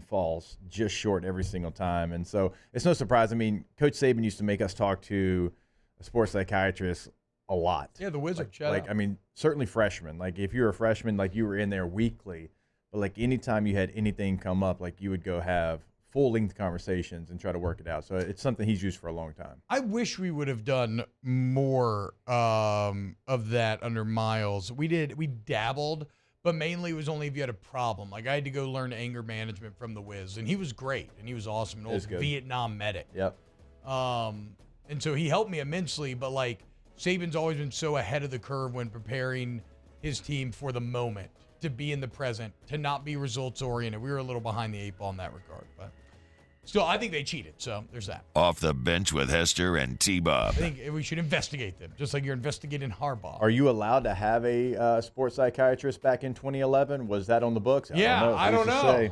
falls just short every single time. And so it's no surprise. I mean, Coach Saban used to make us talk to a sports psychiatrist a lot. Yeah, the Wizard. Certainly freshmen. Like, if you're a freshman, like, you were in there weekly. But, like, anytime you had anything come up, like, you would go have full-length conversations and try to work it out. So it's something he's used for a long time. I wish we would have done more of that under Miles. We dabbled, but mainly it was only if you had a problem. Like, I had to go learn anger management from the Wiz, and he was great, and he was awesome, an old Vietnam medic. Yep. And so he helped me immensely, but, like, Saban's always been so ahead of the curve when preparing his team for the moment, to be in the present, to not be results-oriented. We were a little behind the eight ball in that regard, but still, I think they cheated, so there's that. Off the bench with Hester and T-Bob. I think we should investigate them, just like you're investigating Harbaugh. Are you allowed to have a sports psychiatrist back in 2011? Was that on the books? I don't know.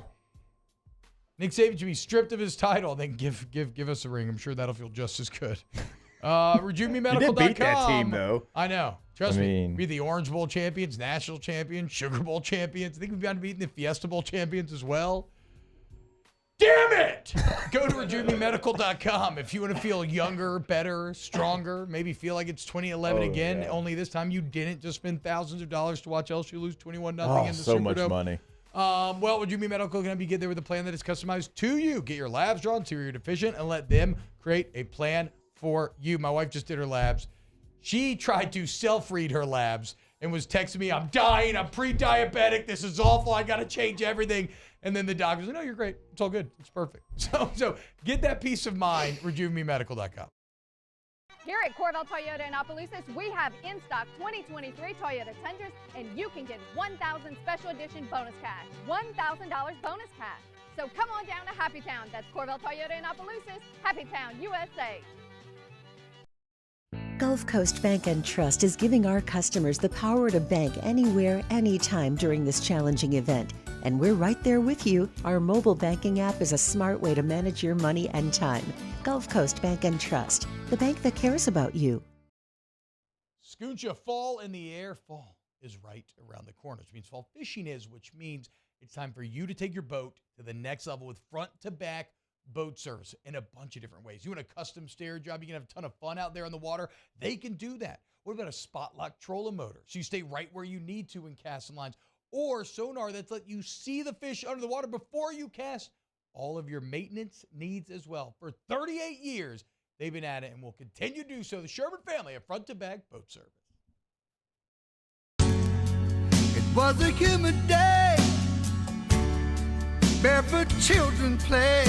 Nick Saban should be stripped of his title, then give us a ring. I'm sure that'll feel just as good. RejuveMeMedical.com. You did beat that team, though. I know. Trust me. We're the Orange Bowl champions, National champions, Sugar Bowl champions. I think we've gotten beaten the Fiesta Bowl champions as well. Damn it! Go to RejuveMeMedical.com if you want to feel younger, better, stronger, maybe feel like it's 2011 again. Yeah. Only this time you didn't just spend thousands of dollars to watch LSU lose 21-0 in the Superdome. So much money. Well, RejuveMe Medical can help you get there with a plan that is customized to you. Get your labs drawn, see where you're deficient, and let them create a plan for you. My wife just did her labs. She tried to self-read her labs and was texting me, I'm dying, I'm pre-diabetic, this is awful, I got to change everything. And then the doctor's like, no, you're great. It's all good. It's perfect. So get that peace of mind, RejuveMeMedical.com. Here at Corvell Toyota in Opelousas, we have in stock 2023 Toyota Tundras, and you can get 1,000 special edition bonus cash, $1,000 bonus cash. So come on down to Happy Town. That's Corvell Toyota in Opelousas, Happy Town, USA. Gulf Coast Bank and Trust is giving our customers the power to bank anywhere, anytime during this challenging event. And we're right there with you. Our mobile banking app is a smart way to manage your money and time. Gulf Coast Bank and Trust, the bank that cares about you. Scooncha, fall in the air. Fall is right around the corner, which means fall fishing is, which means it's time for you to take your boat to the next level with front-to-back boat service in a bunch of different ways. You want a custom stair job, you can have a ton of fun out there on the water. They can do that. What about a spot lock trolling motor? So you stay right where you need to in casting lines. Or sonar that's let you see the fish under the water before you cast. All of your maintenance needs as well. For 38 years, they've been at it and will continue to do so. The Sherman family of front-to-back boat service. It was a humid day. Barefoot children play,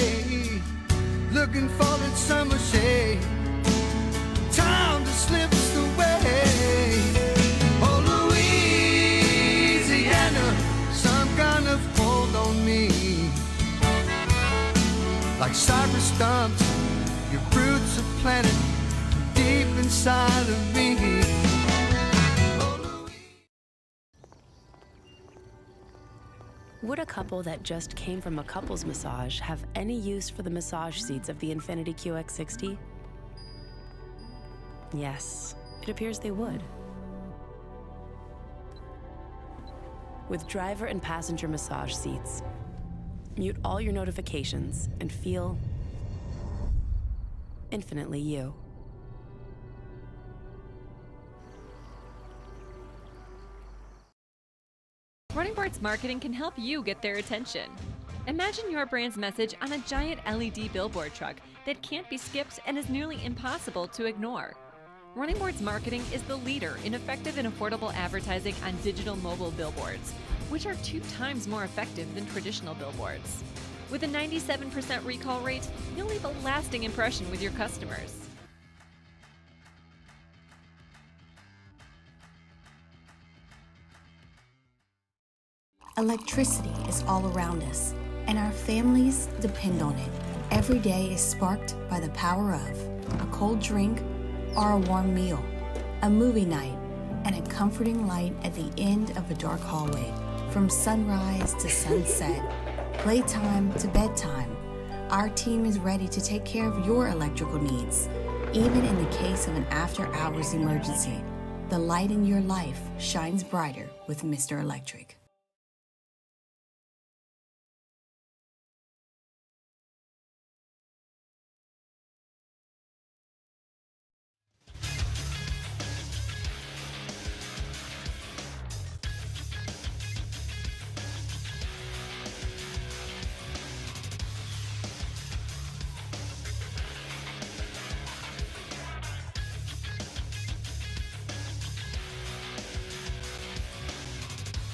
looking for that summer shade. Time just slips away. Oh, Louisiana, some kind of hold on me. Like cypress stumps, your roots are planted deep inside of me. Would a couple that just came from a couples massage have any use for the massage seats of the Infiniti QX60? Yes, it appears they would. With driver and passenger massage seats, Mute all your notifications and feel infinitely you. Running Boards Marketing can help you get their attention. Imagine your brand's message on a giant LED billboard truck that can't be skipped and is nearly impossible to ignore. Running Boards Marketing is the leader in effective and affordable advertising on digital mobile billboards, which are 2 times more effective than traditional billboards. With a 97% recall rate, you'll leave a lasting impression with your customers. Electricity is all around us, and our families depend on it. Every day is sparked by the power of a cold drink or a warm meal, a movie night, and a comforting light at the end of a dark hallway. From sunrise to sunset, playtime to bedtime, our team is ready to take care of your electrical needs. Even in the case of an after-hours emergency, the light in your life shines brighter with Mr. Electric.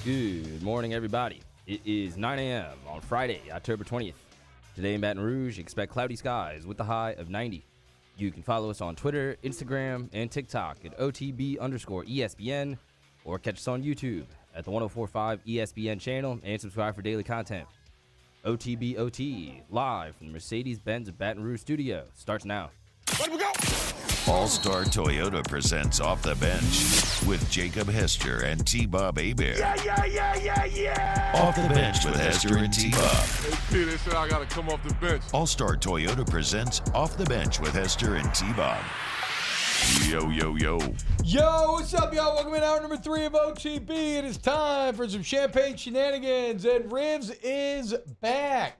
Good morning, everybody. It is 9 a.m. on Friday, October 20th. Today in Baton Rouge, expect cloudy skies with a high of 90. You can follow us on Twitter, Instagram, and TikTok at OTB_ESPN, or catch us on YouTube at the 1045 ESPN channel and subscribe for daily content. OTBOT, live from the Mercedes-Benz Baton Rouge studio, starts now. Let we go! All-Star Toyota presents Off the Bench with Jacob Hester and T-Bob Hebert. Yeah. Off the Bench with Hester and T-Bob. Hey, P, they said I got to come off the bench. All-Star Toyota presents Off the Bench with Hester and T-Bob. Yo. Yo, what's up, y'all? Welcome in hour number 3 of OTB. It is time for some champagne shenanigans, and Rivs is back.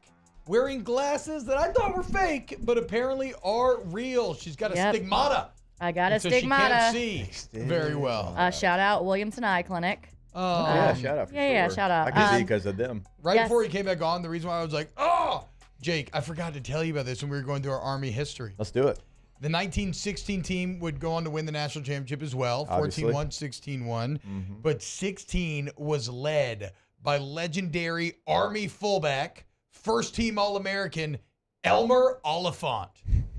Wearing glasses that I thought were fake, but apparently are real. She's got a stigmata. I got a So stigmata. she can't see very well. Shout out Williamson Eye Clinic. Yeah, shout out for sure. Yeah, shout out. I can see because of them. Right before he came back on, the reason why I was like, oh, Jake, I forgot to tell you about this when we were going through our Army history. Let's do it. The 1916 team would go on to win the national championship as well, 14-1, 16-1. But 16 was led by legendary Army fullback, first-team All-American, Elmer Oliphant.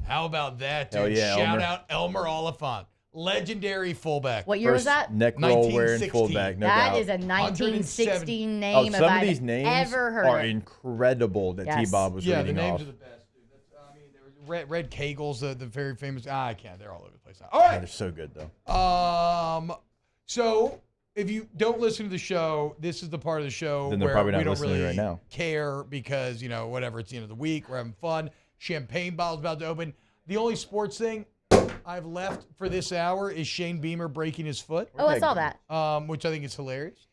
How about that, dude? Hell yeah, Shout Elmer. out Elmer Oliphant. Legendary fullback. What year was that? Neck roll wearing fullback, no doubt. That is a 1916 name. Oh, if some of I'd these names ever heard are it. incredible that T-Bob was reading the names off. are the best, dude. Red Kegels, the very famous. I can't. They're all over the place now. All right. They're so good, though. So if you don't listen to the show, this is the part of the show Then they're where probably not we don't listening really right now. care because, whatever, it's the end of the week. We're having fun. Champagne bottle's about to open. The only sports thing I've left for this hour is Shane Beamer breaking his foot. Oh, I saw that. Which I think is hilarious.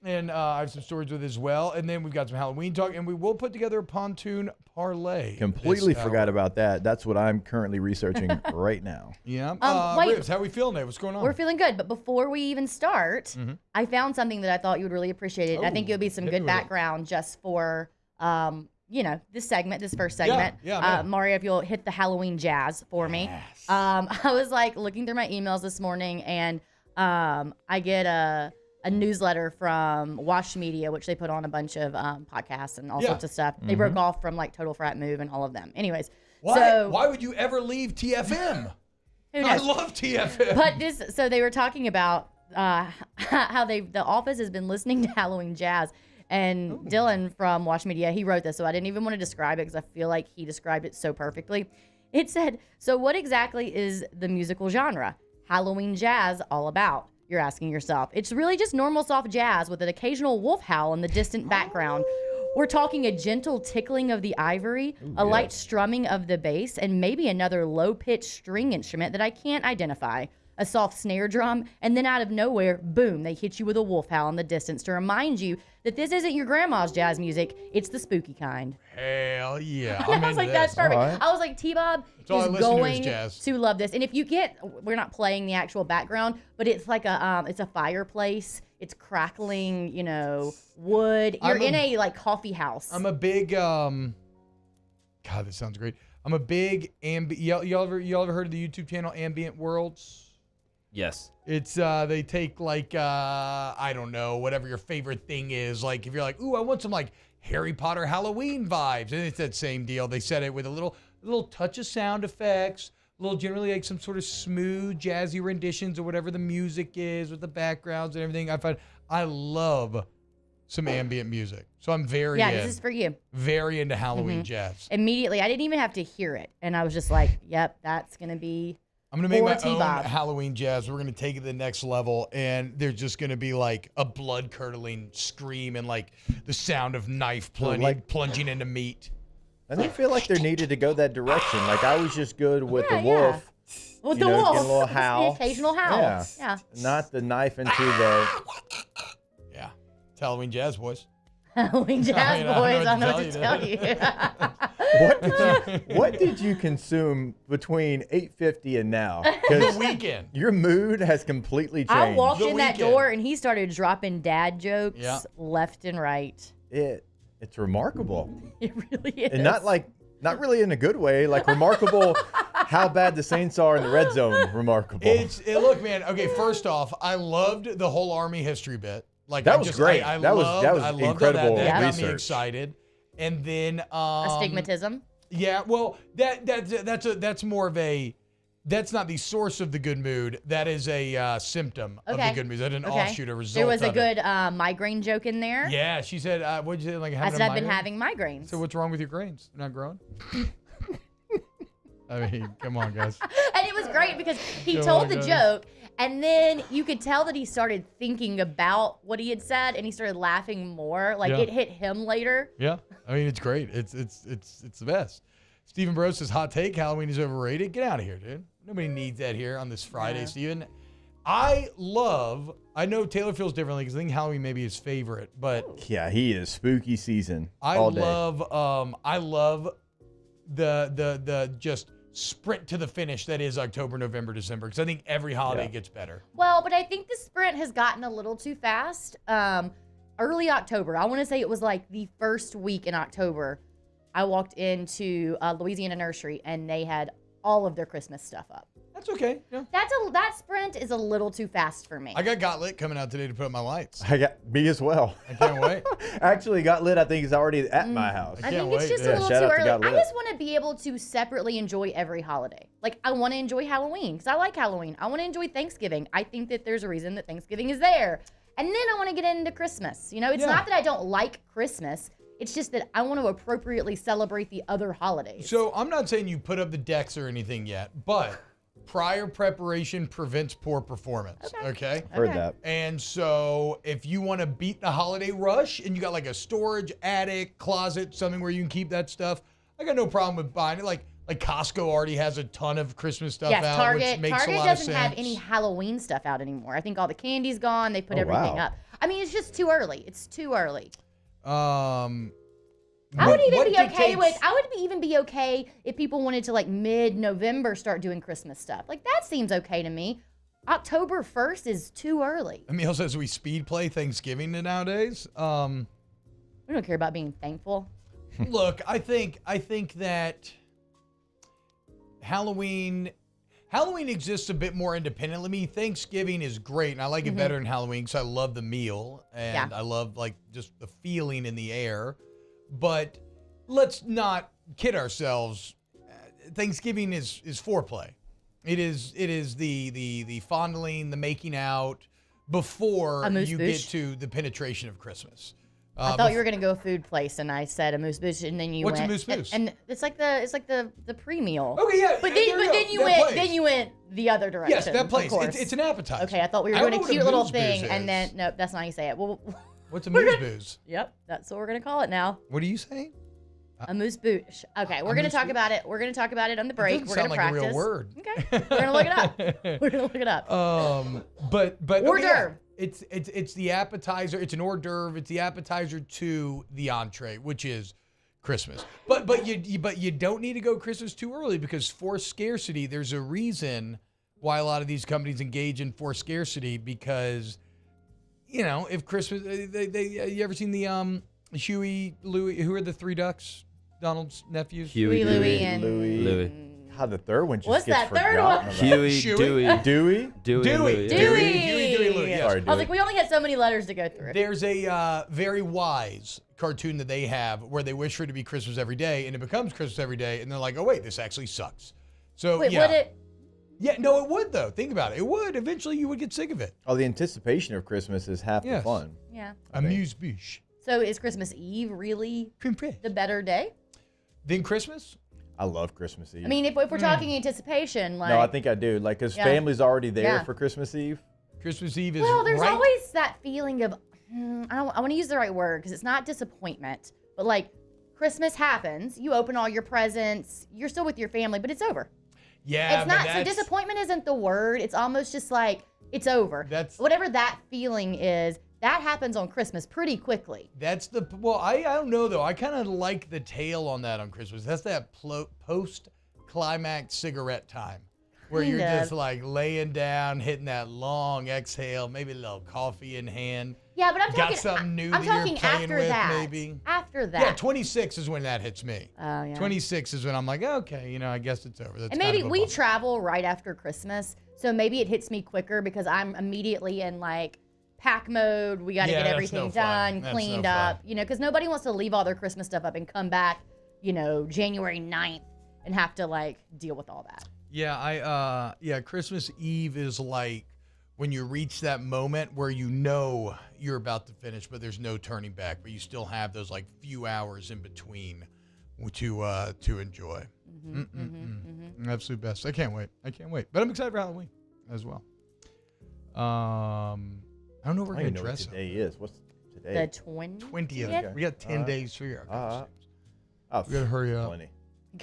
And I have some stories with it as well. And then we've got some Halloween talk. And we will put together a pontoon parlay. Completely this forgot hour. about that. That's what I'm currently researching right now. Yeah. Wait. Rivs, how we feeling today? What's going on? We're feeling good, but before we even start, I found something that I thought you would really appreciate it. I think it would be some hit me good with it. background just for, this segment, this first segment. Yeah, man. Mario, if you'll hit the Halloween jazz for me. I was looking through my emails this morning, and I get a newsletter from Wash Media, which they put on a bunch of podcasts and all sorts of stuff. They broke off from Total Frat Move and all of them. Anyways, Why would you ever leave TFM? Who I knows? love TFM. But so they were talking about how the office has been listening to Halloween jazz. And Dylan from Wash Media, he wrote this, so I didn't even want to describe it because I feel like he described it so perfectly. It said, so what exactly is the musical genre? Halloween jazz all about? You're asking yourself. It's really just normal soft jazz with an occasional wolf howl in the distant background. We're talking a gentle tickling of the ivory, a light strumming of the bass, and maybe another low-pitched string instrument that I can't identify. a soft snare drum, and then out of nowhere, boom, they hit you with a wolf howl in the distance to remind you that this isn't your grandma's jazz music, it's the spooky kind. Hell yeah. I was like, that's perfect. Right. I was like, T-Bob is going to love this. And if you get, we're not playing the actual background, but it's like it's a fireplace. It's crackling, wood. You're in a like coffee house. I'm a big, God, this sounds great. I'm a big y'all ever heard of the YouTube channel Ambient Worlds? Yes. It's they take like I don't know, whatever your favorite thing is. Like if you're like, ooh, I want some like Harry Potter Halloween vibes, and it's that same deal. They set it with a little touch of sound effects, generally like some sort of smooth jazzy renditions or whatever the music is with the backgrounds and everything. I love some ambient music, so I'm very this is for you. Very into Halloween jazz. Immediately, I didn't even have to hear it, and I was just like, yep, that's gonna be. I'm going to make my own Halloween jazz. We're going to take it to the next level, and there's just going to be like a blood-curdling scream and like the sound of knife plunging into meat. I didn't feel like they needed to go that direction. Like I was just good with the wolf. With the wolf. Get a little howl. The occasional howl. Yeah. Not the knife into the... Yeah. It's Halloween jazz, boys. Halloween jazz, boys. I know what to tell you. What did you consume between 8:50 and now? The weekend. Your mood has completely changed. I walked in that door and he started dropping dad jokes left and right. It's remarkable. It really is. And not really in a good way. Like remarkable how bad the Saints are in the red zone. Remarkable. Look, man. Okay, first off, I loved the whole Army history bit. Like that was great. That was incredible that research. Got me excited. And then astigmatism. Yeah, well, that's more of a that's not the source of the good mood. That is a symptom of the good mood. That's an offshoot, a result. There was a of good migraine joke in there. Yeah, she said, "What'd you say?" Like, I said, I've been having migraines. So what's wrong with your grains? They're not growing. I mean, come on, guys. And it was great because he told the joke, and then you could tell that he started thinking about what he had said, and he started laughing more. Like it hit him later. Yeah, I mean, it's great. It's the best. Stephen Bro says, hot take, Halloween is overrated. Get out of here, dude. Nobody needs that here on this Friday, Stephen. I know Taylor feels differently because I think Halloween may be his favorite, but yeah, he is spooky season all day. I love the just sprint to the finish that is October, November, December, because I think every holiday gets better. Well, but I think the sprint has gotten a little too fast. Early October, I want to say it was like the first week in October, I walked into Louisiana Nursery and they had all of their Christmas stuff up. That's okay. Yeah. That sprint is a little too fast for me. I got lit coming out today to put up my lights. I got me as well. I can't wait. Actually, got lit. I think is already at my house. I think it's just a little too early. I just want to be able to separately enjoy every holiday. Like I want to enjoy Halloween because I like Halloween. I want to enjoy Thanksgiving. I think that there's a reason that Thanksgiving is there. And then I want to get into Christmas. You know, it's not that I don't like Christmas. It's just that I want to appropriately celebrate the other holidays. So I'm not saying you put up the decks or anything yet, but prior preparation prevents poor performance. Okay? Heard that. And so if you want to beat the holiday rush and you got like a storage, attic, closet, something where you can keep that stuff, I got no problem with buying it. Like Costco already has a ton of Christmas stuff out, which makes a lot of sense. Target doesn't have any Halloween stuff out anymore. I think all the candy's gone. They put everything up. I mean, it's just too early. It's too early. I would even be okay if people wanted to like mid-November start doing Christmas stuff. Like that seems okay to me. October 1st is too early. Emil says we speed play Thanksgiving nowadays. We don't care about being thankful. Look, I think that Halloween exists a bit more independently. I mean, Thanksgiving is great, and I like it better than Halloween because I love the meal, and I love like just the feeling in the air. But let's not kid ourselves. Thanksgiving is foreplay. It is the fondling, the making out before you get to the penetration of Christmas. I thought you were gonna go food place, and I said a moose boosh, and then you went. What's a moose boosh? And it's like the pre-meal. Okay, yeah. But then you went the other direction. Yes, that place. It's an appetizer. Okay, I thought we were doing a cute little thing, and then nope, that's not how you say it. Well, what's a moose booze? Yep, that's what we're gonna call it now. What are you saying? Amuse bouche. Okay, we're gonna talk about it. We're gonna talk about it on the break. It We're doesn't gonna sound like practice. a real word. Okay, we're gonna look it up. We're gonna look it up. But hors okay, yeah. d'oeuvre. It's the appetizer. It's an hors d'oeuvre. It's the appetizer to the entree, which is Christmas. But you don't need to go Christmas too early because forced scarcity. There's a reason why a lot of these companies engage in forced scarcity because, if Christmas, you ever seen the Huey, Louie? Who are the three ducks? Donald's nephews. Huey, Louie, and Louie. How the third one just What's gets that third forgotten one? Huey, Dewey. Dewey? Dewey. Dewey, Louie, yes. Sorry, I was like, we only had so many letters to go through. There's a very wise cartoon that they have where they wish for it to be Christmas every day, and it becomes Christmas every day, and they're like, oh, wait, this actually sucks. So, Wait, yeah. would it? Yeah, no, it would, though. Think about it. It would. Eventually, you would get sick of it. Oh, the anticipation of Christmas is half the Yes. fun. Yeah. Amuse bouche. So is Christmas Eve really the better day? Then Christmas? I love Christmas Eve. I mean, if we're talking anticipation, like no, I think I do. Like, because Yeah. family's already there Yeah. for Christmas Eve. Christmas Eve is well, there's right. always that feeling of I want to use the right word because it's not disappointment, but like Christmas happens, you open all your presents, you're still with your family, but it's over. Yeah, It's not so disappointment isn't the word. It's almost just like it's over. That's whatever that feeling is. That happens on Christmas pretty quickly. That's the I don't know though. I kind of like the tail on that on Christmas. That's that post climax cigarette time where Kind you're of. just like laying down, hitting that long exhale, maybe a little coffee in hand. Yeah, but I'm Got talking. something new I'm that you're talking playing after with, that. maybe. After that. Yeah, 26 is when that hits me. Oh yeah. 26 is when I'm like, okay, I guess it's over. That's And maybe kind of a we bummer. travel right after Christmas, so maybe it hits me quicker because I'm immediately in like pack mode. We got to Yeah, get that's everything no fun. done, That's cleaned no up, because nobody wants to leave all their Christmas stuff up and come back, January 9th and have to like deal with all that. Yeah, Christmas Eve is like when you reach that moment where you're about to finish, but there's no turning back, but you still have those like few hours in between to enjoy. Absolute best. I can't wait. But I'm excited for Halloween as well. I don't know what we're going to dress what today is. What's today? The 20th. Okay. We got 10 days for your costumes. We got to hurry up. Plenty.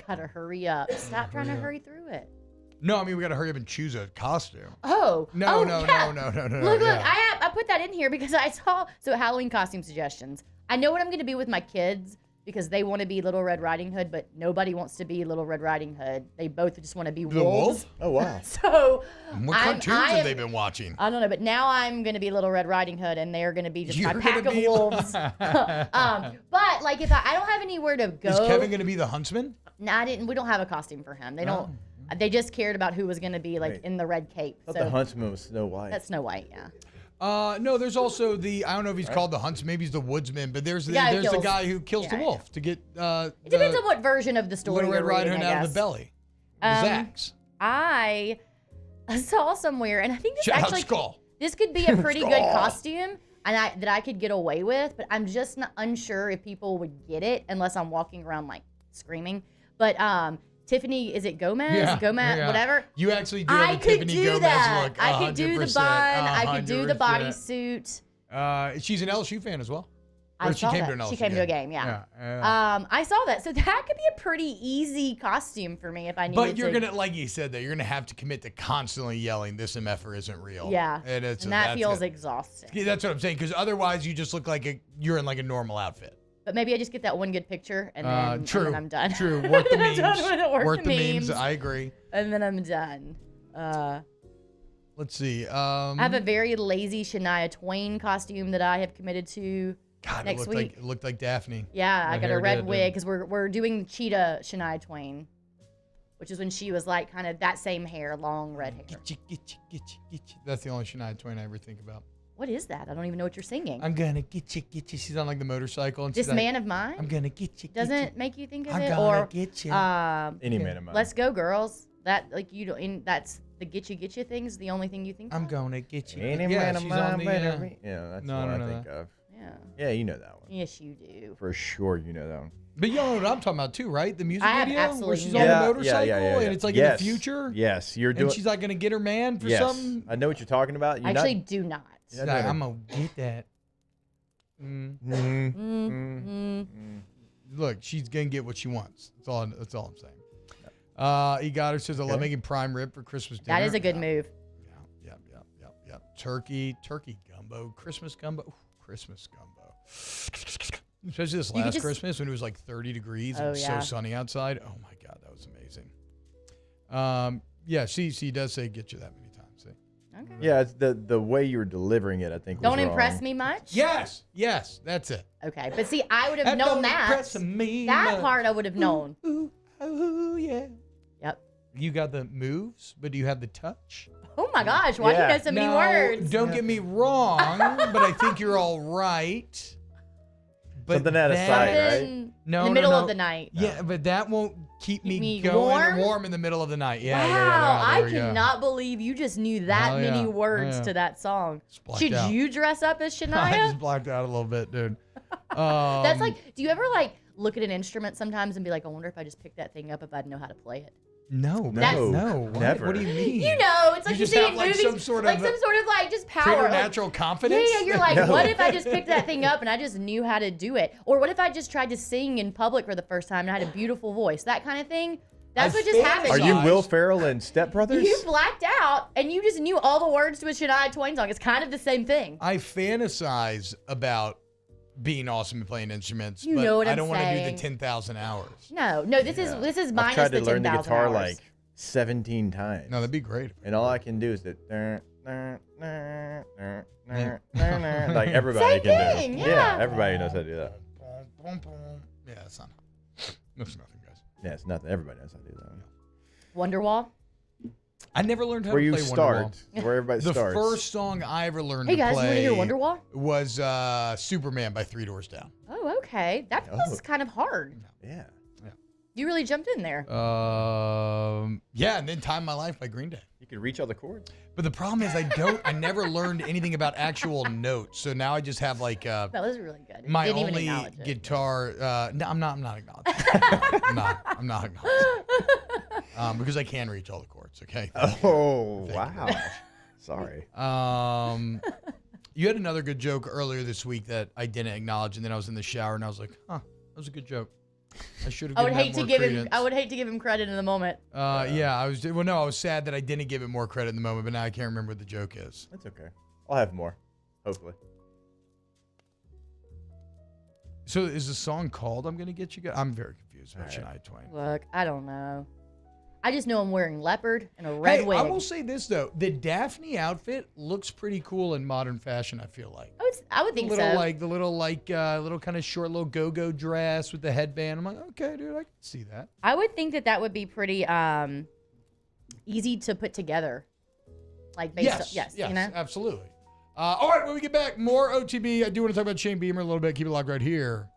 Gotta hurry up. Stop trying to hurry through it. No, I mean, we got to hurry up and choose a costume. Oh. No. Look, I put that in here because I saw, Halloween costume suggestions. I know what I'm going to be with my kids because they want to be Little Red Riding Hood, but nobody wants to be Little Red Riding Hood. They both just want to be The wolves. wolf? Oh, wow. So What cartoons have they been watching? I don't know, but now I'm going to be Little Red Riding Hood, and they're going to be just my You're pack gonna of be- wolves. But like, if I don't have anywhere to go, Is Kevin going to be the huntsman? No, I didn't. We don't have a costume for him. They don't. They just cared about who was going to be like Wait. in the red cape. I thought the huntsman was Snow White. That's Snow White, yeah. No, there's also I don't know if he's called the huntsman, maybe he's the woodsman, but there's the guy who kills the wolf to get It depends on what version of the story Little Red you're Riding reading, Hood I out of the guess. belly. Zax. I saw somewhere, and I think this Shout out actually Skull. this could be a pretty good Skull. costume, and that I could get away with. But I'm just not unsure if people would get it unless I'm walking around like screaming. But Tiffany, is it Gomez? Yeah. Whatever. You actually do have I a could Tiffany do Gomez that. look. I could do the 100%, bun. I could do the 100%. bodysuit. She's an LSU fan as well. I Or saw she came that. to an LSU She came to a game, yeah. I saw that. So that could be a pretty easy costume for me if I needed to. But you're gonna, like you said, you're gonna have to commit to constantly yelling, "This MFer isn't real." Yeah. and that feels exhausting. Yeah, that's what I'm saying. Because otherwise, you just look like you're in like a normal outfit. But maybe I just get that one good picture and then, True. and then I'm done. True. Worth the I'm memes. done with it. Worth the memes. I agree. And then I'm done. Let's see. I have a very lazy Shania Twain costume that I have committed to God, next it week. looked like Daphne. Yeah, I That got a hair red did, wig because we're doing Cheetah Shania Twain, which is when she was like kind of that same hair, long red hair. Get you. That's the only Shania Twain I ever think about. What is that? I don't even know what you're singing. I'm gonna get you. She's on like the motorcycle. And This she's like, Man of Mine? I'm gonna get you. Doesn't make you think of I'm it? gonna Or get you. Any Man of Mine. Let's Go Girls. That like you don't. That's the get you thing's the only thing you think. I'm of? gonna get you. Any yeah, man of she's mine on the. better be- Yeah, that's no, what no, I no, think no. of. Yeah. Yeah, you know that one. Yes, you do. For sure, you know that one. But you know what I'm talking about too, right? The music I have video where absolutely she's no on the idea. motorcycle Yeah. and it's like Yes. in the future. Yes, you're doing. And she's like gonna get her man for yes, something. I know what you're talking about. You're I actually not, do not. you're She's not like, doing I'm gonna get that. look, she's gonna get what she wants. That's all I'm saying. He got her, says, I love making prime rib for Christmas dinner. That is a good move. Yep. Turkey gumbo, Christmas gumbo. Ooh, Christmas gumbo. Especially this last Christmas when it was like 30 degrees and it was so sunny outside. Oh my God, that was amazing. Yeah, she does say get you that many times. See? Okay. Yeah, it's the way you're delivering it, I think. Don't was impress wrong. me much? Yes, that's it. Okay, but see, I would have known that. Impress me that much. part I would have known. Ooh, yeah. Yep. You got the moves, but do you have the touch? Oh my gosh, why do you know so many words? Don't get me wrong, but I think you're all right. But something out of sight, right? No, in the middle of the night. Yeah, but that won't keep me warm? warm in the middle of the night. Yeah, wow, yeah, I there we go. cannot believe you just knew that many words to that song. Should you dress up as I Shania? just blacked out a little bit, dude. That's like, do you ever like look at an instrument sometimes and be like, I wonder if I just picked that thing up if I'd know how to play it? No. What? Never. What do you mean? You know, it's like you just see have in like movies, some sort of like just power, preternatural confidence. Yeah, you're like, what if I just picked that thing up and I just knew how to do it? Or what if I just tried to sing in public for the first time and I had a beautiful voice? That kind of thing. That's what just happened. Are you Will Ferrell and Step Brothers? You blacked out and you just knew all the words to a Shania Twain song. It's kind of the same thing. I fantasize about being awesome at playing instruments, You but know what I I'm don't want to do the saying. 10,000 hours. No, this is minus the 10,000 I've tried to learn the guitar hours. like 17 times. No, that'd be great. And all I can do is that. Like everybody Same can thing, do. yeah. Everybody knows how to do that. Yeah, it's not. That's nothing, guys. Yeah, it's nothing. Everybody knows how to do that. Wonderwall. I never learned how Where to you play start, Wonderwall. where everybody the starts. first song I ever learned Hey to guys, you want to play hear Wonderwall? was Superman by Three Doors Down. Oh, okay. That was kind of hard. Yeah. You really jumped in there. Yeah, and then Time of My Life by Green Day. You can reach all the chords. But the problem is I never learned anything about actual notes. So now I just have like That was really good. my Didn't even only acknowledge it. guitar. No, I'm not acknowledging it. I'm not acknowledging it. Because I can reach all the chords, okay? Oh, Thank wow. you. Sorry. You had another good joke earlier this week that I didn't acknowledge, and then I was in the shower and I was like, that was a good joke. I should have. I would hate to give credence. him. I would hate to give him credit in the moment. Yeah, I was. Well, no, I was sad that I didn't give it more credit in the moment, but now I can't remember what the joke is. That's okay. I'll have more, hopefully. So is the song called "I'm Gonna Get You"? I'm very confused about Shania Twain. Look, I don't know. I just know I'm wearing leopard and a red wig. I will say this though: the Daphne outfit looks pretty cool in modern fashion. I feel like. I would think the so. little kind of short little go-go dress with the headband. I'm like, okay, dude, I can see that. I would think that would be pretty easy to put together. Like based Yes, you know? absolutely. All right, when we get back, more OTB. I do want to talk about Shane Beamer a little bit. Keep it locked right here.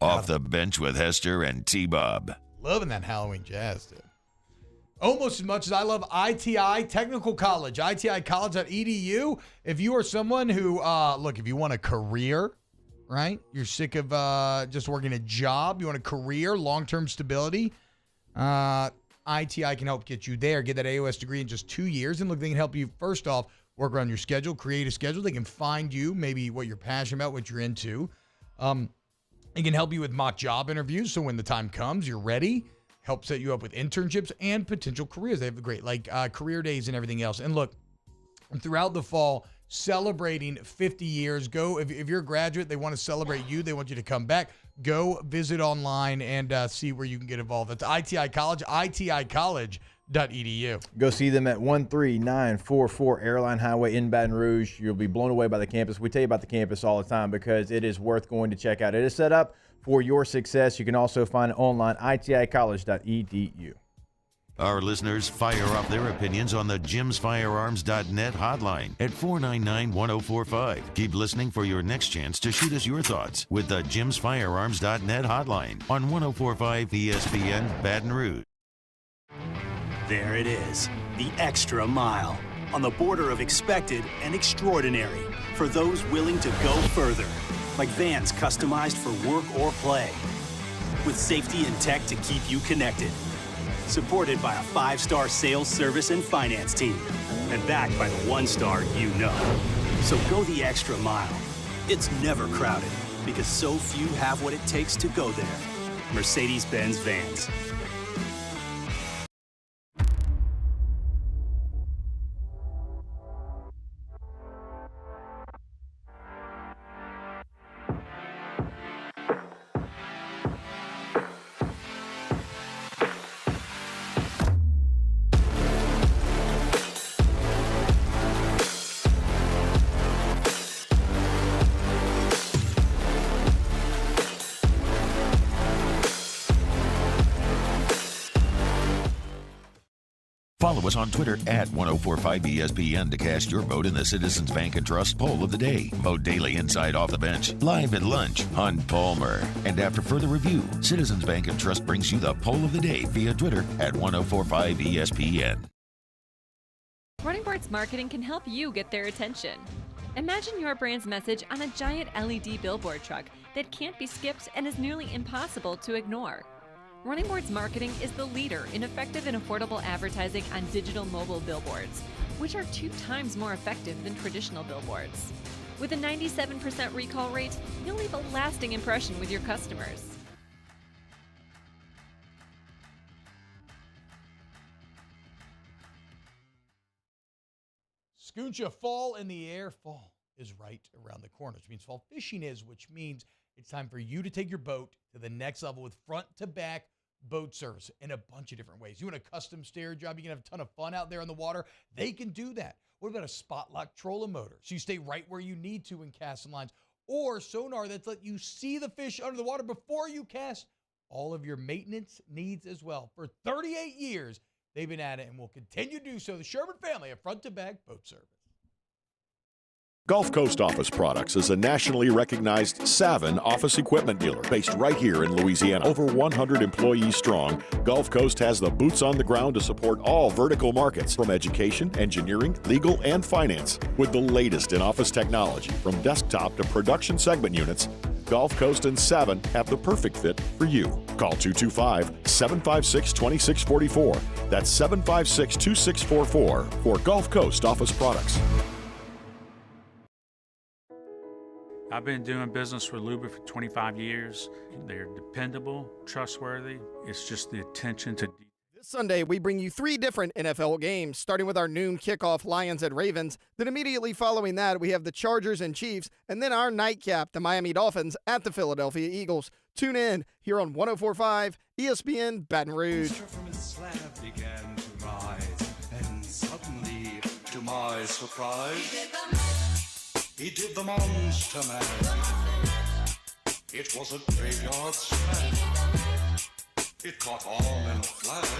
Off the bench with Hester and T-Bob. Loving that Halloween jazz, dude. Almost as much as I love ITI Technical College, iticollege.edu. If you are someone who, if you want a career, right? You're sick of just working a job. You want a career, long-term stability. ITI can help get you there. Get that AOS degree in just 2 years. And look, they can help you, first off, work around your schedule, create a schedule. They can find you maybe what you're passionate about, what you're into. It can help you with mock job interviews. So when the time comes, you're ready. Help set you up with internships and potential careers. They have great career days and everything else. And look, throughout the fall, celebrating 50 years. Go if you're a graduate, they want to celebrate you. They want you to come back. Go visit online and see where you can get involved. That's ITI College, iticollege.edu. Go see them at 13944 Airline Highway in Baton Rouge. You'll be blown away by the campus. We tell you about the campus all the time because it is worth going to check out. It is set up for your success. You can also find it online, iticollege.edu. Our listeners fire off their opinions on the jimsfirearms.net hotline at 499-1045. Keep listening for your next chance to shoot us your thoughts with the jimsfirearms.net hotline on 1045 ESPN Baton Rouge. There it is, the extra mile, on the border of expected and extraordinary for those willing to go further, like vans customized for work or play, with safety and tech to keep you connected. Supported by a 5-star sales, service, and finance team. And backed by the 1-star you know. So go the extra mile. It's never crowded. because so few have what it takes to go there. Mercedes-Benz Vans. Follow us on Twitter at 1045ESPN to cast your vote in the Citizens Bank and Trust Poll of the Day. Vote daily inside Off the Bench, live at lunch on Palmer. And after further review, Citizens Bank and Trust brings you the Poll of the Day via Twitter at 1045ESPN. Running Boards Marketing can help you get their attention. Imagine your brand's message on a giant LED billboard truck that can't be skipped and is nearly impossible to ignore. Running Boards Marketing is the leader in effective and affordable advertising on digital mobile billboards, which are 2 times more effective than traditional billboards. With a 97% recall rate, you'll leave a lasting impression with your customers. Scoocha, fall in the air. Fall is right around the corner, which means fall fishing is, which means it's time for you to take your boat to the next level with front-to-back boat service in a bunch of different ways. You want a custom stair job, you can have a ton of fun out there on the water. They can do that. What about a spot lock trolling motor? So you stay right where you need to in casting lines. Or sonar that's let you see the fish under the water before you cast. All of your maintenance needs as well. For 38 years, they've been at it and will continue to do so. The Sherman family of front-to-back boat service. Gulf Coast Office Products is a nationally recognized Savin office equipment dealer based right here in Louisiana. Over 100 employees strong, Gulf Coast has the boots on the ground to support all vertical markets, from education, engineering, legal, and finance. With the latest in office technology, from desktop to production segment units, Gulf Coast and Savin have the perfect fit for you. Call 225-756-2644. That's 756-2644 for Gulf Coast Office Products. I've been doing business with Luba for 25 years. They're dependable, trustworthy. It's just the attention to detail. This Sunday, we bring you 3 different NFL games, starting with our noon kickoff Lions at Ravens. Then immediately following that, we have the Chargers and Chiefs, and then our nightcap, the Miami Dolphins at the Philadelphia Eagles. Tune in here on 104.5 ESPN Baton Rouge. From his slab began to rise, and suddenly, to my surprise, he did the monster mash. It was a graveyard smash. It caught on in a flash.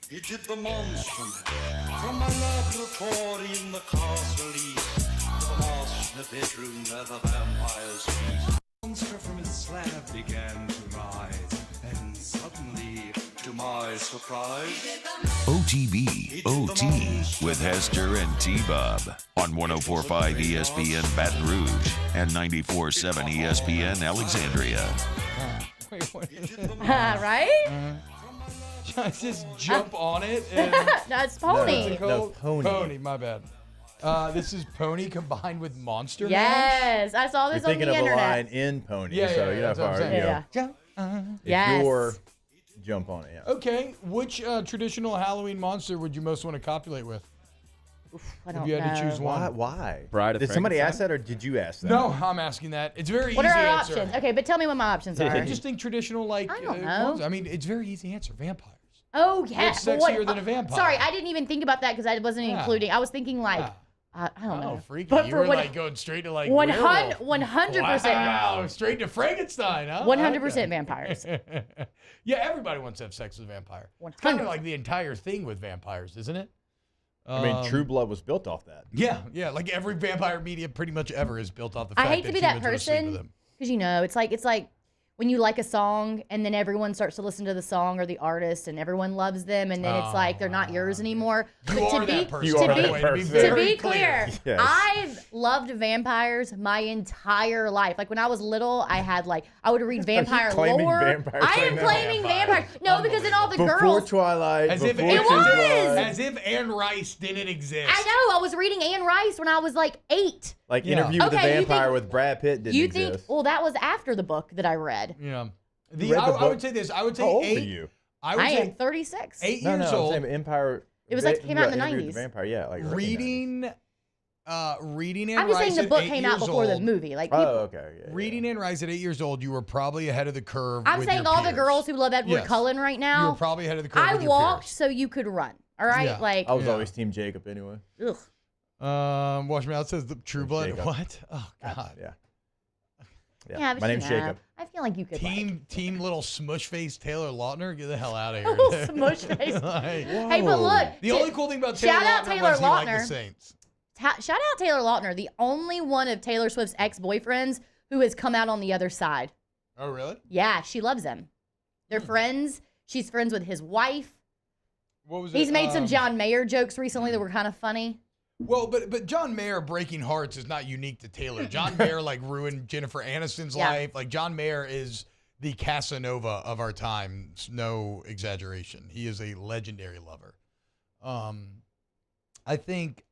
He did the monster mash. From my laboratory in the castle east to the master bedroom where the vampires feast. The monster from his slab began to rise, and suddenly, to my surprise, OTB OT with Hester and T-Bob on 104.5 ESPN Baton Rouge and 94.7 ESPN Alexandria. Wait, what is it? Right? Just jump on it. And No, it's Pony. What's it called? Pony. Pony, my bad. This is Pony combined with Monster Mash? Yes, I saw this You're on the thinking of a line internet. in Pony, Yeah, so yeah, you're that's not what I'm far. saying. You know, Yeah. Yes. Your jump on it, yeah. Okay, which traditional Halloween monster would you most want to copulate with? I If don't you had to know. choose one. Why? Bride of Did somebody ask Frankenstein? that, or did you ask that? No, I'm asking that. It's a very What easy are our answer. options? Okay, but tell me what my options are. I just think traditional, like, I don't know. monsters. I mean, it's a very easy answer. Vampires. Oh, yeah. What's but sexier than a vampire? Sorry, I didn't even think about that because I wasn't Yeah. including. I was thinking like, Yeah. I don't know. Oh, freaky. But You for were what- like going straight to like 100%. Wow, straight to Frankenstein, huh? 100% vampires. Yeah, everybody wants to have sex with a vampire. It's kind of like the entire thing with vampires, isn't it? I mean, True Blood was built off that. Yeah. Like every vampire media pretty much ever is built off the fact I hate to be that humans wanna sleep with person them. because it's like when you like a song and then everyone starts to listen to the song or the artist and everyone loves them and then it's like they're not yours anymore. You are that person. To be clear, Yes. I've loved vampires my entire life. Like when I was little, I would read vampire claiming lore. vampires I am right now? claiming vampires. No, because in all the Before girls. Twilight, As before if True Blood. as if Anne Rice didn't exist. I know. I was reading Anne Rice when I was like 8. Like Interview with the Okay, you Vampire think- with Brad Pitt didn't You exist. think? Well, that was after the book that I read. Yeah. You read the I would book? say this. I would say How old 8. are you? I would I say am 36. 8 No, years no, old. I'm saying Empire. It was like they- came out in the Interview with 90s. The Vampire, yeah, like early Reading Anne I'm just Rice saying the at book 8 came out years before the old. movie. Like Oh, people, okay. Yeah, Reading Anne Rice at 8 years old, you were probably ahead of the curve. I'm with saying your all the peers. girls who love Edward Yes. Cullen right You now. were probably ahead of the curve. I with your walked peers. so you could run. All right, Yeah. like I was Yeah. always Team Jacob anyway. ugh. Watch me out. It says the True Blood. Jacob. What? Oh God. Yeah. Yeah, but My you name's know, Jacob. I feel like you could. Team little smush face Taylor Lautner. Get the hell out of here. Little smush face. Like, Hey, but look. the only cool thing about Taylor shout out Lautner Taylor was he liked the Lautner. Saints. Shout out Taylor Lautner, the only one of Taylor Swift's ex-boyfriends who has come out on the other side. Oh really? Yeah, she loves him. They're friends. She's friends with his wife. What was He's it? made some John Mayer jokes recently that were kind of funny. Well, but John Mayer breaking hearts is not unique to Taylor. John Mayer like ruined Jennifer Aniston's Yeah. life. Like John Mayer is the Casanova of our time. It's no exaggeration. He is a legendary lover. I think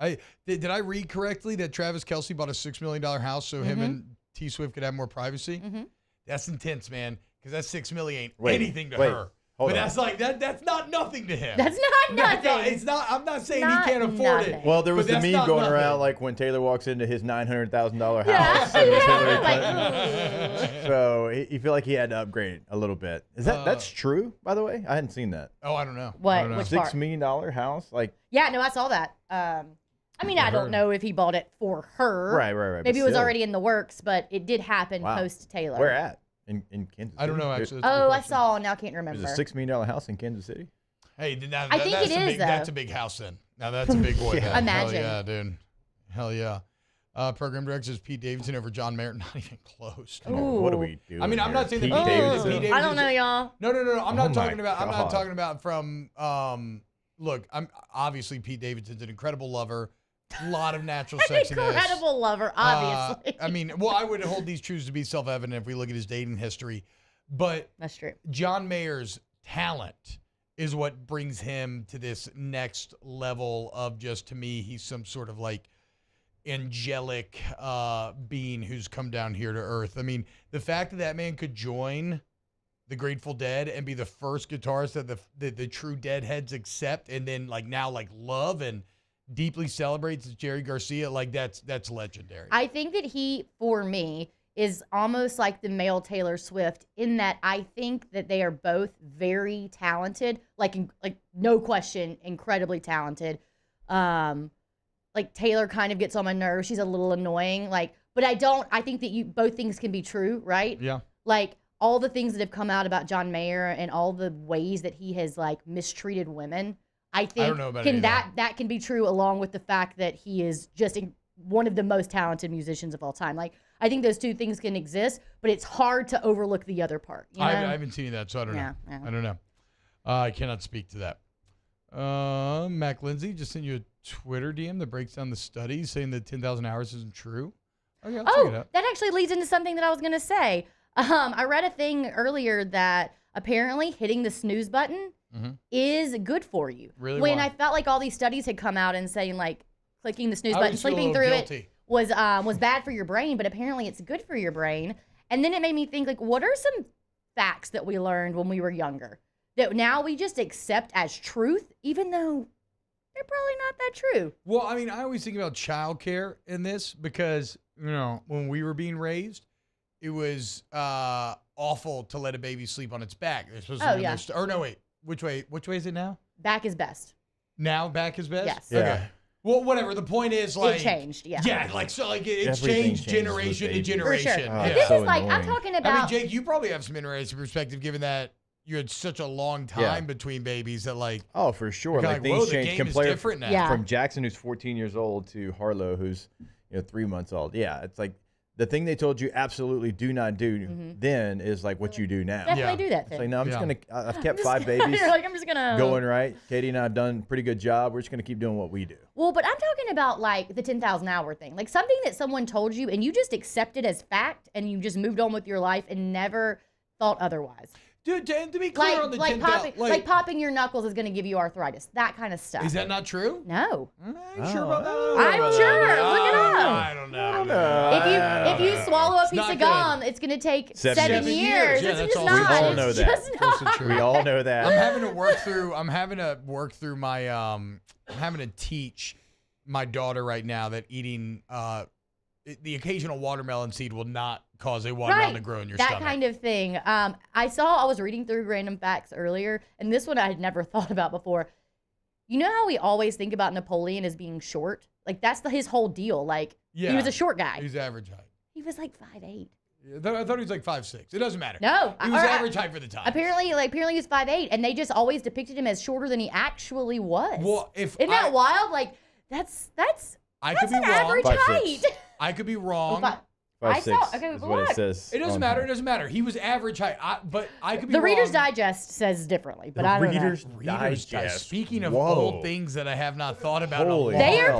did I read correctly that Travis Kelce bought a $6 million house so him and T Swift could have more privacy? Mm-hmm. That's intense, man. Because that $6 million ain't Wait, anything to wait, her. hold But on. that's like that's not nothing to him. That's not nothing. It's not. I'm not saying Not he can't afford nothing. it. Well, there was but the that's meme not going nothing. around like when Taylor walks into his $900,000 Yeah. house. and it's Hillary Like, Clinton. So you feel like he had to upgrade a little bit. Is that's true? By the way, I hadn't seen that. Oh, I don't know. What? I don't know. Which $6 part? million house, like Yeah, no, I saw that. I mean, I don't know if he bought it for her. Right. Maybe but it was still. already in the works, but it did happen Wow. post Taylor. Where at? In Kansas City? I don't know actually. That's a good Oh, I question. saw. Now I can't remember. There's a $6 million house in Kansas City. Hey, now, I think that's it a is, big, That's though. a big house then. Now that's a big boy. Yeah. then. Imagine. Hell yeah, dude. Hell yeah. Program director is Pete Davidson over John Mayer. Not even close. Come on, what are we doing? I mean, I'm not saying that Pete Davidson. Pete Davidson. I don't know, y'all. No. I'm Oh not talking my about. I'm not God. talking about from. Look, I'm obviously Pete Davidson's an incredible lover. A lot of natural sexiness. Incredible lover, obviously. I mean, well, I would hold these truths to be self-evident if we look at his dating history, but That's true. John Mayer's talent is what brings him to this next level of just, to me, he's some sort of like angelic being who's come down here to earth. I mean, the fact that that man could join the Grateful Dead and be the first guitarist that the true Deadheads accept and then like now like love and deeply celebrates Jerry Garcia, like that's legendary. I think that he, for me, is almost like the male Taylor Swift in that I think that they are both very talented, like no question, incredibly talented. Like Taylor kind of gets on my nerves. She's a little annoying, but I think that both things can be true, right? Yeah. Like all the things that have come out about John Mayer and all the ways that he has like mistreated women. I think don't know about any of that can be true along with the fact that he is just one of the most talented musicians of all time. Like I think those two things can exist, but it's hard to overlook the other part. You know? I haven't seen that, so I don't know. Yeah. I don't know. I cannot speak to that. Mac Lindsay just sent you a Twitter DM that breaks down the studies saying that 10,000 hours isn't true. Okay, I'll check it out. That actually leads into something that I was going to say. I read a thing earlier that apparently hitting the snooze button is good for you. Really? When Why? I felt like all these studies had come out and saying like clicking the snooze I button, always feel a sleeping little through guilty. it was bad for your brain, but apparently it's good for your brain. And then it made me think like, what are some facts that we learned when we were younger that now we just accept as truth, even though they're probably not that true? Well, I mean, I always think about childcare in this because, when we were being raised, it was awful to let a baby sleep on its back. They're supposed to Oh, when yeah. they're or no, wait. Which way is it now? Back is best. Now back is best? Yes. Yeah. Okay. Well, whatever. The point is, like, It changed, yeah. Yeah, like, so, like, it's Everything changed changes generation with to babies. generation. For sure. Oh, But Yeah. this so is like, I'm annoying. talking I about. mean, Jake, you probably have some interesting perspective given that you had such a long time Yeah. between babies that, like, Oh, for sure. You're Like kinda like, whoa, things the change. game is Compare different now. Yeah. from Jackson, who's 14 years old, to Harlow, who's 3 months old. Yeah, it's like the thing they told you absolutely do not do then is like what you do now. Definitely do that thing. It's like, no, I'm just going to, I've kept 5 babies. You're like, I'm just going to. Going right. Katie and I have done a pretty good job. We're just going to keep doing what we do. Well, but I'm talking about like the 10,000 hour thing. Like something that someone told you and you just accepted as fact and you just moved on with your life and never thought otherwise. Dude, to be clear on the 10,000. Like popping your knuckles is going to give you arthritis. That kind of stuff. Is that not true? No. Are you sure about that? I'm sure. Look it up. I don't know. If you swallow a piece of gum, it's going to take 7 years. Yeah, it's just all. not. We all know it's that. just not. We all know that. I'm having to work through my I'm having to teach my daughter right now that eating the occasional watermelon seed will not cause a watermelon to grow in your that stomach. Kind of thing. I was reading through random facts earlier, and this one I had never thought about before. You know how we always think about Napoleon as being short? Like that's his whole deal. Like he was a short guy. He's average height. He was like 5'8". I thought he was like 5'6". It doesn't matter. No, he was average height for the time. Apparently he was 5'8", and they just always depicted him as shorter than he actually was. Well, isn't that wild? Like that's I could be wrong. Average height. I could be wrong. 5'6" is what it says. It doesn't matter. It doesn't matter. He was average height. But I could be the wrong. Reader's Digest says differently, but I don't know. Reader's Digest. Speaking of old things that I have not thought about, they are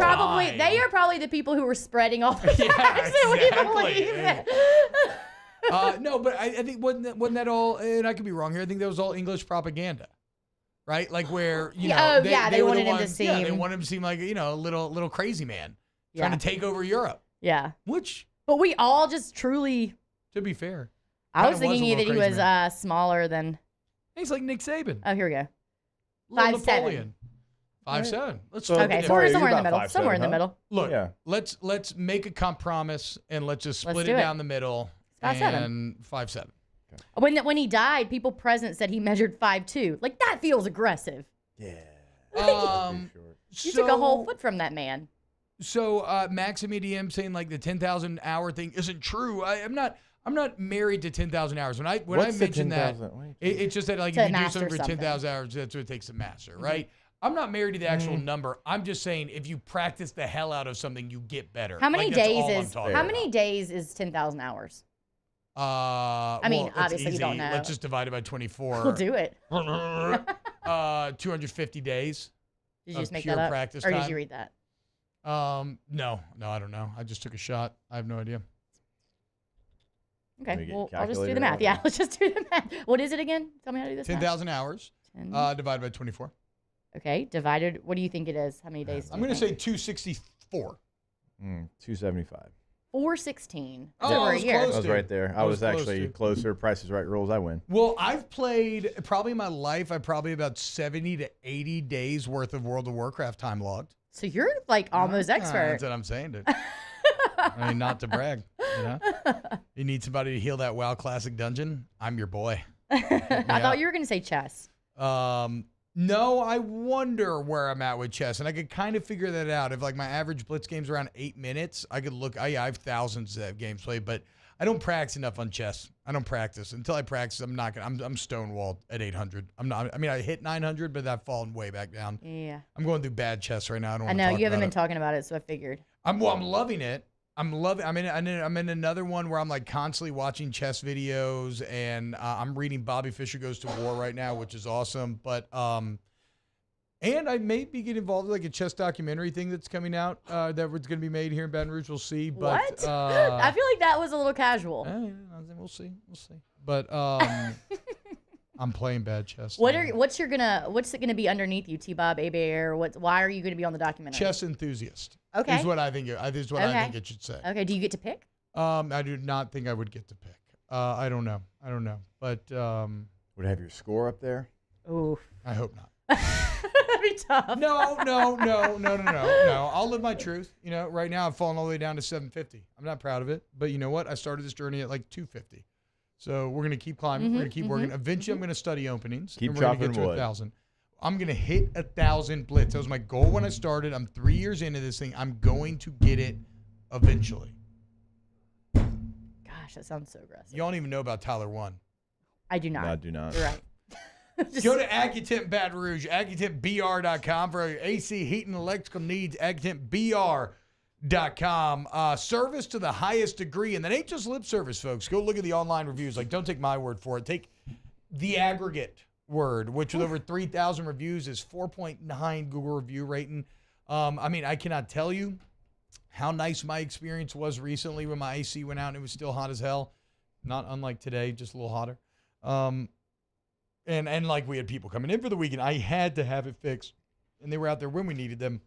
probably the people who were spreading all the facts that we believe in. No, but I think wasn't that all? And I could be wrong here. I think that was all English propaganda. Right, like where they wanted him to seem. Yeah, they wanted him to seem like a little crazy man trying to take over Europe. Yeah, but we all just truly. To be fair, I was thinking that he was smaller than. He's like Nick Saban. Oh, here we go. 5'7". 5'7". Let's okay, so we're somewhere in the middle. Somewhere in the middle. Look, let's make a compromise and let's just split it down the middle. 5'7". 5'7". When he died, people present said he measured 5'2". Like that feels aggressive. Yeah. You took a whole foot from that man. So Maxim EDM saying like the 10,000 hour thing isn't true. I'm not married to 10,000 hours. When I mention that, it's just that like if you do something for 10,000 hours, that's what it takes to master, right? I'm not married to the actual number. I'm just saying if you practice the hell out of something, you get better. How many days is 10,000 hours? I mean, obviously you don't know. Let's just divide it by 24. We'll do it. 250 days. Did you just make that up? Practice or time. Did you read that? No, I don't know. I just took a shot. I have no idea. Okay, well, I'll just do the math. Yeah, let's just do the math. What is it again? Tell me how to do this. 10,000 hours divided by 24. Okay, divided. What do you think it is? How many days? I'm going to say 264. 275. 416. Oh, I was close. I was right there. I was actually closer. Price is Right rules. I win. Well, I've played probably in my life. I probably about 70 to 80 days worth of World of Warcraft time logged. So you're like almost expert. That's what I'm saying, dude. I mean, not to brag. You need somebody to heal that WoW Classic dungeon. I'm your boy. I thought you were going to say chess. No, I wonder where I'm at with chess, and I could kind of figure that out. If like my average blitz game's around 8 minutes, I could look. I have thousands of games played, but I don't practice enough on chess. I don't practice. Until I practice, I'm not gonna. I'm stonewalled at 800. I'm not. I mean, I hit 900, but I've fallen way back down. Yeah. I'm going through bad chess right now. I know you haven't been talking about it, so I figured. I'm loving it. I'm in another one where I'm like constantly watching chess videos, and I'm reading Bobby Fischer Goes to War right now, which is awesome. But and I may be getting involved with like a chess documentary thing that's coming out that was going to be made here in Baton Rouge. We'll see. But, what? I feel like that was a little casual. We'll see. But I'm playing bad chess. What's it gonna be underneath you, T-Bob, or why are you going to be on the documentary? Chess enthusiast. Okay. Is what I think. I think it should say. Okay. Do you get to pick? I do not think I would get to pick. I don't know. But would it have your score up there? Ooh. I hope not. That'd be tough. No. I'll live my truth. Right now I've fallen all the way down to 750. I'm not proud of it, but you know what? I started this journey at like 250. So we're gonna keep climbing. We're gonna keep working. Eventually, I'm gonna study openings. Keep and we're gonna get to 1,000. I'm gonna hit 1,000 blitz. That was my goal when I started. I'm 3 years into this thing. I'm going to get it eventually. Gosh, that sounds so aggressive. You don't even know about Tyler 1. I do not. No, I do not. You're right. Go to Accutemp Baton Rouge, AccuTempBR.com for AC heat and electrical needs. AccuTempBR.com. Service to the highest degree. And that ain't just lip service, folks. Go look at the online reviews. Like, don't take my word for it. Take the aggregate word, which with over 3,000 reviews is 4.9 Google review rating. I mean, I cannot tell you how nice my experience was recently when my AC went out and it was still hot as hell. Not unlike today, just a little hotter. And like we had people coming in for the weekend. I had to have it fixed. And they were out there when we needed them.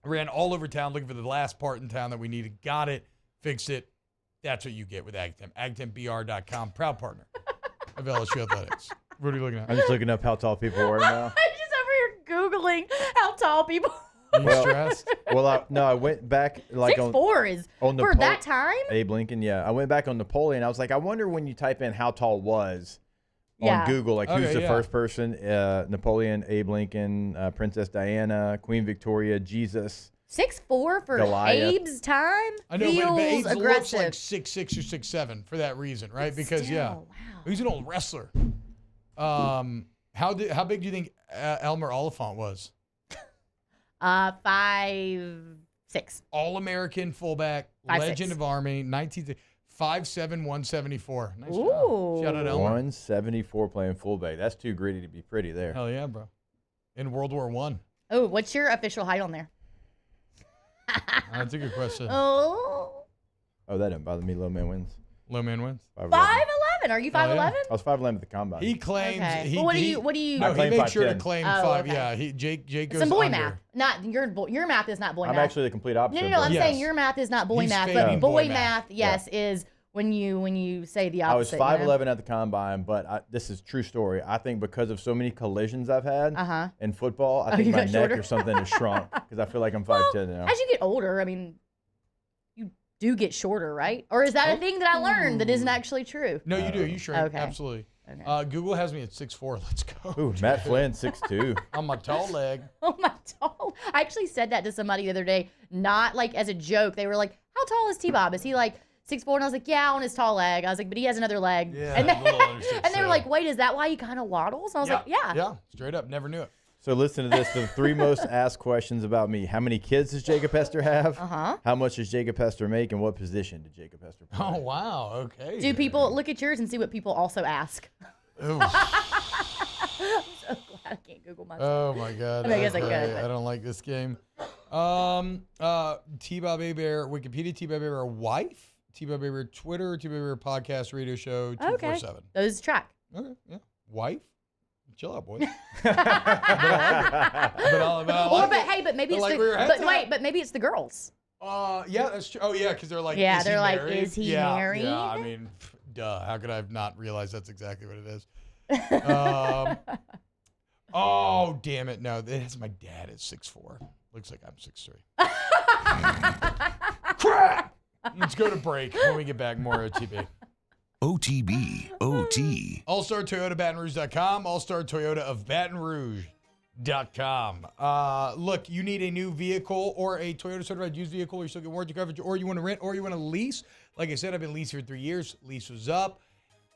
I ran all over town looking for the last part in town that we needed. Got it. Fixed it. That's what you get with AgTemp. AgTempBR.com. Proud partner of LSU Athletics. What are you looking at? I'm just looking up how tall people are now. I'm just over here Googling how tall people are. You stressed? Well, I went back like 6'4" is for that time. Abe Lincoln, yeah. I went back on Napoleon. I was like, I wonder when you type in how tall was on Google, like who's the first person? Napoleon, Abe Lincoln, Princess Diana, Queen Victoria, Jesus. 6'4" for Goliath. Abe's time. I know, feels but Abe looks aggressive. like 6'6" or 6'7" for that reason, right? Because wow. He's an old wrestler. How big do you think Elmer Oliphant was? 5'6". All-American fullback, 5'6". legend of Army, 5'7", 174. Nice Ooh. job. Shout out Elmer. 174 playing fullback. That's too gritty to be pretty there. Hell yeah, bro. In World War I. Oh, what's your official height on there? That's a good question. Oh, that didn't bother me. Low man wins. Low man wins. 5'11". Are you 5'11"? I was 5'11" at the combine. He claims. Okay. He, Well, what do he- you? No, I claim he made sure to 5'10". claim Oh, 5. okay. Yeah, Jake goes Some boy under. math. Not your math is not boy I'm math. actually the complete opposite. No. I'm Yes. saying your math is not boy He's math, fading but boy boy math, math. yes, is when you say the I was opposite. 5'11" at the combine, but this is true story. I think because of so many collisions I've had in football, I think you my got neck shorter? or something has shrunk because I feel like I'm 5'10" now. As you get older, I mean, you do get shorter, right? Or is that a thing that I learned that isn't actually true? No, you do. You shrink. Okay. Absolutely. Okay. Google has me at 6'4". Let's go. Ooh, Matt Flynn, 6'2". On my tall leg. Oh, my tall. I actually said that to somebody the other day, not like as a joke. They were like, how tall is T-Bob? Is he like 6'4"? And I was like, yeah, on his tall leg. I was like, but he has another leg. Yeah, and, a little under 6', and they were like, wait, is that why he kind of waddles? And I was like, yeah. Yeah, straight up. Never knew it. So listen to this. The 3 most asked questions about me. How many kids does Jacob Hester have? How much does Jacob Hester make? And what position did Jacob Hester play? Oh, wow. Okay. Do people look at yours and see what people also ask? Ooh. I'm so glad I can't Google myself. Oh, my God. I mean, I guess I Okay, could. I don't like this game. T-Bob Bear, Wikipedia, T-Bob Bear wife, T-Bob Bear Twitter, T-Bob Bear podcast, radio show, 247. Okay. Those track. Okay, yeah. Wife? Chill out, boys. but Maybe it's like the, where your head's at. but maybe it's the girls. Yeah, that's true. Oh, yeah, because they're like, Yeah, is they're he like, married? is he Yeah, married? Yeah, I mean, duh. How could I have not realized that's exactly what it is? Oh, damn it. No, it has my dad at 6'4". Looks like I'm 6'3". Crap! Let's go to break. When we get back, more OTB. OTB, OT. All-Star Toyota BatonRouge.com. All-Star Toyota of Baton Rouge.com. Look, you need a new vehicle or a Toyota certified used vehicle. You're still getting warranty coverage, or you want to rent, or you want to lease. Like I said, I've been leasing for 3 years. Lease was up.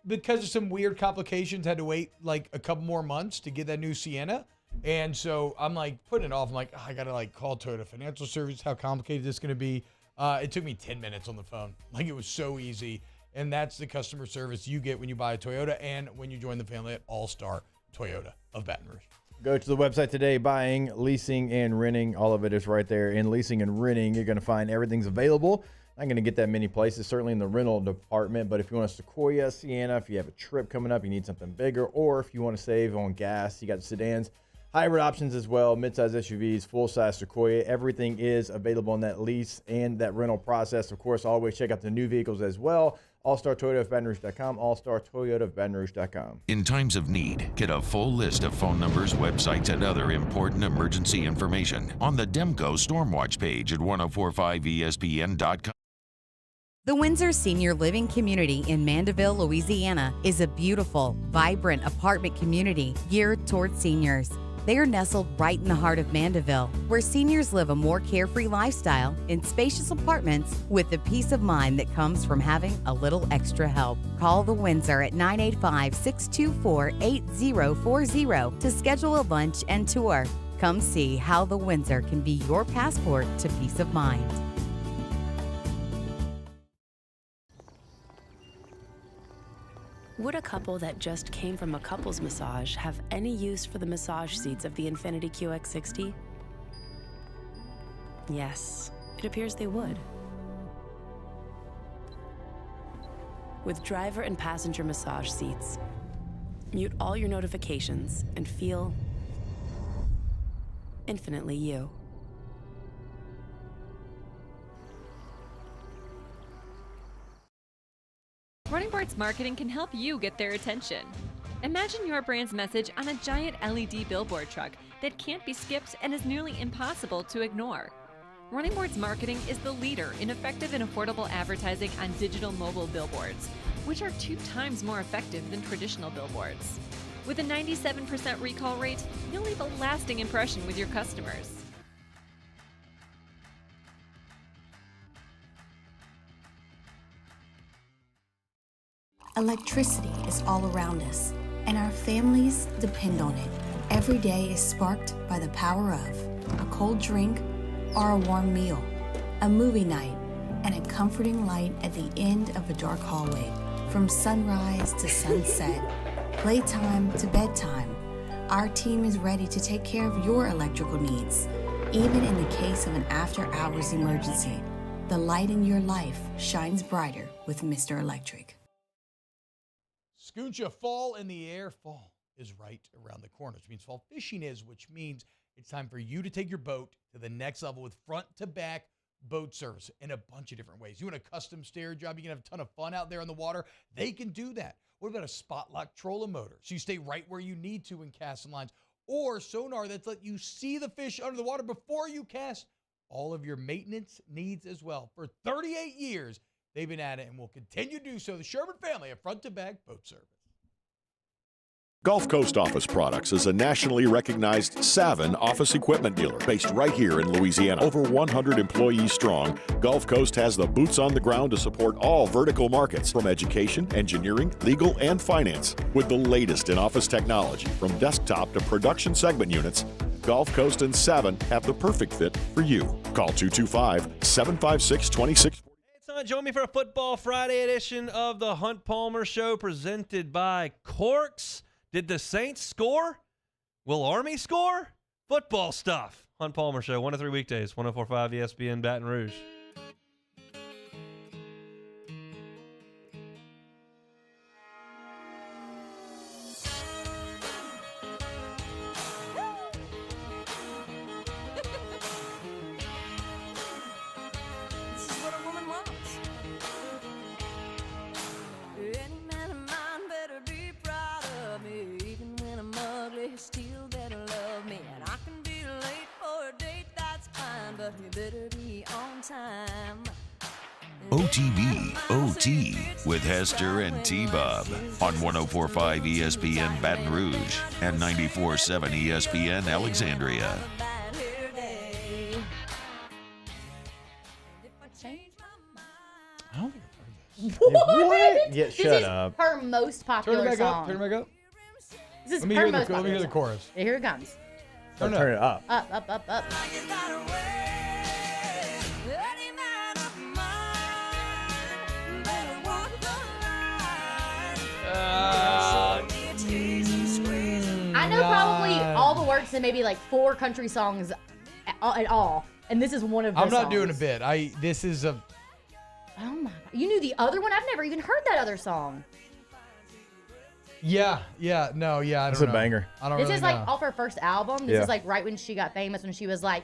Because of some weird complications, had to wait like a couple more months to get that new Sienna. And so I'm like putting it off. I'm like, I got to like call Toyota Financial Service. How complicated this is going to be. It took me 10 minutes on the phone. Like, it was so easy. And that's the customer service you get when you buy a Toyota and when you join the family at All-Star Toyota of Baton Rouge. Go to the website today, buying, leasing, and renting. All of it is right there. In leasing and renting, you're going to find everything's available. Not going to get that many places, certainly in the rental department, but if you want a Sequoia, Sienna, if you have a trip coming up, you need something bigger, or if you want to save on gas, you got sedans, hybrid options as well, midsize SUVs, full-size Sequoia. Everything is available in that lease and that rental process. Of course, always check out the new vehicles as well. All-Star Toyota of Baton Rouge.com, All-Star Toyota of Baton Rouge.com. In times of need, get a full list of phone numbers, websites, and other important emergency information on the Demco Stormwatch page at 1045ESPN.com. The Windsor Senior Living Community in Mandeville, Louisiana is a beautiful, vibrant apartment community geared toward seniors. They are nestled right in the heart of Mandeville, where seniors live a more carefree lifestyle in spacious apartments with the peace of mind that comes from having a little extra help. Call the Windsor at 985-624-8040 to schedule a lunch and tour. Come see how the Windsor can be your passport to peace of mind. Would a couple that just came from a couples massage have any use for the massage seats of the Infiniti QX60? Yes, it appears they would. With driver and passenger massage seats, mute all your notifications and feel infinitely you. Running Boards Marketing can help you get their attention. Imagine your brand's message on a giant LED billboard truck that can't be skipped and is nearly impossible to ignore. Running Boards Marketing is the leader in effective and affordable advertising on digital mobile billboards, which are 2 times more effective than traditional billboards. With a 97% recall rate, you'll leave a lasting impression with your customers. Electricity is all around us, and our families depend on it. Every day is sparked by the power of a cold drink or a warm meal, a movie night, and a comforting light at the end of a dark hallway. From sunrise to sunset, playtime to bedtime, our team is ready to take care of your electrical needs. Even in the case of an after-hours emergency, the light in your life shines brighter with Mr. Electric. Scoocha, fall in the air. Fall is right around the corner, which means fall fishing is, which means it's time for you to take your boat to the next level with front-to-back boat service in a bunch of different ways. You want a custom stair job, you can have a ton of fun out there on the water. They can do that. What about a spot lock trolling motor? So you stay right where you need to in casting lines. Or sonar that's let you see the fish under the water before you cast. All of your maintenance needs as well. For 38 years, they've been at it and will continue to do so. The Sherman family of front-to-back boat service. Gulf Coast Office Products is a nationally recognized Savin office equipment dealer based right here in Louisiana. Over 100 employees strong, Gulf Coast has the boots on the ground to support all vertical markets, from education, engineering, legal, and finance. With the latest in office technology, from desktop to production segment units, Gulf Coast and Savin have the perfect fit for you. Call 225-756-2640. Join me for a Football Friday edition of the Hunt Palmer Show, presented by Corks. Did the Saints score? Will Army score? Football stuff. Hunt Palmer Show, 1 to 3 weekdays, 104.5 ESPN Baton Rouge. OTB OT with Hester and T-Bob on 104.5 ESPN Baton Rouge and 94.7 ESPN Alexandria. I don't think I've heard this. What? Yeah, This shut is up. her most popular Turn it back song. up. Turn it back up. This is Let me her hear most the popular song. chorus. Yeah, here it comes. Turn it up. Up, up, up, up. I know probably all the words to maybe like 4 country songs at all, and this is one of the I'm not songs. doing a bit. This is a. Oh my God. You knew the other one? I've never even heard that other song. Yeah, I don't know. It's a banger. I don't This really is know. like off her first album. This is like right when she got famous, when she was like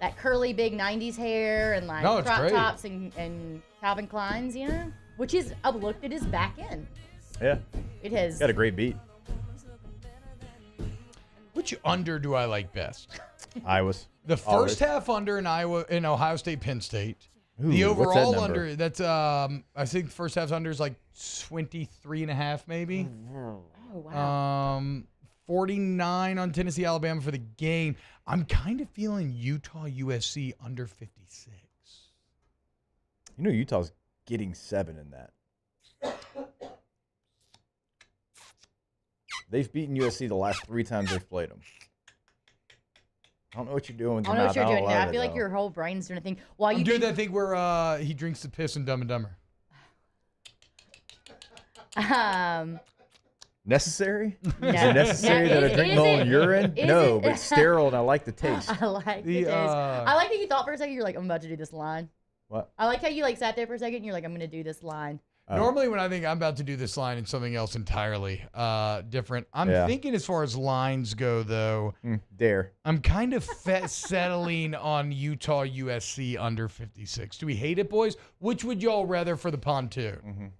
that curly big 90s hair and like No, it's crop great. tops and Calvin Kleins, you know? Which is looked at his back end. Yeah. It has. Got a great beat. Which under do I like best? Iowa's. The first half under in Ohio State, Penn State. Ooh, The what's that overall number? under, that's I think the first half's under is like 23.5 maybe. Oh, wow. 49 on Tennessee, Alabama for the game. I'm kind of feeling Utah, USC under 56. You know Utah's getting 7 in that. They've beaten USC the last 3 times they've played them. I don't know what you're doing with I your don't know mouth. what you're doing love now. I it, feel like though. your whole brain's doing a thing. While I'm you doing think, that thing where he drinks the piss in Dumb and Dumber. Necessary? Is No. it necessary No, that I is- drink is my it- own urine? is No, it- but sterile, and I like the taste. I like the taste. I like that you thought for a second. You're like, I'm about to do this line. What? I like how you like sat there for a second. And you're like, I'm going to do this line. Normally, when I think I'm about to do this line, it's something else entirely different. I'm Yeah. thinking as far as lines go, though. Dare. I'm kind of settling on Utah USC under 56. Do we hate it, boys? Which would y'all rather for the pontoon?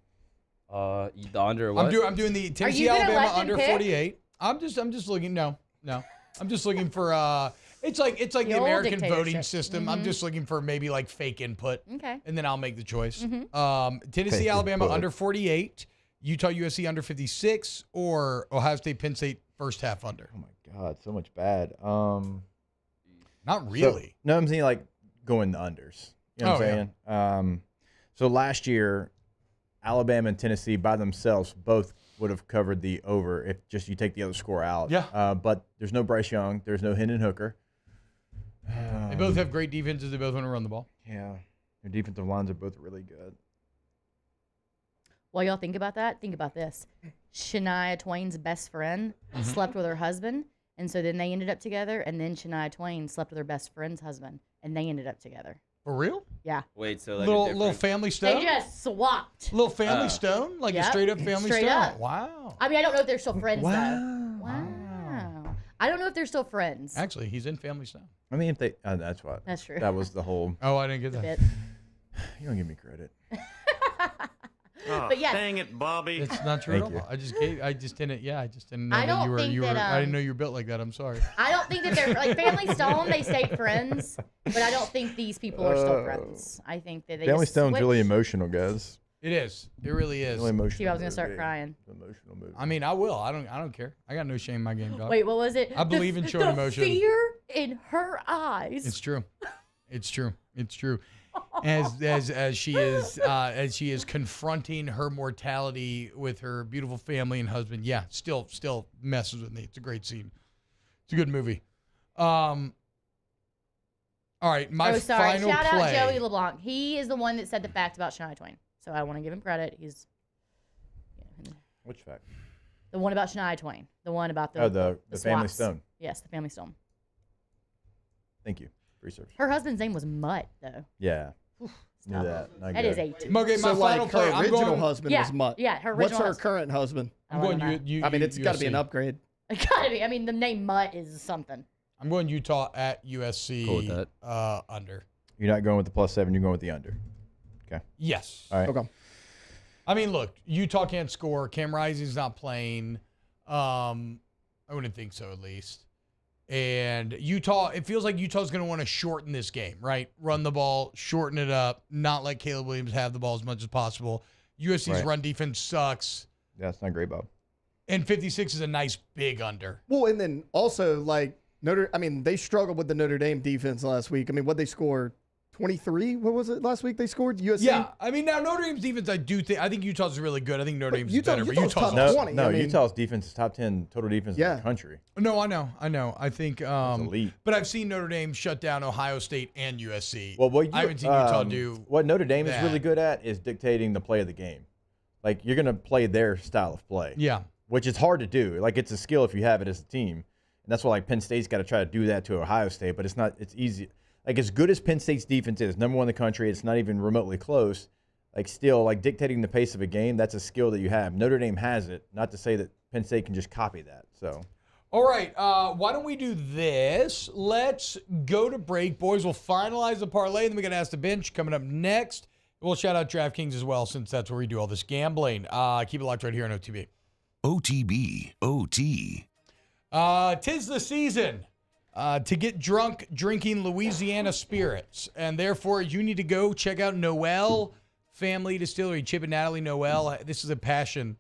The under what? I'm doing the Tennessee gonna Alabama let them under pick? 48. I'm just looking. No. I'm just looking for it's like the old American voting dictatorship. system. I'm just looking for maybe like fake input. Okay. And then I'll make the choice. Mhm. Tennessee Fake Alabama input. under 48, Utah USC under 56, or Ohio State Penn State first half under. Oh my God, so much bad. Not really. No, I'm saying like going the unders. You know what Oh, yeah. I'm saying? So last year, Alabama and Tennessee by themselves both would have covered the over if just you take the other score out. Yeah. But there's no Bryce Young. There's no Hendon Hooker. They both have great defenses. They both want to run the ball. Yeah. Their defensive lines are both really good. While y'all think about that, think about this. Shania Twain's best friend slept with her husband, and so then they ended up together, and then Shania Twain slept with her best friend's husband, and they ended up together. For real? Yeah. Wait, so like Little family stone? They just swapped. Little family stone? Like a Yep. straight up family Straight stone? up. Wow. I mean, I don't know if they're still friends, Wow. though. Wow. I don't know if they're still friends. Actually, he's in family stone. I mean, if they, that's what. That's true. That was the whole. Oh, I didn't get that. Bit. You don't give me credit. But yes. Dang it, Bobby. It's not true at Thank all. I just didn't know I that don't you were think that, I didn't know you were built like that. I'm sorry. I don't think that they're like Family Stone. They stayed friends, but I don't think these people are still friends. I think that they Family just Stone's really switched. emotional, guys. It is. It really is. Really emotional. See, I was gonna start movie. crying. Emotional movie. I mean, I will. I don't care. I got no shame in my game, dog. Wait, what was it? I believe in showing the emotion. fear in her eyes. It's true. It's true. It's true. As she is confronting her mortality with her beautiful family and husband. Yeah, still messes with me. It's a great scene. It's a good movie. All right, my final Shout play. out Joey LeBlanc. He is the one that said the fact about Shania Twain. So I want to give him credit. He's Which fact? the one about Shania Twain. The one about the The Family swaps. Stone. Yes, the Family Stone. Thank you. Research. Her husband's name was Mutt, though. Yeah. Oof, Knew stop. that. Not That good. is 18. Okay, my So final like play. her I'm original going. husband Yeah, was Mutt. yeah, her What's original her husband. current husband? I'm going. I mean, it's got to be an USC. upgrade. It gotta be. I mean, the name Mutt is something. I'm going Utah at USC. Cool with that. Under. You're not going with the +7. You're going with the under. Okay. Yes. All right. Okay. I mean, look, Utah can't score. Cam Rising's not playing. I wouldn't think so, at least. And Utah, it feels like Utah's going to want to shorten this game, right? Run the ball, shorten it up, not let Caleb Williams have the ball as much as possible. USC's Right. run defense sucks. Yeah, it's not great, Bob. And 56 is a nice big under. Well, and then also like they struggled with the Notre Dame defense last week. I mean, what they scored 23? What was it last week? They scored USC. Yeah, I mean, now Notre Dame's defense, I think Utah's really good. I think Notre Dame's better, but Utah's Utah's top awesome. 20. No, I mean- Utah's defense is top 10 total defense in the country. No, I know. I think elite. but I've seen Notre Dame shut down Ohio State and USC. Well, I haven't seen Utah do what Notre Dame is that. really good at is dictating the play of the game. Like, you're going to play their style of play. Yeah. Which is hard to do. Like, it's a skill if you have it as a team. And that's why, like, Penn State's got to try to do that to Ohio State, but it's easy. Like, as good as Penn State's defense is, number one in the country, it's not even remotely close. Like, still, like, dictating the pace of a game, that's a skill that you have. Notre Dame has it. Not to say that Penn State can just copy that. So, All right, why don't we do this? Let's go to break. Boys, we'll finalize the parlay, and then we got to ask the bench coming up next. We'll shout out DraftKings as well, since that's where we do all this gambling. Keep it locked right here on OTB. OTB, OT. 'Tis the season to get drunk drinking Louisiana spirits, and therefore you need to go check out Noel Family Distillery. Chip and Natalie Noel. This is a passion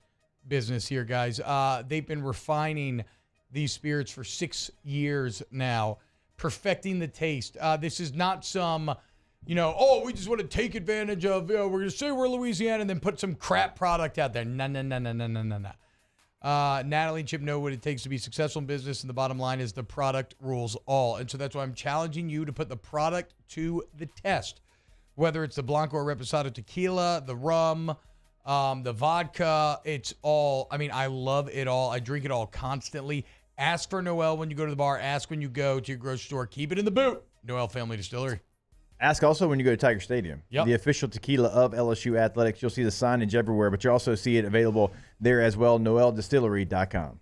business here, guys. They've been refining these spirits for 6 years now, perfecting the taste. This is not some, we just want to take advantage of, we're going to say we're Louisiana and then put some crap product out there. No. Natalie and Chip know what it takes to be successful in business, and the bottom line is the product rules all. And so that's why I'm challenging you to put the product to the test. Whether it's the Blanco or Reposado tequila, the rum, The vodka, it's all, I mean, I love it all. I drink it all constantly. Ask for Noel when you go to the bar. Ask when you go to your grocery store. Keep it in the boot. Noel Family Distillery. Ask also when you go to Tiger Stadium. Yep. The official tequila of LSU Athletics. You'll see the signage everywhere, but you also see it available there as well, noeldistillery.com.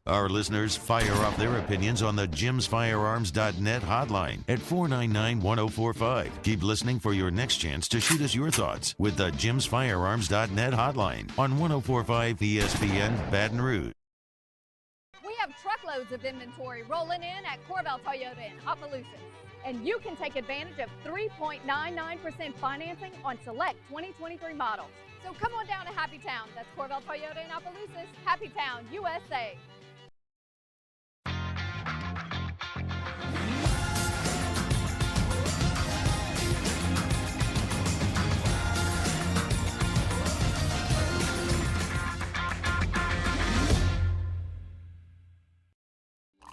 Our listeners fire off their opinions on the jimsfirearms.net hotline at 499-1045. Keep listening for your next chance to shoot us your thoughts with the jimsfirearms.net hotline on 1045 ESPN Baton Rouge. We have truckloads of inventory rolling in at Corbell Toyota in Opelousas. And you can take advantage of 3.99% financing on select 2023 models. So come on down to Happy Town. That's Corbell Toyota in Opelousas, Happy Town, USA.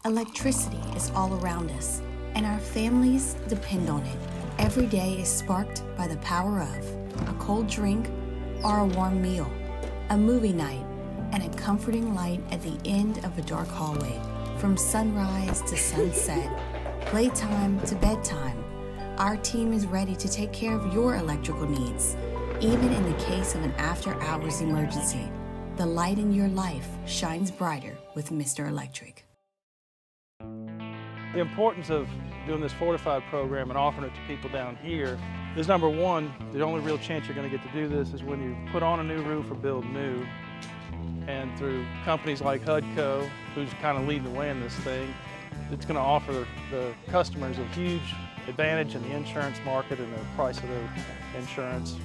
Electricity is all around us, and our families depend on it. Every day is sparked by the power of a cold drink or a warm meal, a movie night, and a comforting light at the end of a dark hallway. From sunrise to sunset, playtime to bedtime, our team is ready to take care of your electrical needs. Even in the case of an after-hours emergency, the light in your life shines brighter with Mr. Electric. The importance of doing this Fortified program and offering it to people down here is, number one, the only real chance you're going to get to do this is when you put on a new roof or build new. And through companies like HUDCO, who's kind of leading the way in this thing, it's going to offer the customers a huge advantage in the insurance market and the price of their insurance.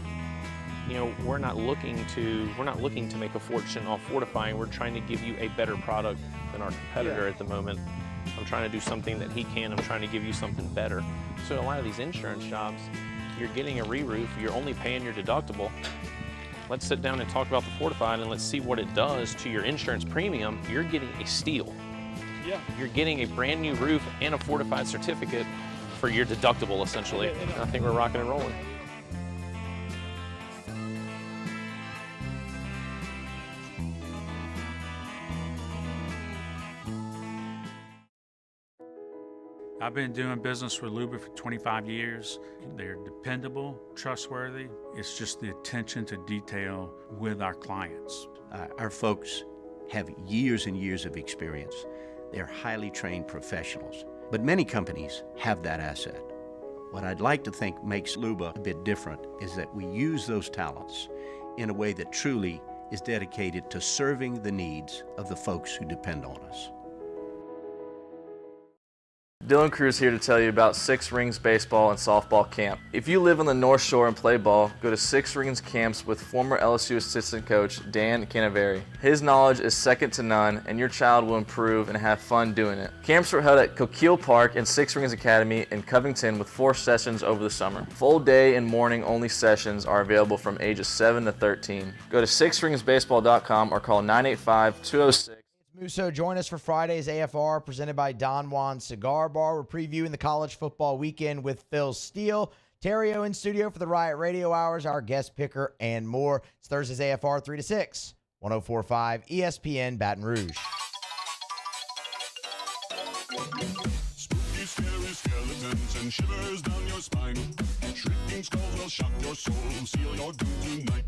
You know, we're not looking to make a fortune off fortifying. We're trying to give you a better product than our competitor at the moment. I'm trying to do something that he can. I'm trying to give you something better. So a lot of these insurance jobs, you're getting a re-roof, you're only paying your deductible. Let's sit down and talk about the Fortified and let's see what it does to your insurance premium. You're getting a steal. Yeah. You're getting a brand new roof and a Fortified certificate for your deductible, essentially. I think we're rocking and rolling. I've been doing business with Luba for 25 years. They're dependable, trustworthy. It's just the attention to detail with our clients. Our folks have years and years of experience. They're highly trained professionals, but many companies have that asset. What I'd like to think makes Luba a bit different is that we use those talents in a way that truly is dedicated to serving the needs of the folks who depend on us. Dylan Cruz here to tell you about Six Rings Baseball and Softball Camp. If you live on the North Shore and play ball, go to Six Rings Camps with former LSU assistant coach Dan Canaveri. His knowledge is second to none, and your child will improve and have fun doing it. Camps were held at Coquille Park and Six Rings Academy in Covington with 4 sessions over the summer. Full day and morning only sessions are available from ages 7 to 13. Go to sixringsbaseball.com or call 985-206. Musso, join us for Friday's AFR presented by Don Juan Cigar Bar. We're previewing the college football weekend with Phil Steele. Terrio in studio for the Riot Radio Hours, our guest picker, and more. It's Thursday's AFR 3 to 6, 104.5 ESPN Baton Rouge. Spooky, scary skeletons and shivers down your spine. Shrieking skulls will shock your soul, seal your doom tonight.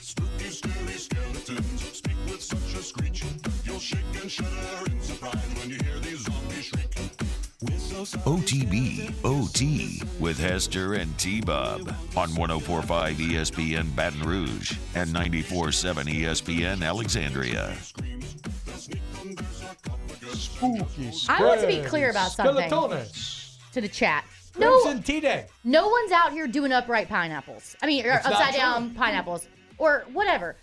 Spooky, scary skeletons speak with such a screech. You'll shake and shudder in surprise when you hear these zombies shriek. OTB OT with Hester and T-Bob on 104.5 ESPN Baton Rouge and 94.7 ESPN Alexandria. Spooky, I want to be clear about something to the chat. Crimson Tea-Day. No one's out here doing upright pineapples. I mean, or It's not upside down true. pineapples or whatever.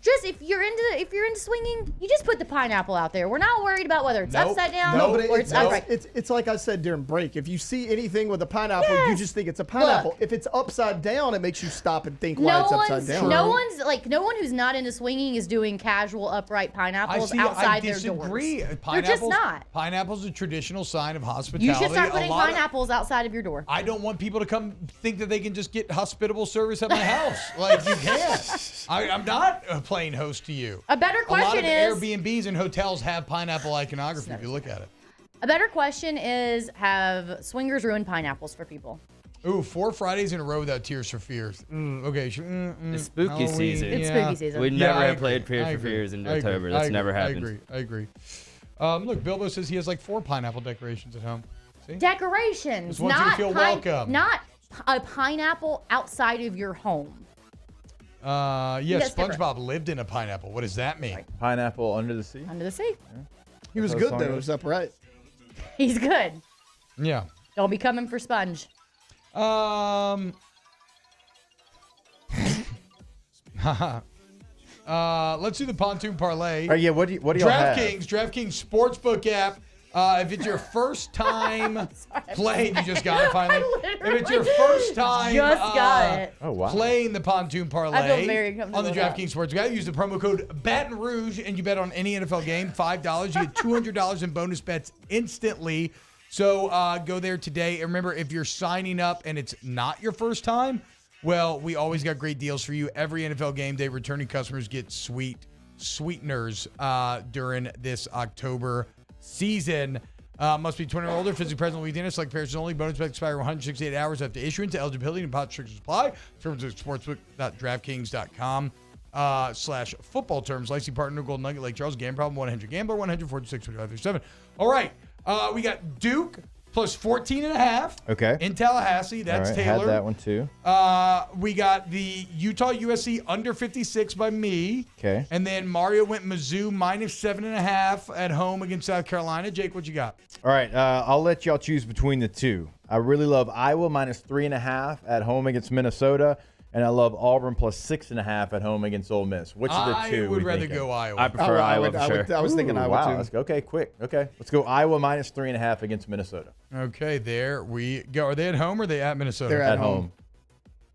just if you're into swinging, you just put the pineapple out there. We're not worried about whether it's upside down or it's upright. It's like I said during break. If you see anything with a pineapple, you just think it's a pineapple. If it's upside down, it makes you stop and think why it's upside down. No one who's not into swinging is doing casual upright pineapples outside their doors. I disagree. They're just not. Pineapple's a traditional sign of hospitality. You should start putting pineapples outside of your door. I don't want people to come think that they can just get hospitable service at my house. Like, you can't. I'm not playing host to you. A better question is... A lot of Airbnbs and hotels have pineapple iconography if you look at it. A better question is, have swingers ruined pineapples for people? Ooh, 4 Fridays in a row without Tears for Fears. Okay. It's spooky season. It's spooky season. We never have played Tears for Fears in October. That's never happened. I agree. Look, Bilbo says he has like 4 pineapple decorations at home. See? Decorations. Just wants you to feel welcome. Not a pineapple outside of your home. SpongeBob lived in a pineapple. What does that mean? Pineapple under the sea? Under the sea. Yeah. He was good, though. It was upright. He's good. Yeah. Don't be coming for Sponge. Let's do the pontoon parlay. What do y'all have? DraftKings Sportsbook app. If it's your first time playing, you just got it finally. If it's your first time playing the pontoon parlay I feel very comfortable on the DraftKings Sportsbook app, use the promo code Baton Rouge and you bet on any NFL game, $5. You get $200 in bonus bets instantly. So go there today. And remember, if you're signing up and it's not your first time, well, we always got great deals for you. Every NFL game day, returning customers get sweeteners during this October season. Must be 20 or older, physically present in Louisiana. Select pairs only. Bonus bets expire 168 hours after issuance. Eligibility and pot restrictions apply. Terms at sportsbook.draftkings.com/football terms. Licensing partner Golden Nugget Lake Charles. Game problem 100 Gambler 146-2537. All right. We got Duke plus 14.5. Okay. In Tallahassee. That's Taylor. Had that one too. We got the Utah USC under 56 by me. Okay. And then Mario went Mizzou minus 7.5 at home against South Carolina. Jake, what you got? All right. I'll let y'all choose between the two. I really love Iowa minus 3.5 at home against Minnesota. And I love Auburn plus 6.5 at home against Ole Miss. Which of the two? I would rather go Iowa. I prefer Iowa for sure. I was thinking Iowa too. Let's go. Okay, quick. Okay, let's go Iowa minus 3.5 against Minnesota. Okay, there we go. Are they at home or are they at Minnesota? They're at home.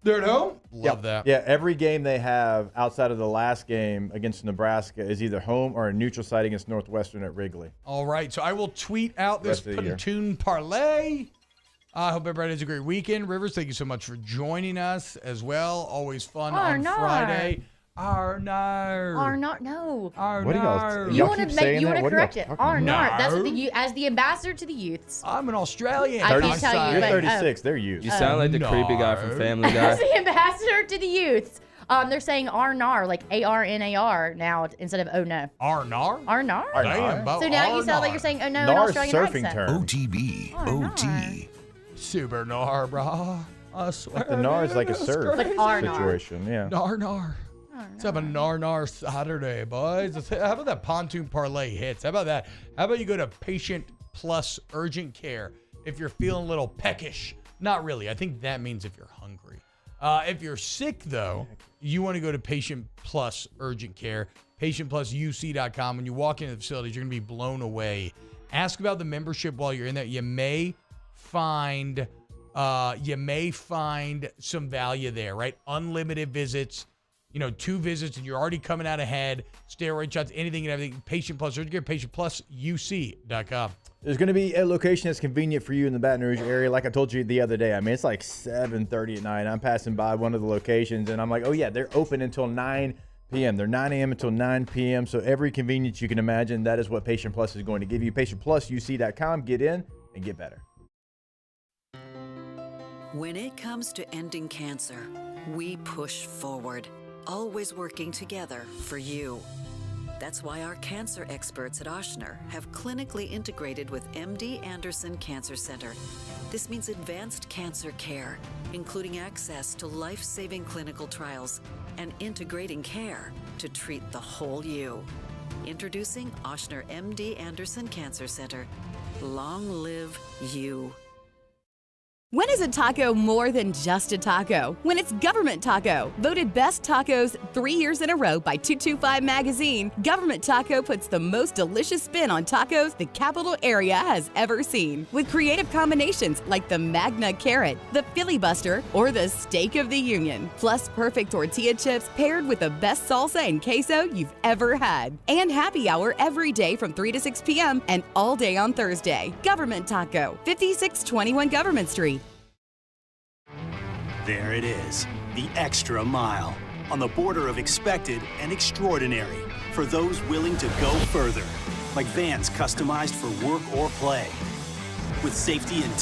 They're at home? Love that. Yeah, every game they have outside of the last game against Nebraska is either home or a neutral site against Northwestern at Wrigley. All right, so I will tweet out this pontoon parlay. I hope everybody has a great weekend. Rivers, thank you so much for joining us as well. Always fun on Friday. No. What do y'all? You want to correct it. Arnar. That's what as the ambassador to the youths. I'm an Australian. I can't tell you. You're 36. They're youths. You sound like the creepy guy from Family Guy. As the ambassador to the youths. They're saying Arnar, like ARNAR now instead of oh no. Arnar? Arnar. So now you sound like you're saying oh no in Australian surfing accent. term. OTB. OT. Super nar, brah. I swear. The nar is like a surf situation. Yeah. Nar. Let's have a nar Saturday, boys. How about that pontoon parlay hits? How about that? How about you go to Patient Plus Urgent Care if you're feeling a little peckish? Not really. I think that means if you're hungry. If you're sick, though, you want to go to Patient Plus Urgent Care, patientplusuc.com. When you walk into the facilities, you're going to be blown away. Ask about the membership while you're in there. You may find some value there, right? Unlimited visits, 2 visits, and you're already coming out ahead. Steroid shots, anything and everything. Patient Plus Urgent Care, patientplusuc.com. There's going to be a location that's convenient for you in the Baton Rouge area. Like I told you the other day, I mean, it's like 7:30 at night. I'm passing by one of the locations, and I'm like, oh, yeah, they're open until 9 p.m. They're 9 a.m. until 9 p.m. So every convenience you can imagine, that is what Patient Plus is going to give you. PatientPlusUC.com. Get in and get better. When it comes to ending cancer, we push forward, always working together for you. That's why our cancer experts at Ochsner have clinically integrated with MD Anderson Cancer Center. This means advanced cancer care, including access to life-saving clinical trials and integrating care to treat the whole you. Introducing Ochsner MD Anderson Cancer Center. Long live you. When is a taco more than just a taco? When it's Government Taco. Voted best tacos 3 years in a row by 225 Magazine, Government Taco puts the most delicious spin on tacos the capital area has ever seen. With creative combinations like the Magna Carrot, the Filibuster, or the Steak of the Union. Plus perfect tortilla chips paired with the best salsa and queso you've ever had. And happy hour every day from 3 to 6 p.m. and all day on Thursday. Government Taco, 5621 Government Street. There it is, the extra mile, on the border of expected and extraordinary, for those willing to go further, like vans customized for work or play. With safety and